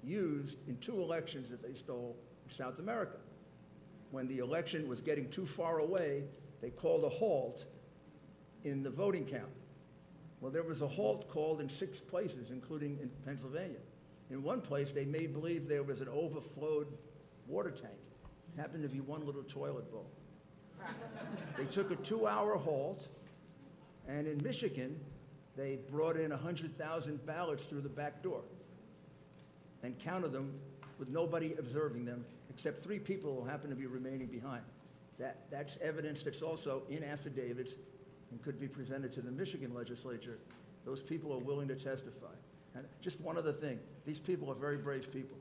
used in 2 elections that they stole in South America. When the election was getting too far away, they called a halt in the voting count. Well, there was a halt called in 6 places, including in Pennsylvania. In one place, they made believe there was an overflowed water tank. It happened to be one little toilet bowl. They took a 2-hour halt, and in Michigan, they brought in 100,000 ballots through the back door and counted them with nobody observing them except 3 people who happened to be remaining behind. That's evidence that's also in affidavits and could be presented to the Michigan legislature. Those people are willing to testify. And just one other thing, these people are very brave people.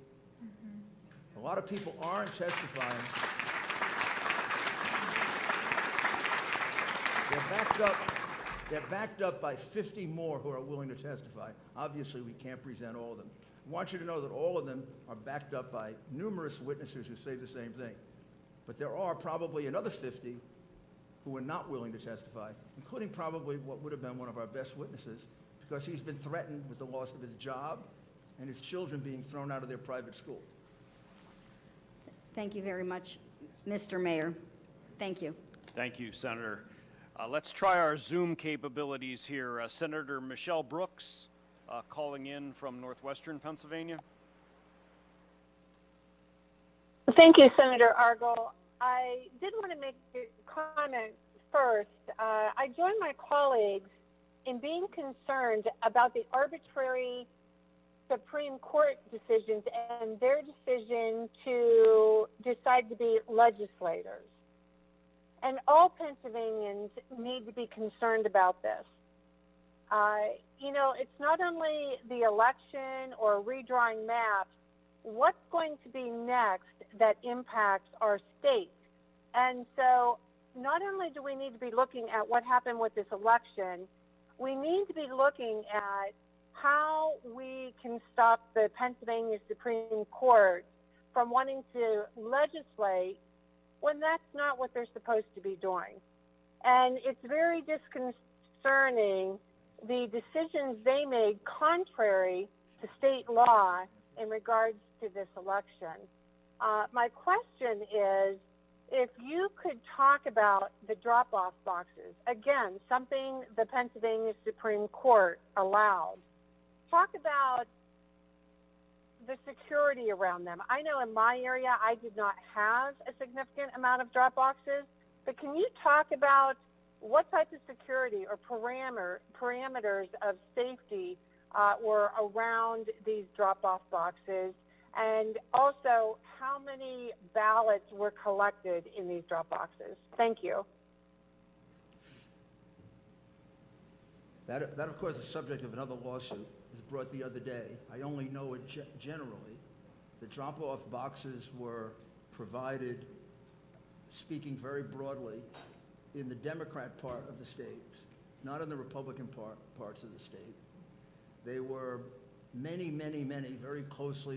A lot of people aren't testifying. They're backed up by 50 more who are willing to testify. Obviously, we can't present all of them. I want you to know that all of them are backed up by numerous witnesses who say the same thing. But there are probably another 50 who are not willing to testify, including probably what would have been one of our best witnesses, because he's been threatened with the loss of his job and his children being thrown out of their private school. Thank you very much, Mr. Mayor. Thank you. Thank you, Senator. Let's try our Zoom capabilities here. Senator Michelle Brooks, calling in from northwestern Pennsylvania. Thank you, Senator Argyle. I did want to make a comment first. I join my colleagues in being concerned about the arbitrary Supreme Court decisions and their decision to decide to be legislators. And all Pennsylvanians need to be concerned about this. You know, it's not only the election or redrawing maps, what's going to be next that impacts our state? And so not only do we need to be looking at what happened with this election, we need to be looking at how we can stop the Pennsylvania Supreme Court from wanting to legislate when that's not what they're supposed to be doing. And it's very disconcerting, the decisions they made contrary to state law in regards to this election. My question is, if you could talk about the drop-off boxes, again, something the Pennsylvania Supreme Court allowed. Talk about the security around them. I know in my area I did not have a significant amount of drop boxes, but can you talk about what type of security or parameters of safety were around these drop-off boxes, and also how many ballots were collected in these drop boxes? Thank you. That of course, is the subject of another lawsuit. Was brought the other day. I only know it generally. The drop-off boxes were provided, speaking very broadly, in the Democrat part of the state, not in the Republican parts of the state. They were many, many, many very close to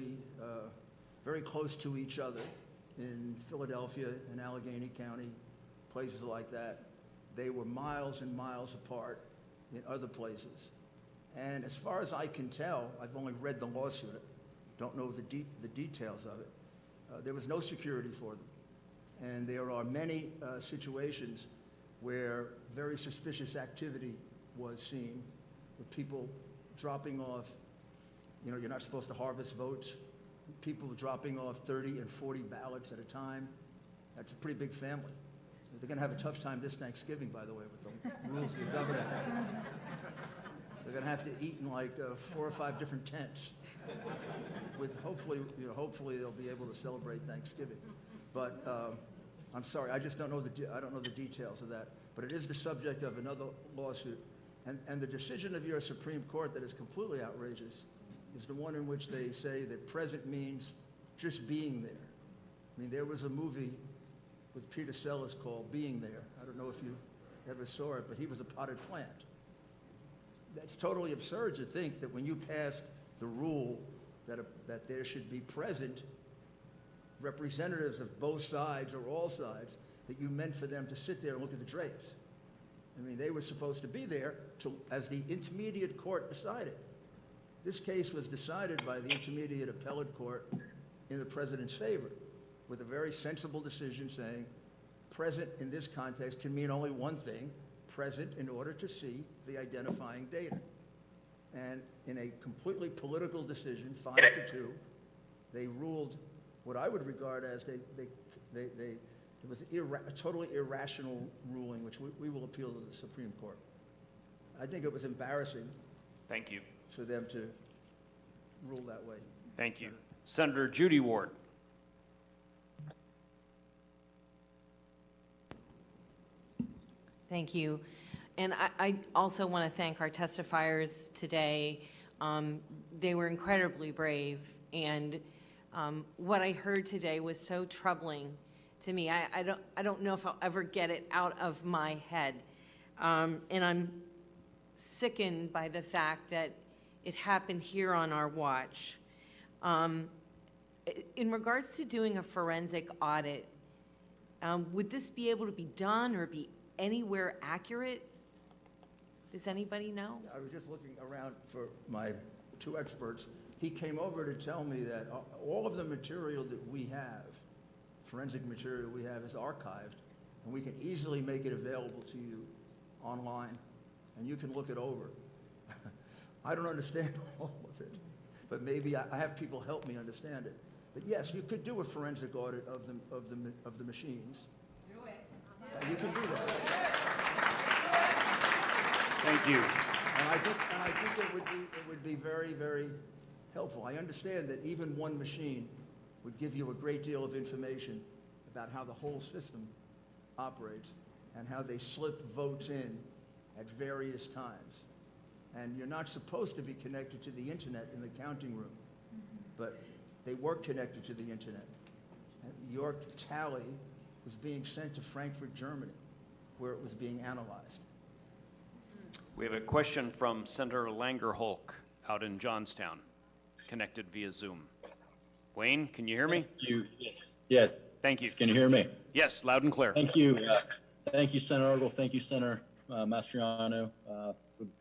each other in Philadelphia and Allegheny County, places like that. They were miles and miles apart in other places. And as far as I can tell, I've only read the lawsuit, don't know the details of it. There was no security for them. And there are many situations where very suspicious activity was seen, with people dropping off, you know, you're not supposed to harvest votes. People dropping off 30 and 40 ballots at a time. That's a pretty big family. They're going to have a tough time this Thanksgiving, by the way, with the rules of the governor. They're going to have to eat in like 4 or 5 different tents. With hopefully, you know, hopefully they'll be able to celebrate Thanksgiving. But I'm sorry, I just don't know I don't know the details of that. But it is the subject of another lawsuit, and the decision of your Supreme Court that is completely outrageous is the one in which they say that present means just being there. I mean, there was a movie with Peter Sellers called Being There. I don't know if you ever saw it, but he was a potted plant. That's totally absurd to think that when you passed the rule that there should be present representatives of both sides or all sides, that you meant for them to sit there and look at the drapes. I mean, they were supposed to be there as the intermediate court decided. This case was decided by the intermediate appellate court in the president's favor, with a very sensible decision saying present in this context can mean only one thing, present in order to see the identifying data. And in a completely political decision, 5-2, they ruled what I would regard as it was a totally irrational ruling, which we will appeal to the Supreme Court. I think it was embarrassing. Thank you. For them to rule that way. Thank you. Senator Judy Ward. Thank you. And I also want to thank our testifiers today. They were incredibly brave, and what I heard today was so troubling to me. I don't know if I'll ever get it out of my head. And I'm sickened by the fact that it happened here on our watch. In regards to doing a forensic audit, would this be able to be done or be anywhere accurate? Does anybody know? I was just looking around for my 2 experts. He came over to tell me that all of the material that we have, forensic material we have, is archived, and we can easily make it available to you online, and you can look it over. I don't understand all of it, but maybe I have people help me understand it. But yes, you could do a forensic audit of the machines. Do it. You can do that. Thank you. And I think it would be very, very helpful. I understand that even one machine would give you a great deal of information about how the whole system operates and how they slip votes in at various times. And you're not supposed to be connected to the internet in the counting room, but they were connected to the internet. And your tally was being sent to Frankfurt, Germany, where it was being analyzed. We have a question from Senator Langer-Hulk out in Johnstown, connected via Zoom. Wayne, can you hear me? Thank you. Yes. Yeah. Thank you. Can you hear me? Yes, loud and clear. Thank you. Thank you, Senator Argel. Thank you, Senator Mastriano.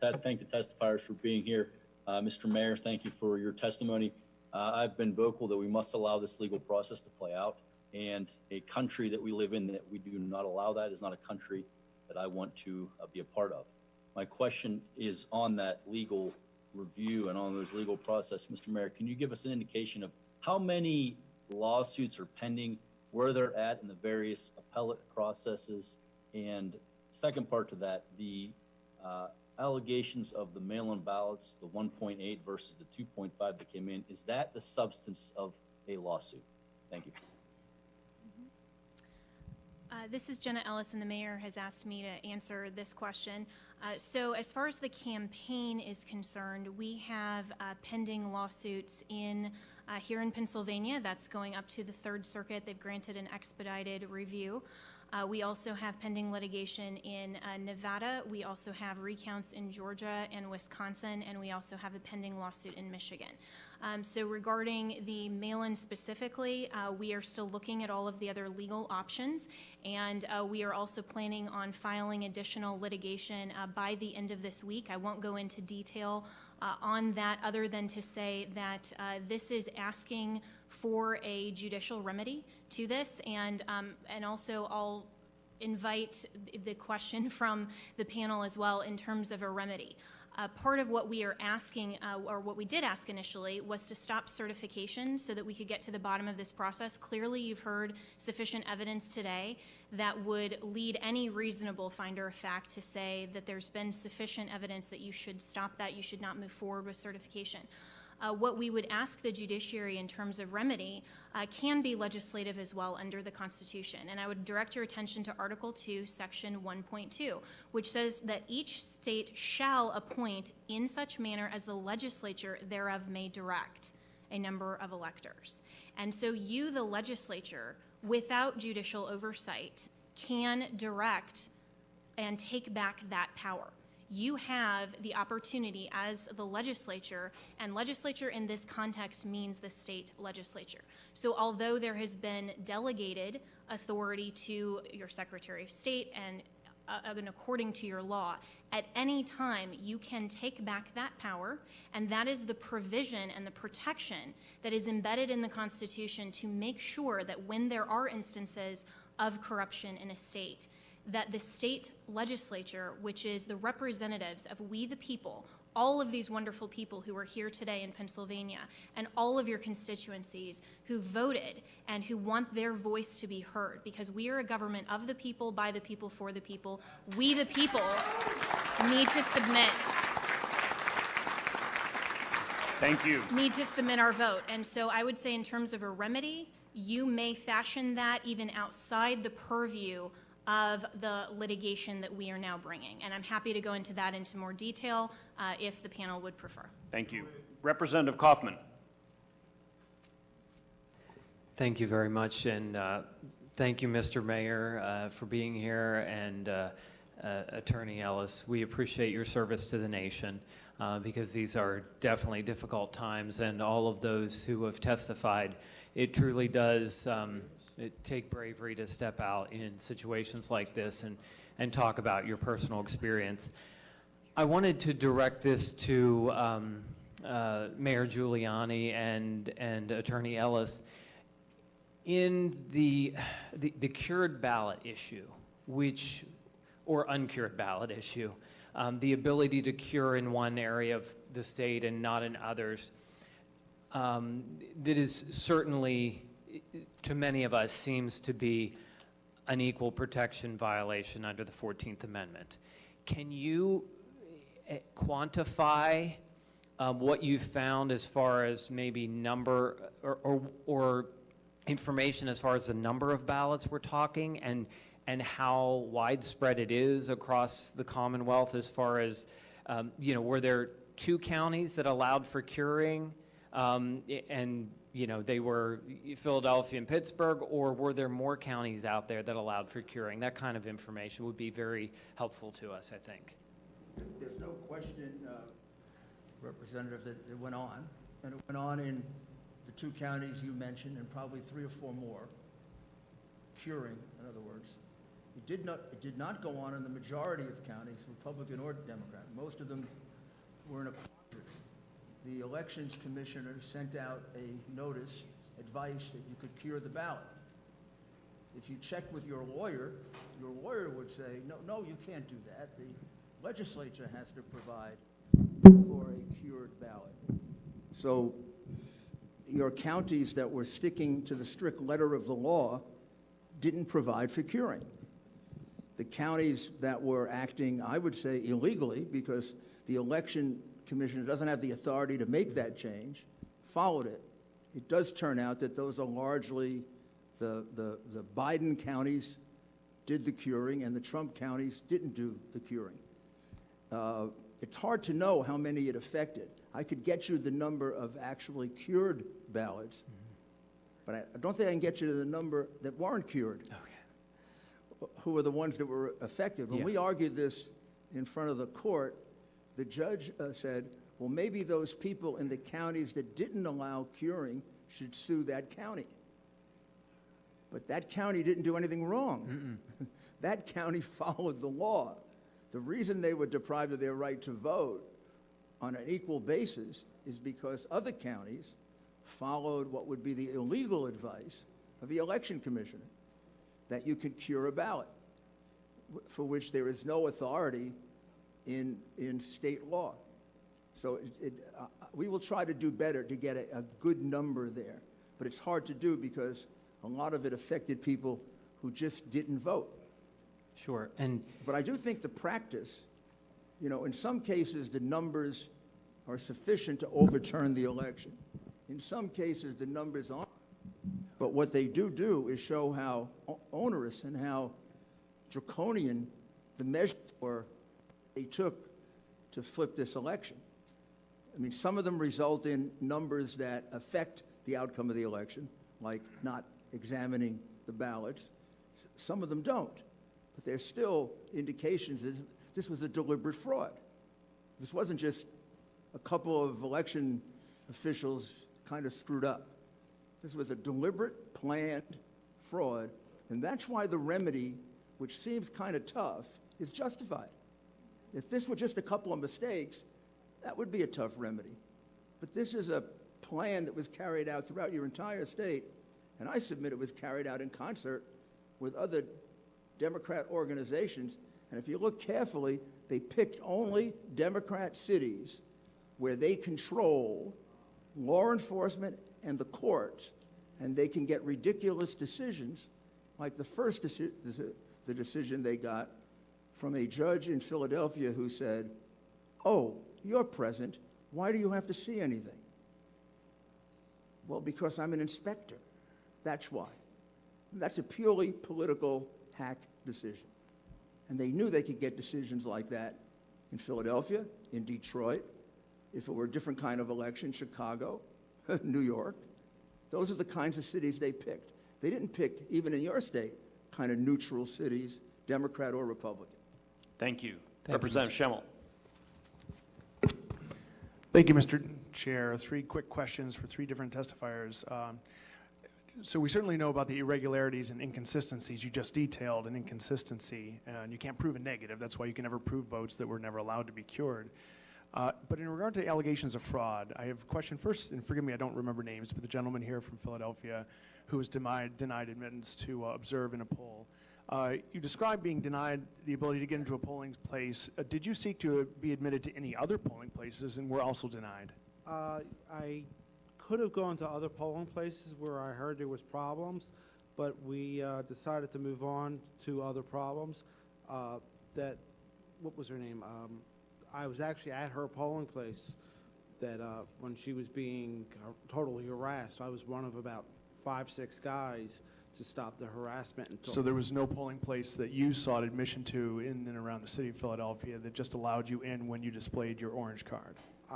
Thank the testifiers for being here. Mr. Mayor, thank you for your testimony. I've been vocal that we must allow this legal process to play out, and a country that we live in that we do not allow that is not a country that I want to be a part of. My question is on that legal review and on those legal process. Mr. Mayor, can you give us an indication of how many lawsuits are pending, where they're at in the various appellate processes? And second part to that, the allegations of the mail-in ballots, the 1.8 versus the 2.5 that came in, is that the substance of a lawsuit? Thank you. This is Jenna Ellis, and the mayor has asked me to answer this question. So as far as the campaign is concerned, we have pending lawsuits here in Pennsylvania. That's going up to the 3rd Circuit. They've granted an expedited review. We also have pending litigation in Nevada. We also have recounts in Georgia and Wisconsin, and we also have a pending lawsuit in Michigan. So regarding the mail-in specifically, we are still looking at all of the other legal options, and we are also planning on filing additional litigation by the end of this week. I won't go into detail on that other than to say that this is asking for a judicial remedy to this, and also I'll invite the question from the panel as well in terms of a remedy. Part of what we are asking, or what we did ask initially, was to stop certification so that we could get to the bottom of this process. Clearly, you've heard sufficient evidence today that would lead any reasonable finder of fact to say that there's been sufficient evidence that you should stop that, you should not move forward with certification. What we would ask the judiciary in terms of remedy can be legislative as well under the Constitution. And I would direct your attention to Article 2, Section 1.2, which says that each state shall appoint in such manner as the legislature thereof may direct a number of electors. And so you, the legislature, without judicial oversight, can direct and take back that power. You have the opportunity as the legislature, and legislature in this context means the state legislature. So although there has been delegated authority to your Secretary of State and according to your law, at any time you can take back that power, and that is the provision and the protection that is embedded in the Constitution to make sure that when there are instances of corruption in a state, that the state legislature, which is the representatives of we the people, all of these wonderful people who are here today in Pennsylvania, and all of your constituencies who voted and who want their voice to be heard, because we are a government of the people, by the people, for the people. We the people need to submit. Thank you. Need to submit our vote. And so I would say in terms of a remedy, you may fashion that even outside the purview of the litigation that we are now bringing. And I'm happy to go into that into more detail if the panel would prefer. Thank you. Representative Kaufman. Thank you very much, and thank you, Mr. Mayor, for being here, and Attorney Ellis. We appreciate your service to the nation because these are definitely difficult times, and all of those who have testified, it truly does take bravery to step out in situations like this and talk about your personal experience. I wanted to direct this to Mayor Giuliani and Attorney Ellis. In the cured ballot issue, or uncured ballot issue, the ability to cure in one area of the state and not in others, that is certainly, to many of us, seems to be an equal protection violation under the 14th Amendment. Can you quantify what you found as far as maybe number or information as far as the number of ballots we're talking, and how widespread it is across the Commonwealth as far as, were there 2 counties that allowed for curing, and they were Philadelphia and Pittsburgh, or were there more counties out there that allowed for curing? That kind of information would be very helpful to us, I think. There's no question, Representative, that it went on, and it went on in the 2 counties you mentioned, and probably 3 or 4 more, curing, in other words. It did not go on in the majority of counties, Republican or Democrat. Most of them were in a quandary. The Elections Commissioner sent out a notice, advice that you could cure the ballot. If you checked with your lawyer would say, no, you can't do that. The legislature has to provide for a cured ballot. So your counties that were sticking to the strict letter of the law didn't provide for curing. The counties that were acting, I would say, illegally, because the Election Commissioner doesn't have the authority to make that change, followed it. It does turn out that those are largely the Biden counties did the curing and the Trump counties didn't do the curing. It's hard to know how many it affected. I could get you the number of actually cured ballots, but I don't think I can get you to the number that weren't cured. Okay. Who are the ones that were affected? When we argued this in front of the court, the judge said, well, maybe those people in the counties that didn't allow curing should sue that county. But that county didn't do anything wrong. That county followed the law. The reason they were deprived of their right to vote on an equal basis is because other counties followed what would be the illegal advice of the Election Commissioner, that you could cure a ballot. for which there is no authority in state law. So we will try to do better to get a good number there. But it's hard to do because a lot of it affected people who just didn't vote. Sure. But I do think the practice, you know, in some cases the numbers are sufficient to overturn the election. In some cases the numbers aren't. But what they do is show how onerous and how draconian the measures were they took to flip this election. I mean, some of them result in numbers that affect the outcome of the election, like not examining the ballots. Some of them don't. But there's still indications that this was a deliberate fraud. This wasn't just a couple of election officials kind of screwed up. This was a deliberate, planned fraud, and that's why the remedy, which seems kind of tough, is justified. If this were just a couple of mistakes, that would be a tough remedy. But this is a plan that was carried out throughout your entire state, and I submit it was carried out in concert with other Democrat organizations. And if you look carefully, they picked only Democrat cities where they control law enforcement and the courts, and they can get ridiculous decisions, like the first the decision they got from a judge in Philadelphia who said, "Oh, you're present. Why do you have to see anything?" Well, because I'm an inspector. That's why. That's a purely political hack decision. And they knew they could get decisions like that in Philadelphia, in Detroit, if it were a different kind of election, Chicago, New York. Those are the kinds of cities they picked. They didn't pick, even in your state, kind of neutral cities, Democrat or Republican. Thank you. Representative Schemmel. Thank you, Mr. Chair. 3 quick questions for 3 different testifiers. So we certainly know about the irregularities and inconsistencies. You just detailed an inconsistency, and you can't prove a negative. That's why you can never prove votes that were never allowed to be cured. But in regard to allegations of fraud, I have a question first, and forgive me, I don't remember names, but the gentleman here from Philadelphia who was denied admittance to observe in a poll. You described being denied the ability to get into a polling place. Did you seek to be admitted to any other polling places and were also denied? I could have gone to other polling places where I heard there was problems, but we decided to move on to other problems. What was her name? I was actually at her polling place that when she was being totally harassed. I was one of about 5, 6 guys to stop the harassment. So there was no polling place that you sought admission to in and around the city of Philadelphia that just allowed you in when you displayed your orange card?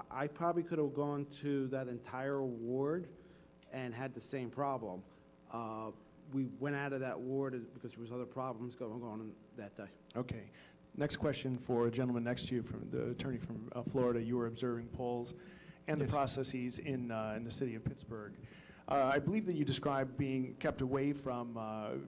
I probably could have gone to that entire ward and had the same problem. We went out of that ward because there was other problems going on that day. Okay. Next question for a gentleman next to you, from the attorney from Florida. You were observing polls and the processes in the city of Pittsburgh. I believe that you described being kept away from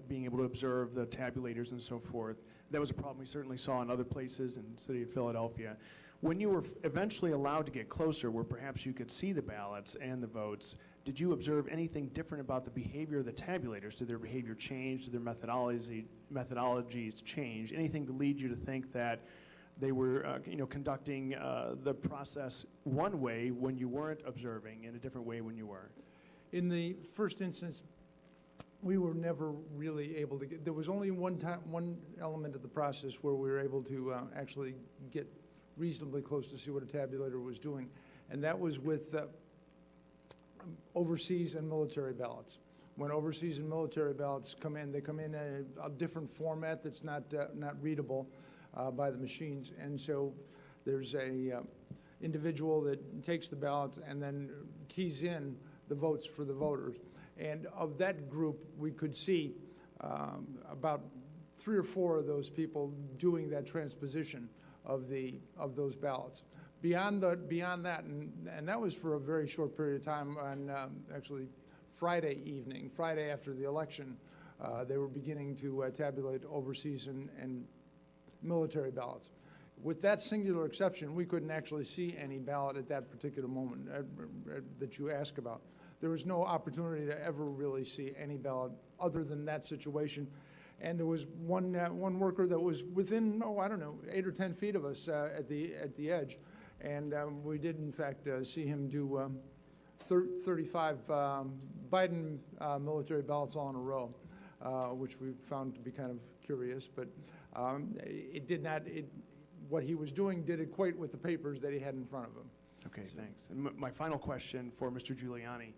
being able to observe the tabulators and so forth. That was a problem we certainly saw in other places in the city of Philadelphia. When you were eventually allowed to get closer, where perhaps you could see the ballots and the votes, did you observe anything different about the behavior of the tabulators? Did their behavior change? Did their methodologies change? Anything to lead you to think that they were conducting the process one way when you weren't observing, and a different way when you were? In the first instance, we were never really able to get, there was only one element of the process where we were able to actually get reasonably close to see what a tabulator was doing, and that was with overseas and military ballots. When overseas and military ballots come in, they come in a different format that's not readable by the machines, and so there's a individual that takes the ballot and then keys in the votes for the voters. And of that group, we could see about 3 or 4 of those people doing that transposition of those ballots. Beyond that, and that was for a very short period of time on actually Friday evening, Friday after the election, they were beginning to tabulate overseas and military ballots. With that singular exception, we couldn't actually see any ballot at that particular moment that you ask about. There was no opportunity to ever really see any ballot other than that situation. And there was one worker that was within, I don't know, 8 or 10 feet of us at the edge. And we did, in fact, see him do 35 Biden military ballots all in a row, which we found to be kind of curious. But it did not, what he was doing did equate with the papers that he had in front of him. Okay, thanks. And my final question for Mr. Giuliani.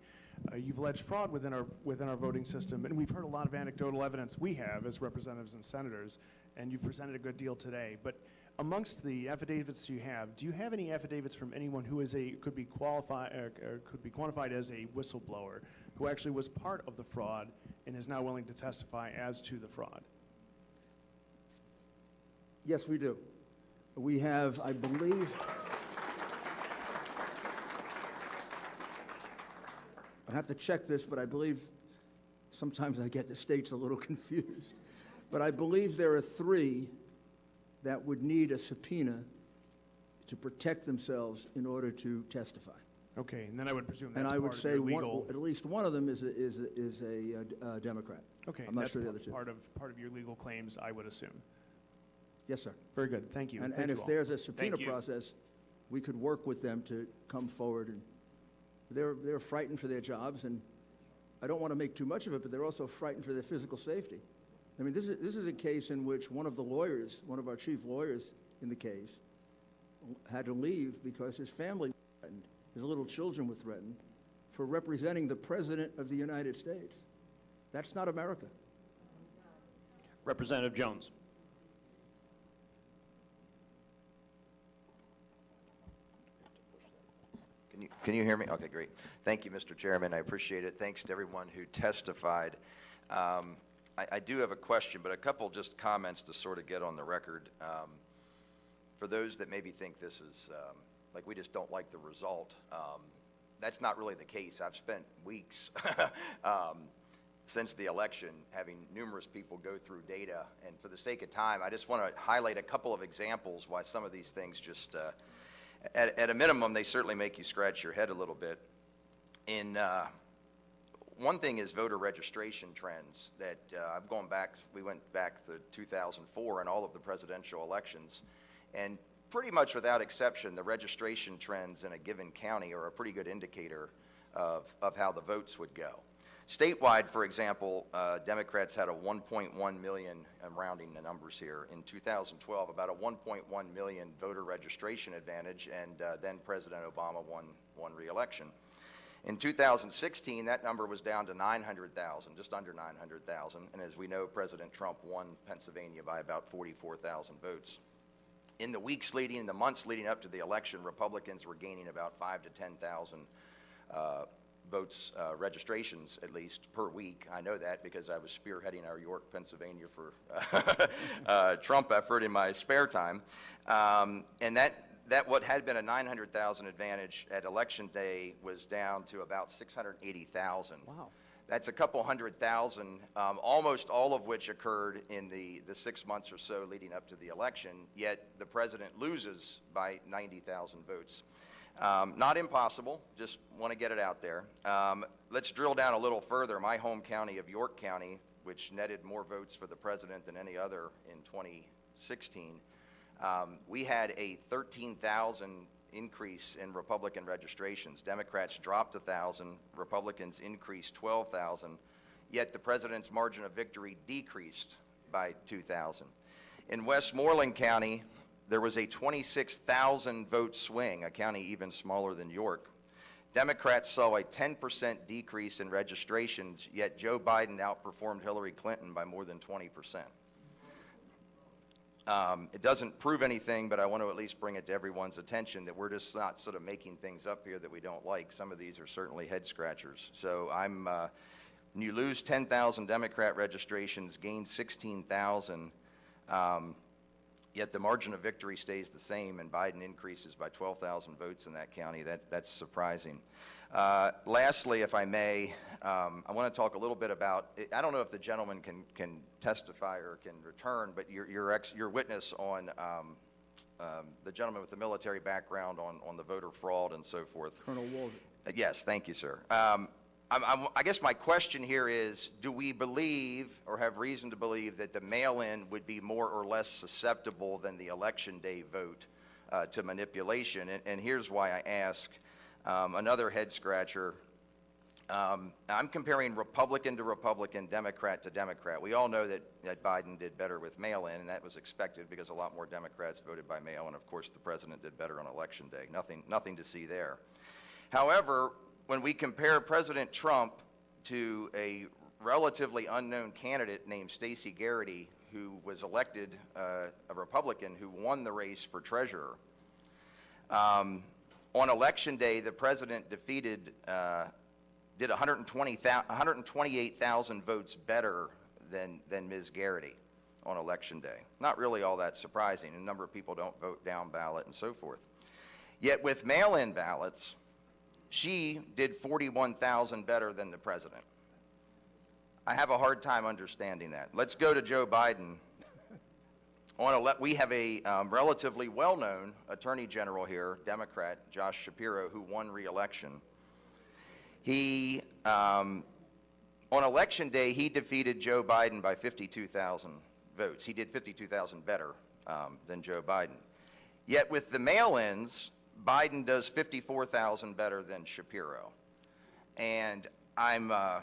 You've alleged fraud within our voting system, and we've heard a lot of anecdotal evidence we have as representatives and senators, and you've presented a good deal today. But amongst the affidavits you have, do you have any affidavits from anyone who is could be qualified as a whistleblower, who actually was part of the fraud and is now willing to testify as to the fraud? Yes, we do. We have, I believe, I have to check this, but I believe sometimes I get the states a little confused. But I believe there are 3 that would need a subpoena to protect themselves in order to testify. Okay, and then I would presume that's and I would part say of your legal... at least one of them is a Democrat. Okay, I'm not that's sure the other 2. part of your legal claims, I would assume. Yes, sir. Very good. Thank you. And Thank you if all. there's a subpoena Thank you. process, we could work with them to come forward. And they're frightened for their jobs, and I don't want to make too much of it, but they're also frightened for their physical safety. I mean, this is a case in which one of the lawyers, one of our chief lawyers in the case, had to leave because his family was threatened, his little children were threatened, for representing the President of the United States. That's not America. Representative Jones. Can you hear me? Okay, great. Thank you, Mr. Chairman. I appreciate it. Thanks to everyone who testified. I do have a question, but a couple just comments to sort of get on the record. For those that maybe think this is like we just don't like the result, that's not really the case. I've spent weeks since the election having numerous people go through data, and for the sake of time, I just want to highlight a couple of examples why some of these things just at a minimum, they certainly make you scratch your head a little bit. One thing is voter registration trends that I've gone back, we went back to 2004 and all of the presidential elections, and pretty much without exception, the registration trends in a given county are a pretty good indicator of how the votes would go. Statewide, for example, Democrats had a 1.1 million, I'm rounding the numbers here, in 2012, about a 1.1 million voter registration advantage, and then President Obama won re-election. In 2016, that number was down to 900,000, just under 900,000, and as we know, President Trump won Pennsylvania by about 44,000 votes. In the months leading up to the election, Republicans were gaining about 5,000 to 10,000 votes, registrations at least, per week. I know that because I was spearheading our York, Pennsylvania for Trump effort in my spare time. And that what had been a 900,000 advantage at election day was down to about 680,000. Wow. That's a couple 100,000, almost all of which occurred in the 6 months or so leading up to the election, yet the president loses by 90,000 votes. Not impossible, just want to get it out there. Let's drill down a little further. My home county of York County, which netted more votes for the president than any other in 2016, we had a 13,000 increase in Republican registrations. Democrats dropped 1,000, Republicans increased 12,000, yet the president's margin of victory decreased by 2,000. In Westmoreland County, there was a 26,000 vote swing, a county even smaller than York. Democrats saw a 10% decrease in registrations, yet Joe Biden outperformed Hillary Clinton by more than 20%. It doesn't prove anything, but I want to at least bring it to everyone's attention that we're just not sort of making things up here that we don't like. Some of these are certainly head scratchers. So when you lose 10,000 Democrat registrations, gain 16,000, yet the margin of victory stays the same, and Biden increases by 12,000 votes in that county. That's surprising. Lastly, if I may, I want to talk a little bit about, I don't know if the gentleman can testify or can return, but your witness on the gentleman with the military background on the voter fraud and so forth. Colonel Waldron. Yes, thank you, sir. I guess my question here is, do we believe or have reason to believe that the mail-in would be more or less susceptible than the election day vote to manipulation? And here's why I ask. Another head scratcher. I'm comparing Republican to Republican, Democrat to Democrat. We all know that Biden did better with mail-in, and that was expected because a lot more Democrats voted by mail, and of course the president did better on election day. Nothing to see there. However, when we compare President Trump to a relatively unknown candidate named Stacey Garrity, who was elected a Republican who won the race for treasurer, on election day, the president did 128,000 votes better than Ms. Garrity on election day. Not really all that surprising. A number of people don't vote down ballot and so forth. Yet with mail-in ballots, she did 41,000 better than the president. I have a hard time understanding that. Let's go to Joe Biden. We have a relatively well-known attorney general here, Democrat, Josh Shapiro, who won re-election. He, on election day, he defeated Joe Biden by 52,000 votes. He did 52,000 better than Joe Biden. Yet with the mail-ins, Biden does 54,000 better than Shapiro. And I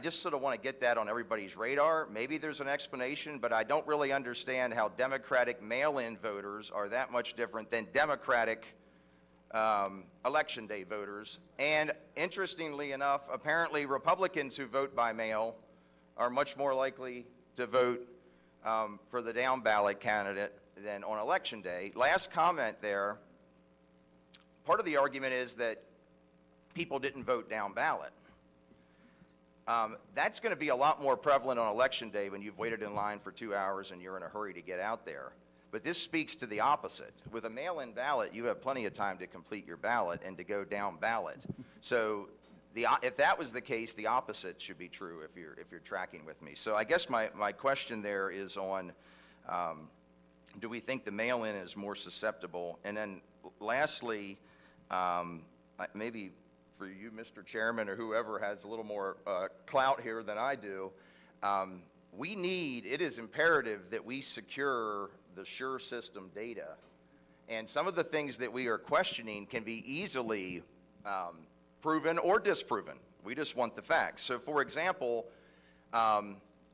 just sort of want to get that on everybody's radar. Maybe there's an explanation, but I don't really understand how Democratic mail-in voters are that much different than Democratic election day voters. And interestingly enough, apparently Republicans who vote by mail are much more likely to vote for the down ballot candidate than on election day. Last comment there. Part of the argument is that people didn't vote down ballot. That's going to be a lot more prevalent on election day when you've waited in line for 2 hours and you're in a hurry to get out there. But this speaks to the opposite. With a mail-in ballot, you have plenty of time to complete your ballot and to go down ballot. So if that was the case, the opposite should be true if you're tracking with me. So I guess my question there is on, do we think the mail-in is more susceptible? And then lastly, maybe for you, Mr. Chairman, or whoever has a little more clout here than I do, it is imperative that we secure the SURE system data. And some of the things that we are questioning can be easily proven or disproven. We just want the facts. So for example,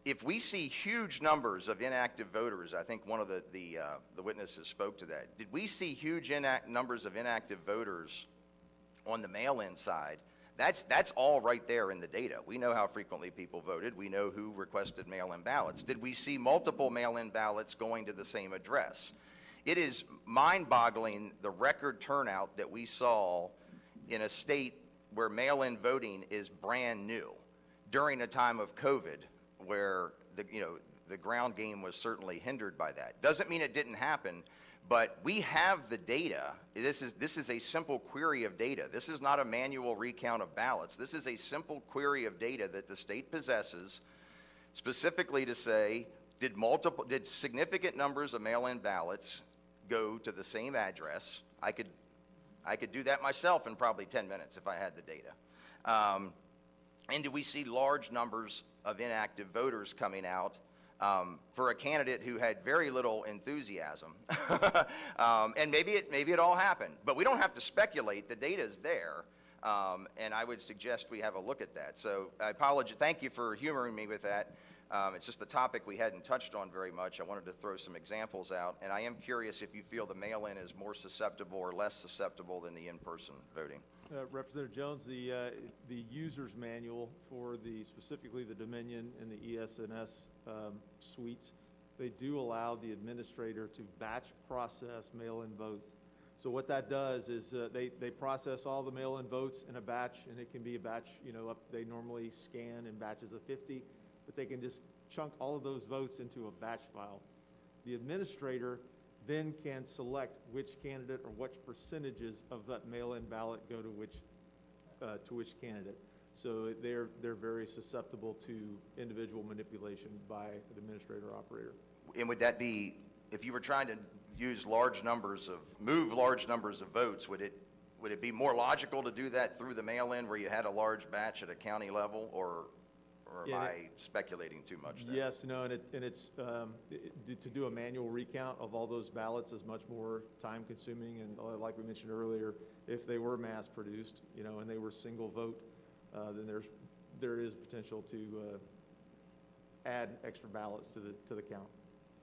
if we see huge numbers of inactive voters, I think one of the witnesses spoke to that. Did we see huge numbers of inactive voters on the mail-in side? That's all right there in the data. We know how frequently people voted. We know who requested mail-in ballots. Did we see multiple mail-in ballots going to the same address? It is mind-boggling the record turnout that we saw in a state where mail-in voting is brand new during a time of COVID, where the ground game was certainly hindered by that. Doesn't mean it didn't happen, but we have the data. This is a simple query of data. This is not a manual recount of ballots. This is a simple query of data that the state possesses, specifically to say, did significant numbers of mail-in ballots go to the same address? I could do that myself in probably 10 minutes if I had the data. And do we see large numbers of inactive voters coming out for a candidate who had very little enthusiasm? And maybe it all happened, but we don't have to speculate. The data is there, and I would suggest we have a look at that. So I apologize. Thank you for humoring me with that. It's just a topic we hadn't touched on very much. I wanted to throw some examples out, and I am curious if you feel the mail-in is more susceptible or less susceptible than the in-person voting. Representative Jones, the user's manual for specifically the Dominion and the ES&S suites, they do allow the administrator to batch process mail-in votes. So what that does is they process all the mail-in votes in a batch, and it can be a batch, they normally scan in batches of 50, but they can just chunk all of those votes into a batch file. The administrator then can select which candidate or which percentages of that mail-in ballot go to which candidate. So they're very susceptible to individual manipulation by an administrator or operator. And would that be, if you were trying to move large numbers of votes, would would it be more logical to do that through the mail-in where you had a large batch at a county level, or am I speculating too much there? Yes, no, and it's to do a manual recount of all those ballots is much more time consuming, and like we mentioned earlier, if they were mass produced, you know, and they were single vote, then there is potential to add extra ballots to the count.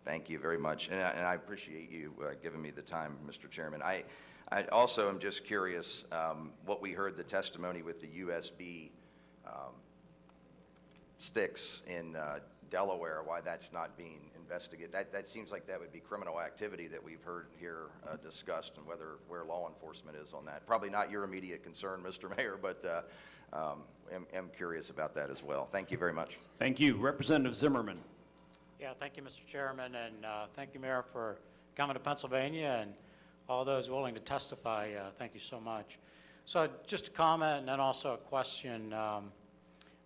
Thank you very much, and I appreciate you giving me the time, Mr. Chairman. I also am just curious what we heard the testimony with the USB sticks in Delaware, why that's not being investigated. That seems like that would be criminal activity that we've heard here discussed, and where law enforcement is on that. Probably not your immediate concern, Mr. Mayor, but am curious about that as well. Thank you very much. Thank you. Representative Zimmerman. Yeah, thank you, Mr. Chairman, and thank you, Mayor, for coming to Pennsylvania, and all those willing to testify. Thank you so much. So just a comment and then also a question.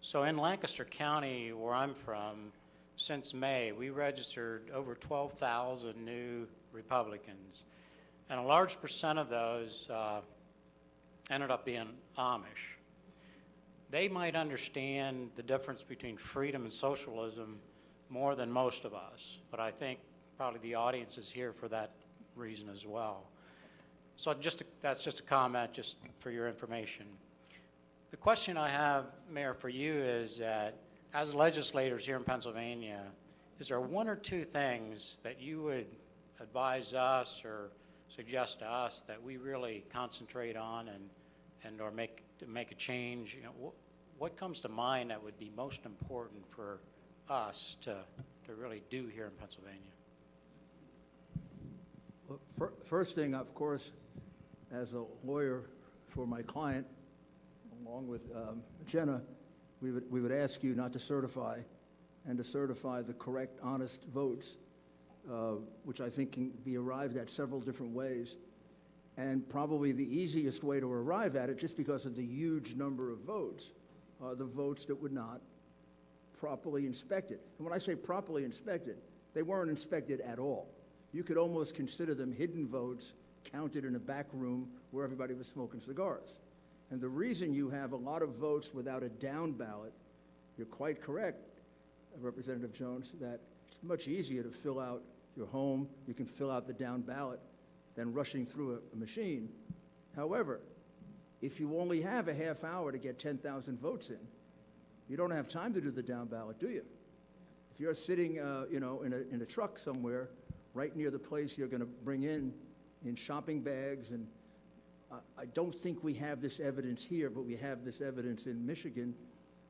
So in Lancaster County, where I'm from, since May, we registered over 12,000 new Republicans, and a large percent of those ended up being Amish. They might understand the difference between freedom and socialism more than most of us, but I think probably the audience is here for that reason as well. So that's just a comment, just for your information. The question I have, Mayor, for you is that as legislators here in Pennsylvania, is there one or two things that you would advise us or suggest to us that we really concentrate on and or make a change? You know, what comes to mind that would be most important for us to really do here in Pennsylvania? Well, first thing, of course, as a lawyer for my client, along with Jenna, we would ask you not to certify, and to certify the correct, honest votes, which I think can be arrived at several different ways. And probably the easiest way to arrive at it, just because of the huge number of votes, are the votes that would not properly inspected. And when I say properly inspected, they weren't inspected at all. You could almost consider them hidden votes counted in a back room where everybody was smoking cigars. And the reason you have a lot of votes without a down ballot, you're quite correct, Representative Jones, that it's much easier to fill out your home, you can fill out the down ballot, than rushing through a machine. However, if you only have a half hour to get 10,000 votes in, you don't have time to do the down ballot, do you? If you're sitting, in a truck somewhere, right near the place you're going to bring in shopping bags, and I don't think we have this evidence here, but we have this evidence in Michigan.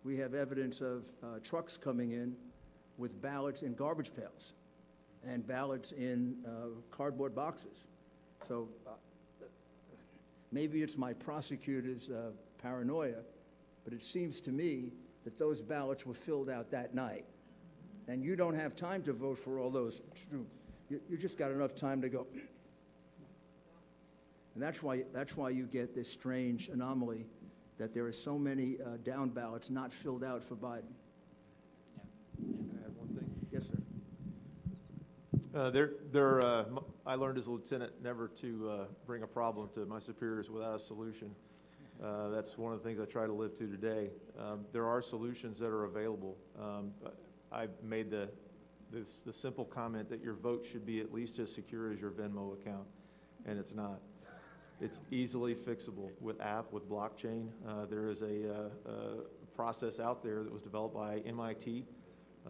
We have evidence of trucks coming in with ballots in garbage pails and ballots in cardboard boxes. So maybe it's my prosecutor's paranoia, but it seems to me that those ballots were filled out that night. And you don't have time to vote for all those. You just got enough time to go. And that's why you get this strange anomaly that there are so many down ballots not filled out for Biden. Can I add one thing? Yes, sir. I learned as a lieutenant never to bring a problem to my superiors without a solution. That's one of the things I try to live to today. There are solutions that are available. I've made the simple comment that your vote should be at least as secure as your Venmo account, and it's not. It's easily fixable with blockchain. There is a process out there that was developed by MIT.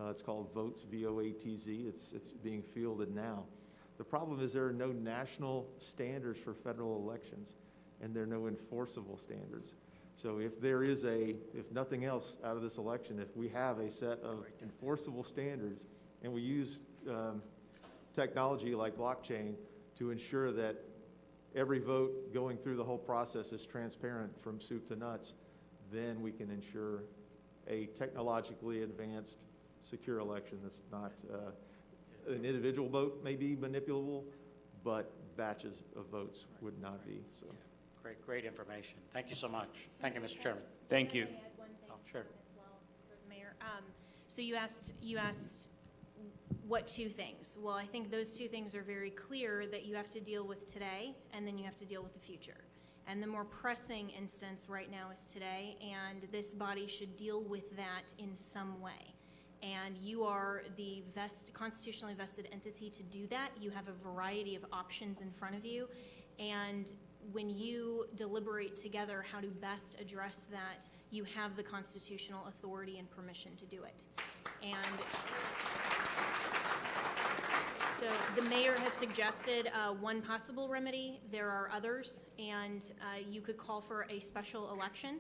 It's called Votes, V-O-A-T-Z. It's being fielded now. The problem is there are no national standards for federal elections, and there are no enforceable standards. So if nothing else out of this election, if we have a set of enforceable standards and we use technology like blockchain to ensure that every vote going through the whole process is transparent from soup to nuts, then we can ensure a technologically advanced, secure election that's not, an individual vote may be manipulable, but batches of votes would not be. So, Great information. Thank you so much. Thank you, Mr. Chairman. Thank you. Can I add one thing Sure. as well for the mayor? So you asked what two things? Well, I think those two things are very clear, that you have to deal with today and then you have to deal with the future. And the more pressing instance right now is today, and this body should deal with that in some way. And you are the constitutionally vested entity to do that. You have a variety of options in front of you, and when you deliberate together how to best address that, you have the constitutional authority and permission to do it. And so the mayor has suggested one possible remedy. There are others, and you could call for a special election.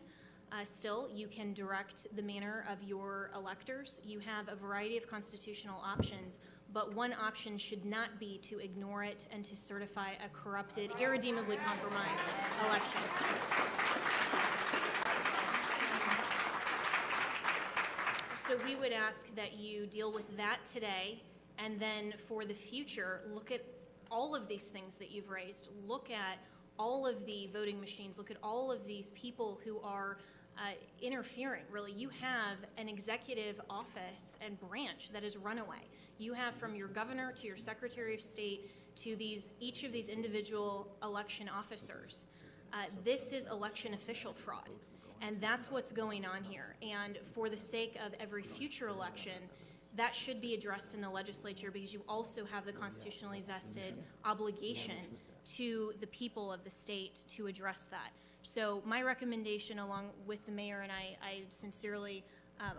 Still, you can direct the manner of your electors. You have a variety of constitutional options, but one option should not be to ignore it and to certify a corrupted, irredeemably compromised election. So we would ask that you deal with that today, and then for the future, look at all of these things that you've raised. Look at all of the voting machines. Look at all of these people who are interfering, really. You have an executive office and branch that is runaway. You have from your governor to your secretary of state to each of these individual election officers. This is election official fraud, and that's what's going on here. And for the sake of every future election, that should be addressed in the legislature, because you also have the constitutionally vested obligation to the people of the state to address that. So my recommendation, along with the mayor, and I sincerely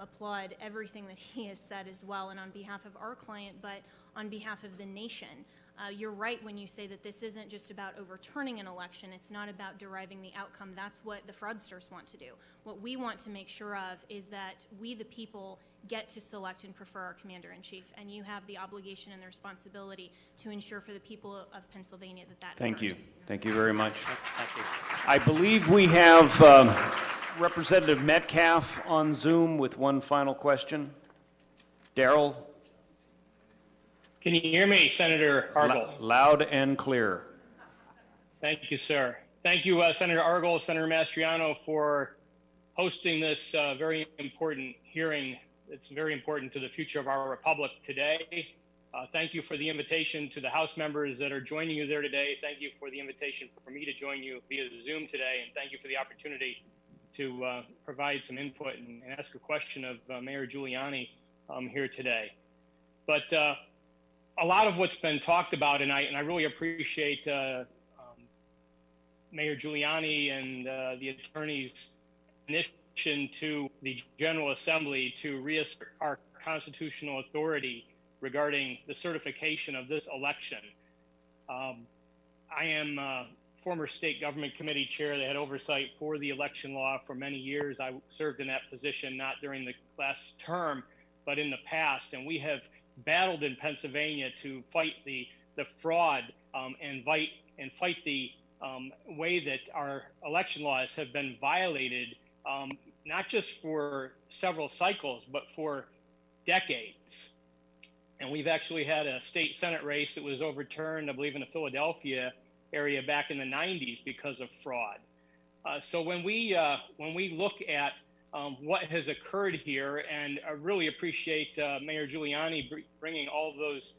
applaud everything that he has said as well, and on behalf of our client, but on behalf of the nation. You're right when you say that this isn't just about overturning an election. It's not about deriving the outcome. That's what the fraudsters want to do. What we want to make sure of is that we, the people, get to select and prefer our commander-in-chief, and you have the obligation and the responsibility to ensure for the people of Pennsylvania that that Thank you. occurs. Thank you very much. Thank you. I believe we have Representative Metcalf on Zoom with one final question. Darrell? Can you hear me, Senator Argel? Loud and clear. Thank you, sir. Thank you, Senator Argel, Senator Mastriano, for hosting this very important hearing. It's very important to the future of our republic today. Thank you for the invitation to the House members that are joining you there today. Thank you for the invitation for me to join you via Zoom today, and thank you for the opportunity to provide some input and ask a question of Mayor Giuliani here today. But a lot of what's been talked about, and I really appreciate Mayor Giuliani and the attorney's initiative to the General Assembly to reassert our constitutional authority regarding the certification of this election. I am former state government committee chair that had oversight for the election law for many years. I served in that position not during the last term, but in the past, and we have battled in Pennsylvania to fight the fraud and fight the way that our election laws have been violated, not just for several cycles, but for decades. And we've actually had a state Senate race that was overturned, I believe, in the Philadelphia area back in the 90s because of fraud. So when we look at what has occurred here, and I really appreciate Mayor Giuliani bringing all of those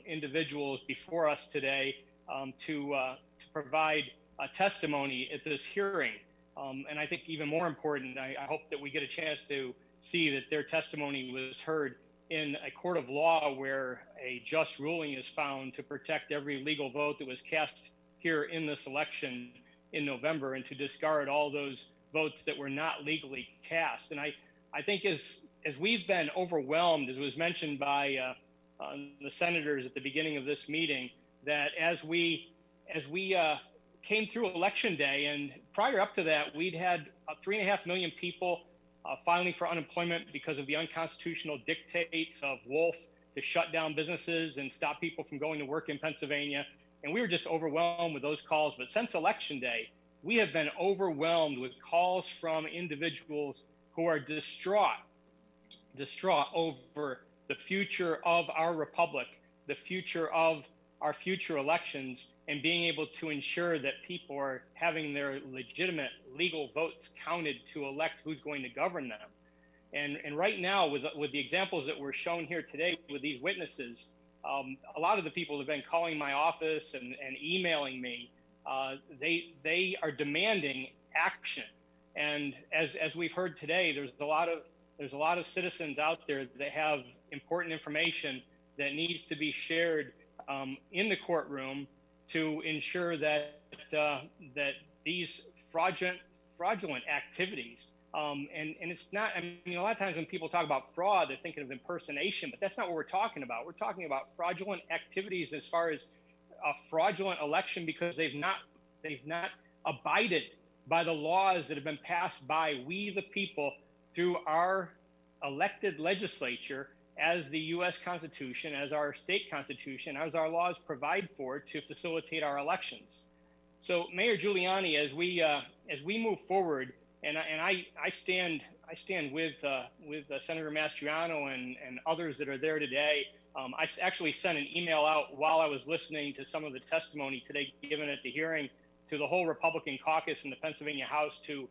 individuals before us today to provide testimony at this hearing. And I think even more important, I hope that we get a chance to see that their testimony was heard in a court of law where a just ruling is found to protect every legal vote that was cast here in this election in November, and to discard all those votes that were not legally cast. And I think as we've been overwhelmed, as was mentioned by the senators at the beginning of this meeting, that as we came through Election Day, and prior up to that, we'd had 3.5 million people filing for unemployment because of the unconstitutional dictates of Wolf to shut down businesses and stop people from going to work in Pennsylvania. And we were just overwhelmed with those calls. But since Election Day, we have been overwhelmed with calls from individuals who are distraught over the future of our republic, the future of our future elections, and being able to ensure that people are having their legitimate legal votes counted to elect who's going to govern them. And right now, with the examples that were shown here today with these witnesses, a lot of the people have been calling my office and emailing me They are demanding action. And as we've heard today, there's a lot of citizens out there that have important information that needs to be shared in the courtroom to ensure that that these fraudulent activities, and it's not, I mean, a lot of times when people talk about fraud, they're thinking of impersonation, but that's not what we're talking about. We're talking about fraudulent activities as far as a fraudulent election because they've not abided by the laws that have been passed by we the people through our elected legislature as the U.S. Constitution, as our state constitution, as our laws provide for to facilitate our elections. So Mayor Giuliani, as we move forward, and I stand with Senator Mastriano and others that are there today. I actually sent an email out while I was listening to some of the testimony today given at the hearing to the whole Republican caucus in the Pennsylvania House to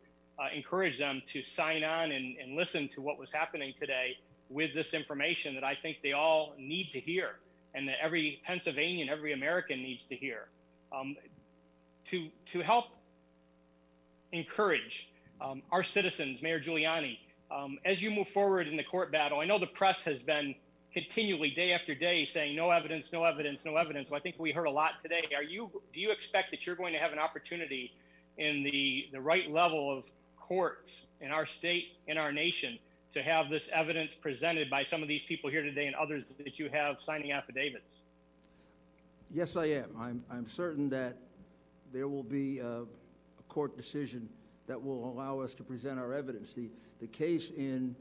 encourage them to sign on and listen to what was happening today with this information that I think they all need to hear and that every Pennsylvanian, every American needs to hear. To help encourage our citizens, Mayor Giuliani, as you move forward in the court battle, I know the press has been continually day after day saying no evidence, no evidence, no evidence. Well, I think we heard a lot today. Do you expect that you're going to have an opportunity in the right level of courts in our state, in our nation, to have this evidence presented by some of these people here today and others that you have signing affidavits? Yes, I am. I'm certain that there will be a court decision that will allow us to present our evidence. The case in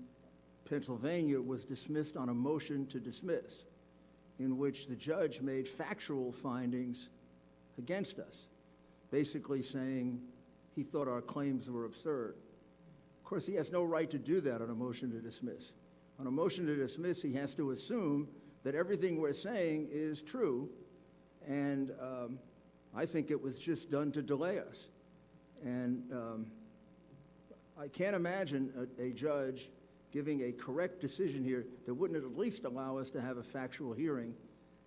Pennsylvania was dismissed on a motion to dismiss, in which the judge made factual findings against us, basically saying he thought our claims were absurd. Of course, he has no right to do that on a motion to dismiss. On a motion to dismiss, he has to assume that everything we're saying is true, and I think it was just done to delay us. And I can't imagine a judge giving a correct decision here that wouldn't at least allow us to have a factual hearing.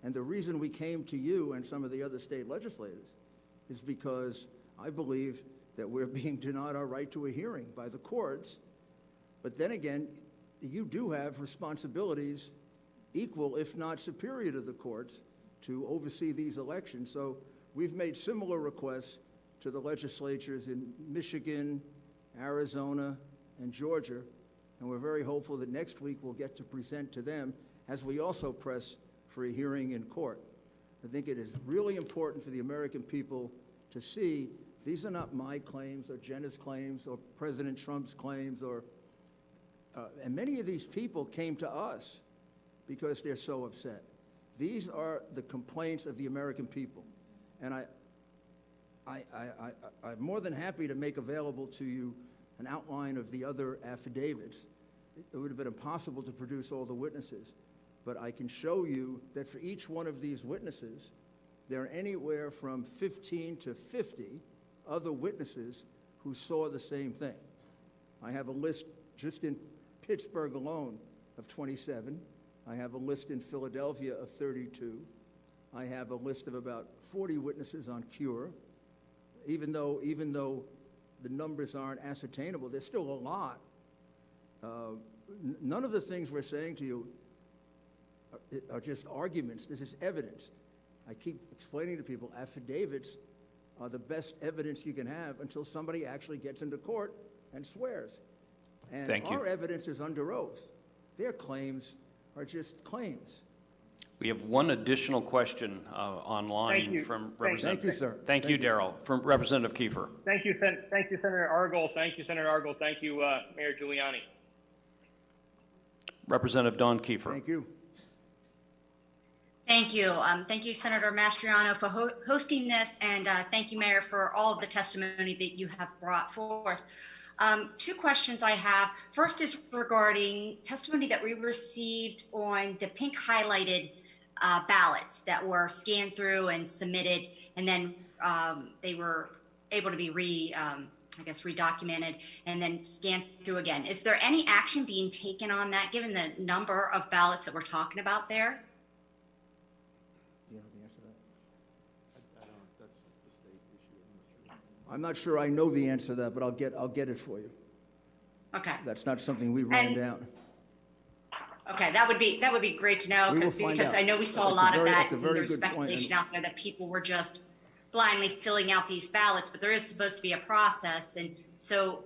And the reason we came to you and some of the other state legislators is because I believe that we're being denied our right to a hearing by the courts. But then again, you do have responsibilities equal, if not superior to the courts, to oversee these elections. So we've made similar requests to the legislatures in Michigan, Arizona, and Georgia, and we're very hopeful that next week we'll get to present to them as we also press for a hearing in court. I think it is really important for the American people to see these are not my claims or Jenna's claims or President Trump's claims, and many of these people came to us because they're so upset. These are the complaints of the American people, and I'm more than happy to make available to you an outline of the other affidavits. It would have been impossible to produce all the witnesses, but I can show you that for each one of these witnesses, there are anywhere from 15 to 50 other witnesses who saw the same thing. I have a list just in Pittsburgh alone of 27. I have a list in Philadelphia of 32. I have a list of about 40 witnesses on cure. Even though the numbers aren't ascertainable, there's still a lot. None of the things we're saying to you are just arguments. This is evidence. I keep explaining to people, affidavits are the best evidence you can have until somebody actually gets into court and swears. And Thank you. Our evidence is under oath. Their claims are just claims. We have one additional question online from Representative. Thank you, sir. Thank you, Darrell. From Representative Kiefer. Thank you, Senator Argel. Thank you, Senator Argel. Thank you, Mayor Giuliani. Representative Don Kiefer. Thank you. Thank you. Thank you, Senator Mastriano, for hosting this, and thank you, Mayor, for all of the testimony that you have brought forth. Two questions I have. First is regarding testimony that we received on the pink highlighted ballots that were scanned through and submitted, and then they were able to be redocumented and then scanned through again. Is there any action being taken on that, given the number of ballots that we're talking about there? Do you have the answer to that? I don't, that's the state issue. I'm not sure I know the answer to that, but I'll get it for you. Okay. That's not something we ran And- down. Okay, that would be great to know We will find because out. I know we saw a That's a lot of very- that. that's a And very there's good point, speculation and- out there that people were just blindly filling out these ballots, but there is supposed to be a process, and so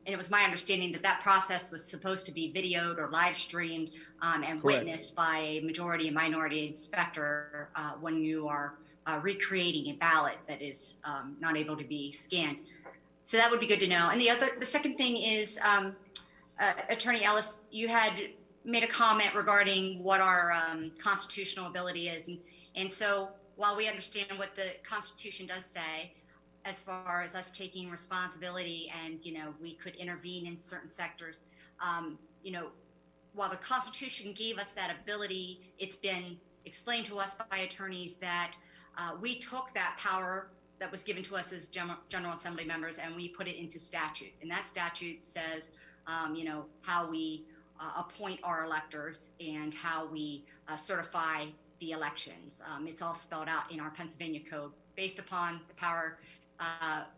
and it was my understanding that that process was supposed to be videoed or live streamed and Correct. witnessed by a majority and minority inspector when you are recreating a ballot that is not able to be scanned. So that would be good to know. And the second thing is, Attorney Ellis, you had made a comment regarding what our constitutional ability is, and so while we understand what the Constitution does say, as far as us taking responsibility and, we could intervene in certain sectors, while the Constitution gave us that ability, it's been explained to us by attorneys that we took that power that was given to us as General Assembly members and we put it into statute. And that statute says, how we appoint our electors and how we certify the elections. It's all spelled out in our Pennsylvania Code based upon the power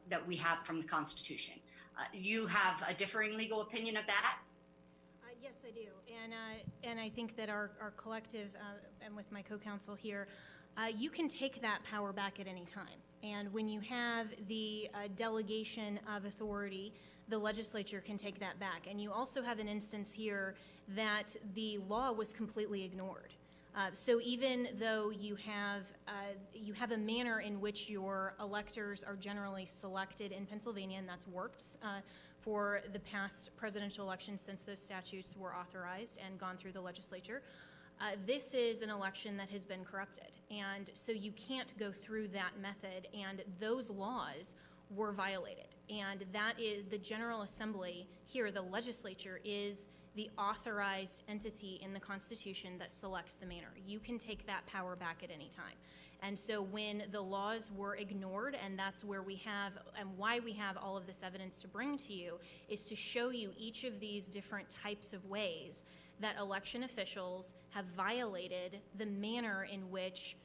that we have from the Constitution. You have a differing legal opinion of that? Yes, I do. And I think that our collective, and with my co-counsel here, you can take that power back at any time. And when you have the delegation of authority, the legislature can take that back. And you also have an instance here that the law was completely ignored. So even though you have a manner in which your electors are generally selected in Pennsylvania, and that's worked for the past presidential elections since those statutes were authorized and gone through the legislature, this is an election that has been corrupted. And so you can't go through that method, and those laws were violated. And that is the General Assembly here, the legislature, is the authorized entity in the Constitution that selects the manner. You can take that power back at any time. And so when the laws were ignored, and that's where we have, and why we have all of this evidence to bring to you, is to show you each of these different types of ways that election officials have violated the manner in which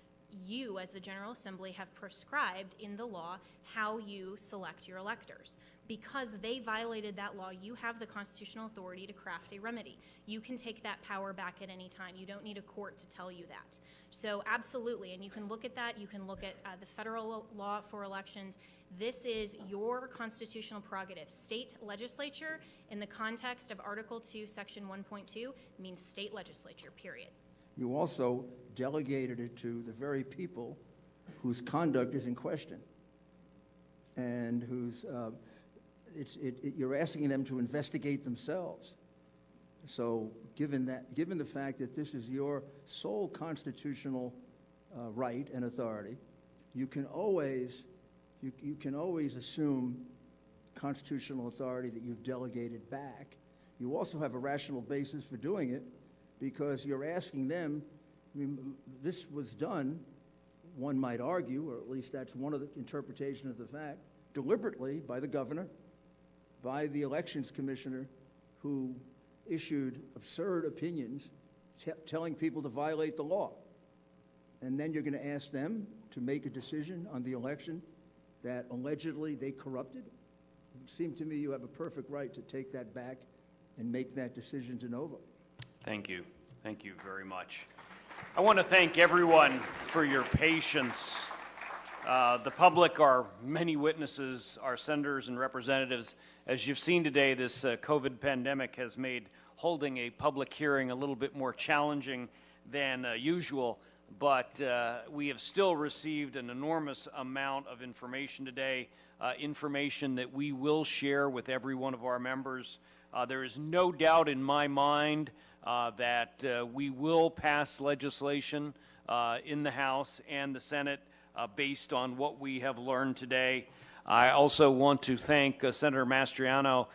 you, as the General Assembly, have prescribed in the law how you select your electors. Because they violated that law, you have the constitutional authority to craft a remedy. You can take that power back at any time. You don't need a court to tell you that. So absolutely, and you can look at that. You can look at the federal law for elections. This is your constitutional prerogative. State legislature, in the context of Article 2, Section 1.2, means state legislature, period. You also delegated it to the very people whose conduct is in question and whose you're asking them to investigate themselves. So given the fact that this is your sole constitutional right and authority, you can always assume constitutional authority that you've delegated back. You also have a rational basis for doing it because you're asking them. I mean, this was done, one might argue, or at least that's one of the interpretations of the fact, deliberately by the governor, by the elections commissioner, who issued absurd opinions telling people to violate the law. And then you're going to ask them to make a decision on the election that allegedly they corrupted? It seemed to me you have a perfect right to take that back and make that decision de novo. Thank you. Thank you very much. I want to thank everyone for your patience. The public, our many witnesses, our senators and representatives. As you've seen today, this COVID pandemic has made holding a public hearing a little bit more challenging than usual, but we have still received an enormous amount of information today, information that we will share with every one of our members. There is no doubt in my mind that we will pass legislation in the House and the Senate based on what we have learned today. I also want to thank Senator Mastriano.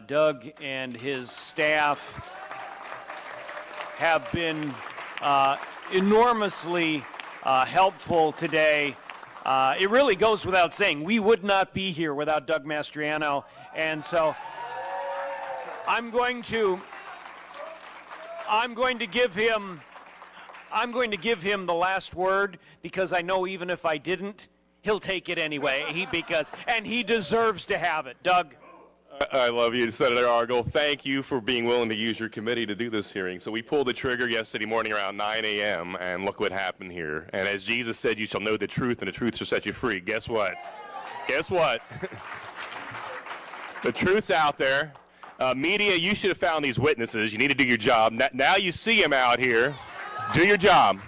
Doug and his staff have been enormously helpful today. It really goes without saying, we would not be here without Doug Mastriano, and so I'm going to give him the last word, because I know even if I didn't, he'll take it anyway. And he deserves to have it. Doug. I love you, Senator Argyle. Thank you for being willing to use your committee to do this hearing. So we pulled the trigger yesterday morning around 9 a.m., and look what happened here. And as Jesus said, you shall know the truth, and the truth shall set you free. Guess what? Guess what? The truth's out there. Media, you should have found these witnesses. You need to do your job. Now you see them out here. Do your job.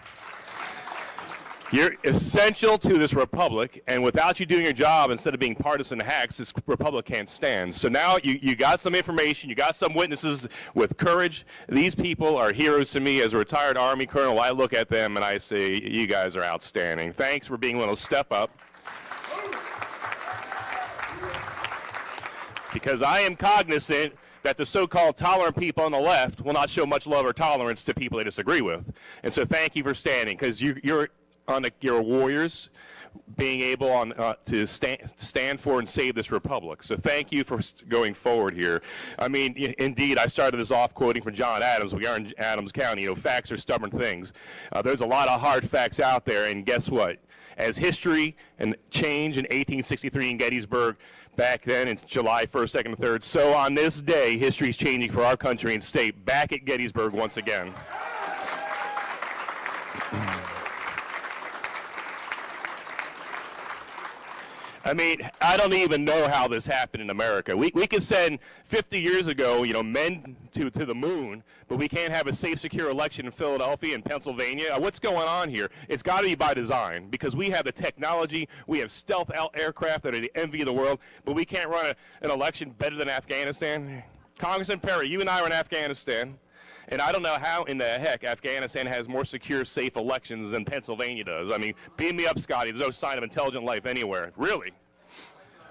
You're essential to this republic, and without you doing your job, instead of being partisan hacks, this republic can't stand. So now you got some information, you got some witnesses with courage. These people are heroes to me. As a retired Army colonel, I look at them and I say, you guys are outstanding. Thanks for being willing to step up. Because I am cognizant that the so-called tolerant people on the left will not show much love or tolerance to people they disagree with. And so thank you for standing, because you're warriors, being able to stand for and save this republic. So thank you for going forward here. I mean, indeed, I started this off quoting from John Adams. We are in Adams County. You know, facts are stubborn things. There's a lot of hard facts out there, and guess what? As history and change in 1863 in Gettysburg, back then it's July 1st, 2nd, and 3rd, so on this day, history is changing for our country and state back at Gettysburg once again. I mean, I don't even know how this happened in America. We could send 50 years ago, you know, men to the moon, but we can't have a safe, secure election in Philadelphia and Pennsylvania. What's going on here? It's got to be by design, because we have the technology, we have stealth aircraft that are the envy of the world, but we can't run an election better than Afghanistan. Congressman Perry, you and I were in Afghanistan, and I don't know how in the heck Afghanistan has more secure, safe elections than Pennsylvania does. I mean, beam me up, Scotty. There's no sign of intelligent life anywhere. Really?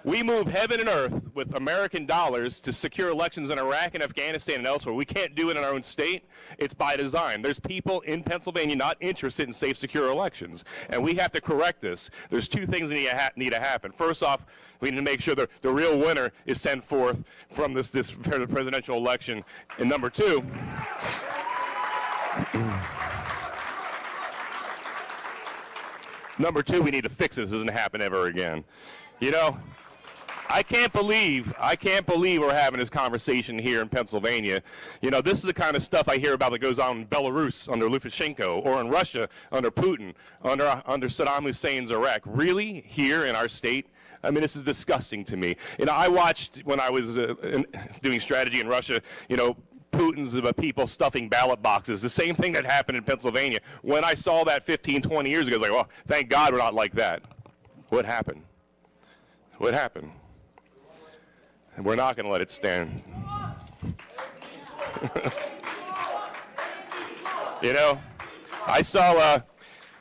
We move heaven and earth with American dollars to secure elections in Iraq and Afghanistan and elsewhere. We can't do it in our own state. It's by design. There's people in Pennsylvania not interested in safe, secure elections, and we have to correct this. There's two things that need to happen. First off, we need to make sure the real winner is sent forth from this presidential election. And number two, we need to fix this. This doesn't happen ever again. You know, I can't believe we're having this conversation here in Pennsylvania. You know, this is the kind of stuff I hear about that goes on in Belarus under Lukashenko, or in Russia under Putin, under Saddam Hussein's Iraq. Really? Here in our state? I mean, this is disgusting to me. You know, I watched when I was doing strategy in Russia, you know, Putin's people stuffing ballot boxes. The same thing that happened in Pennsylvania. When I saw that 15, 20 years ago, I was like, well, thank God we're not like that. What happened? What happened? And we're not going to let it stand. You know, I saw,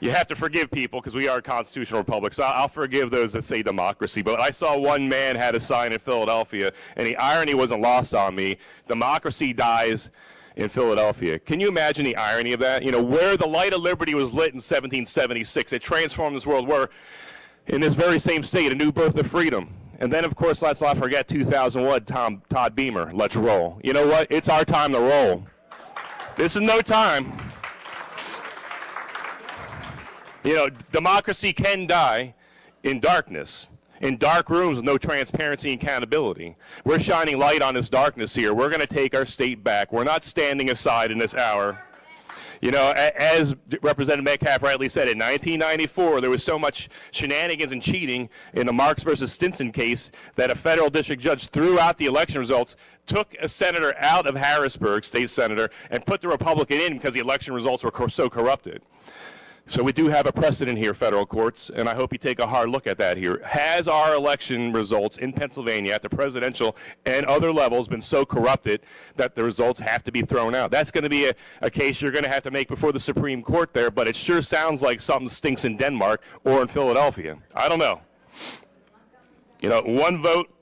you have to forgive people because we are a constitutional republic, so I'll forgive those that say democracy, but I saw one man had a sign in Philadelphia, and the irony wasn't lost on me. Democracy dies in Philadelphia. Can you imagine the irony of that? You know, where the light of liberty was lit in 1776, it transformed this world, where in this very same state, a new birth of freedom. And then, of course, let's not forget 2001, Todd Beamer, let's roll. You know what? It's our time to roll. This is no time. You know, democracy can die in darkness, in dark rooms with no transparency and accountability. We're shining light on this darkness here. We're going to take our state back. We're not standing aside in this hour. You know, as Representative Metcalf rightly said, in 1994, there was so much shenanigans and cheating in the Marks versus Stinson case that a federal district judge threw out the election results, took a senator out of Harrisburg, state senator, and put the Republican in because the election results were so corrupted. So we do have a precedent here, federal courts, and I hope you take a hard look at that here. Has our election results in Pennsylvania at the presidential and other levels been so corrupted that the results have to be thrown out? That's going to be a case you're going to have to make before the Supreme Court there, but it sure sounds like something stinks in Denmark or in Philadelphia. I don't know. You know, one vote,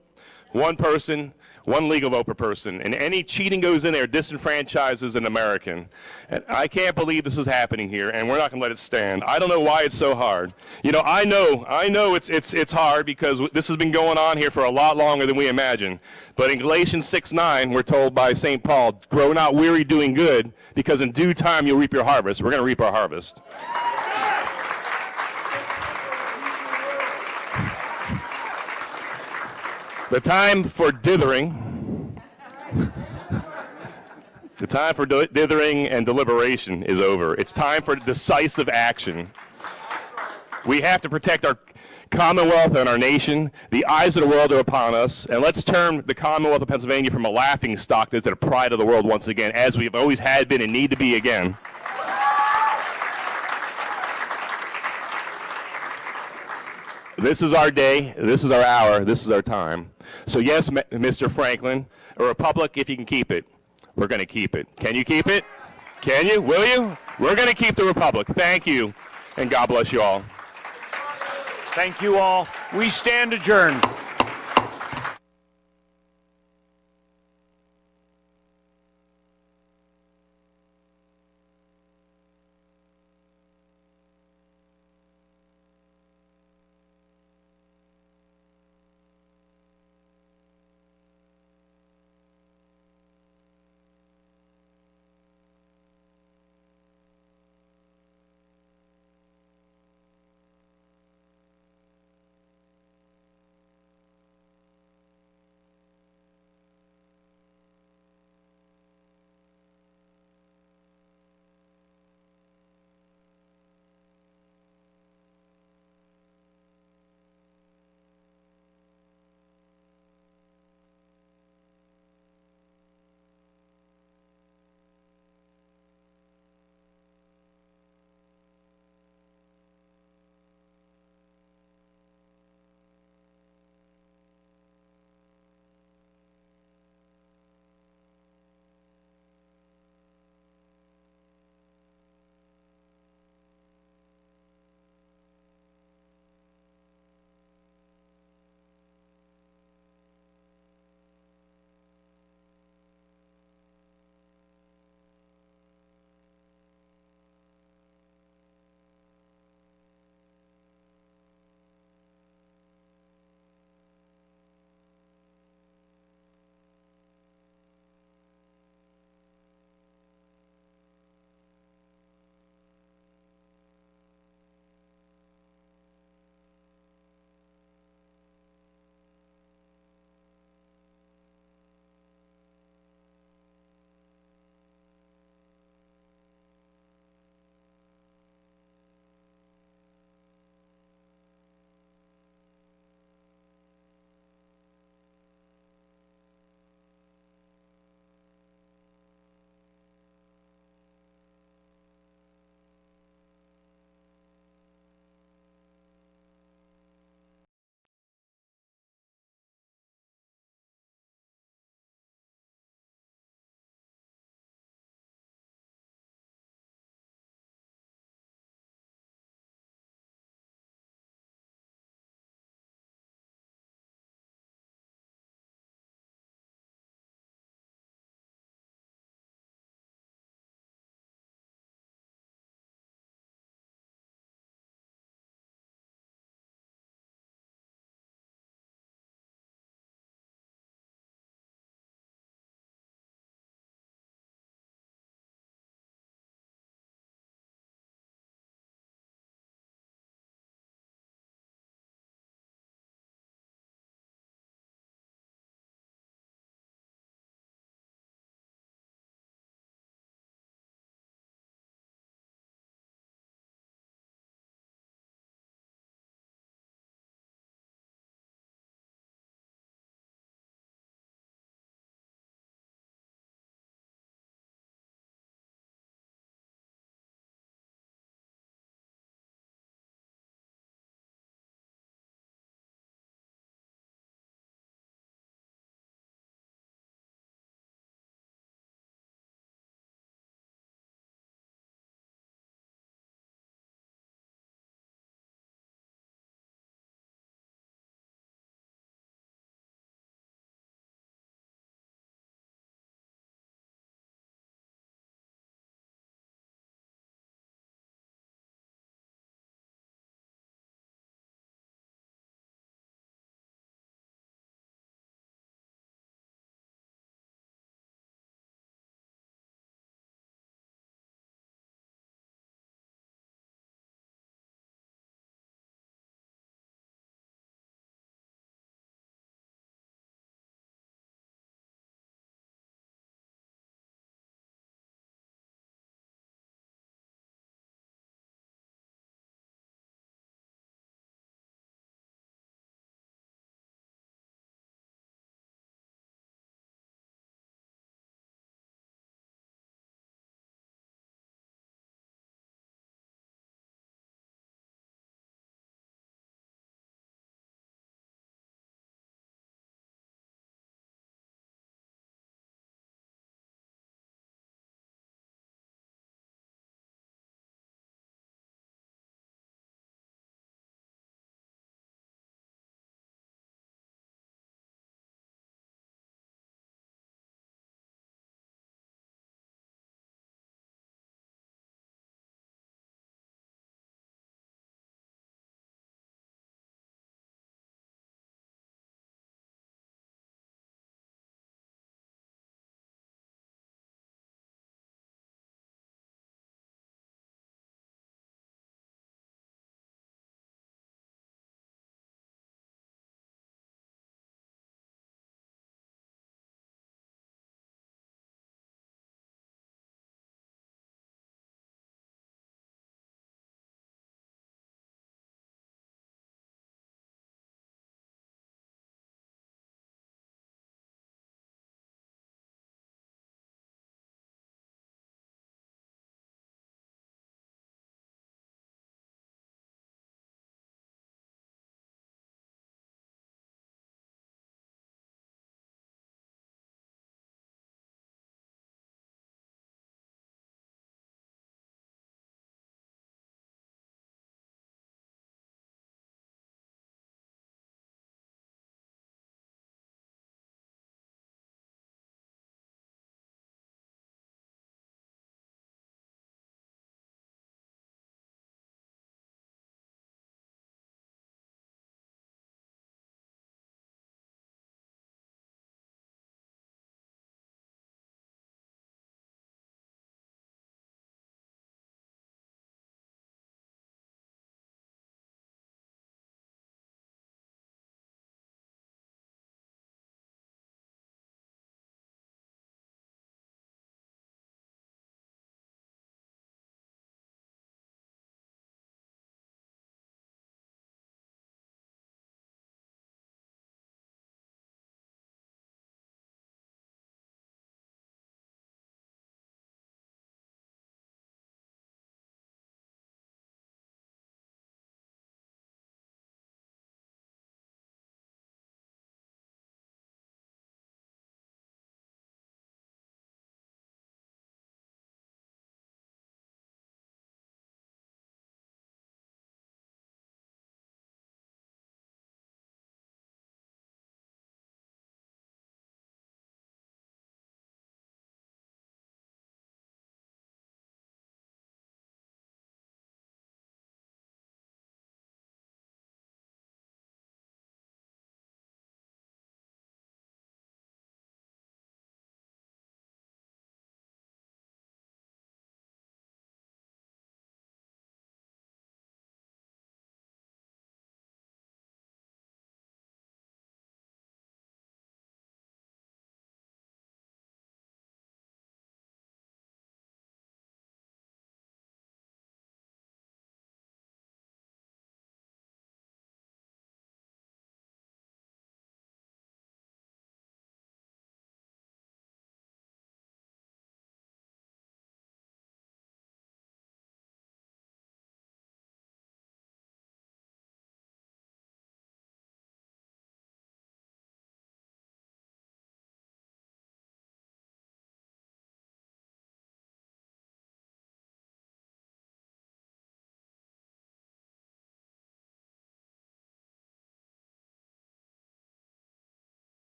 one person, one legal vote per person, and any cheating goes in there disenfranchises an American. And I can't believe this is happening here, and we're not going to let it stand. I don't know why it's so hard. You know, I know it's hard because this has been going on here for a lot longer than we imagine. But in Galatians 6:9, we're told by St. Paul, grow not weary doing good, because in due time you'll reap your harvest. We're going to reap our harvest. The time for dithering, the time for dithering and deliberation is over. It's time for decisive action. We have to protect our Commonwealth and our nation. The eyes of the world are upon us, and let's turn the Commonwealth of Pennsylvania from a laughing stock to the pride of the world once again, as we've always had been and need to be again. This is our day, this is our hour, this is our time. So yes, Mr. Franklin, a republic, if you can keep it, we're going to keep it. Can you keep it? Can you? Will you? We're going to keep the republic. Thank you, and God bless you all. Thank you all. We stand adjourned.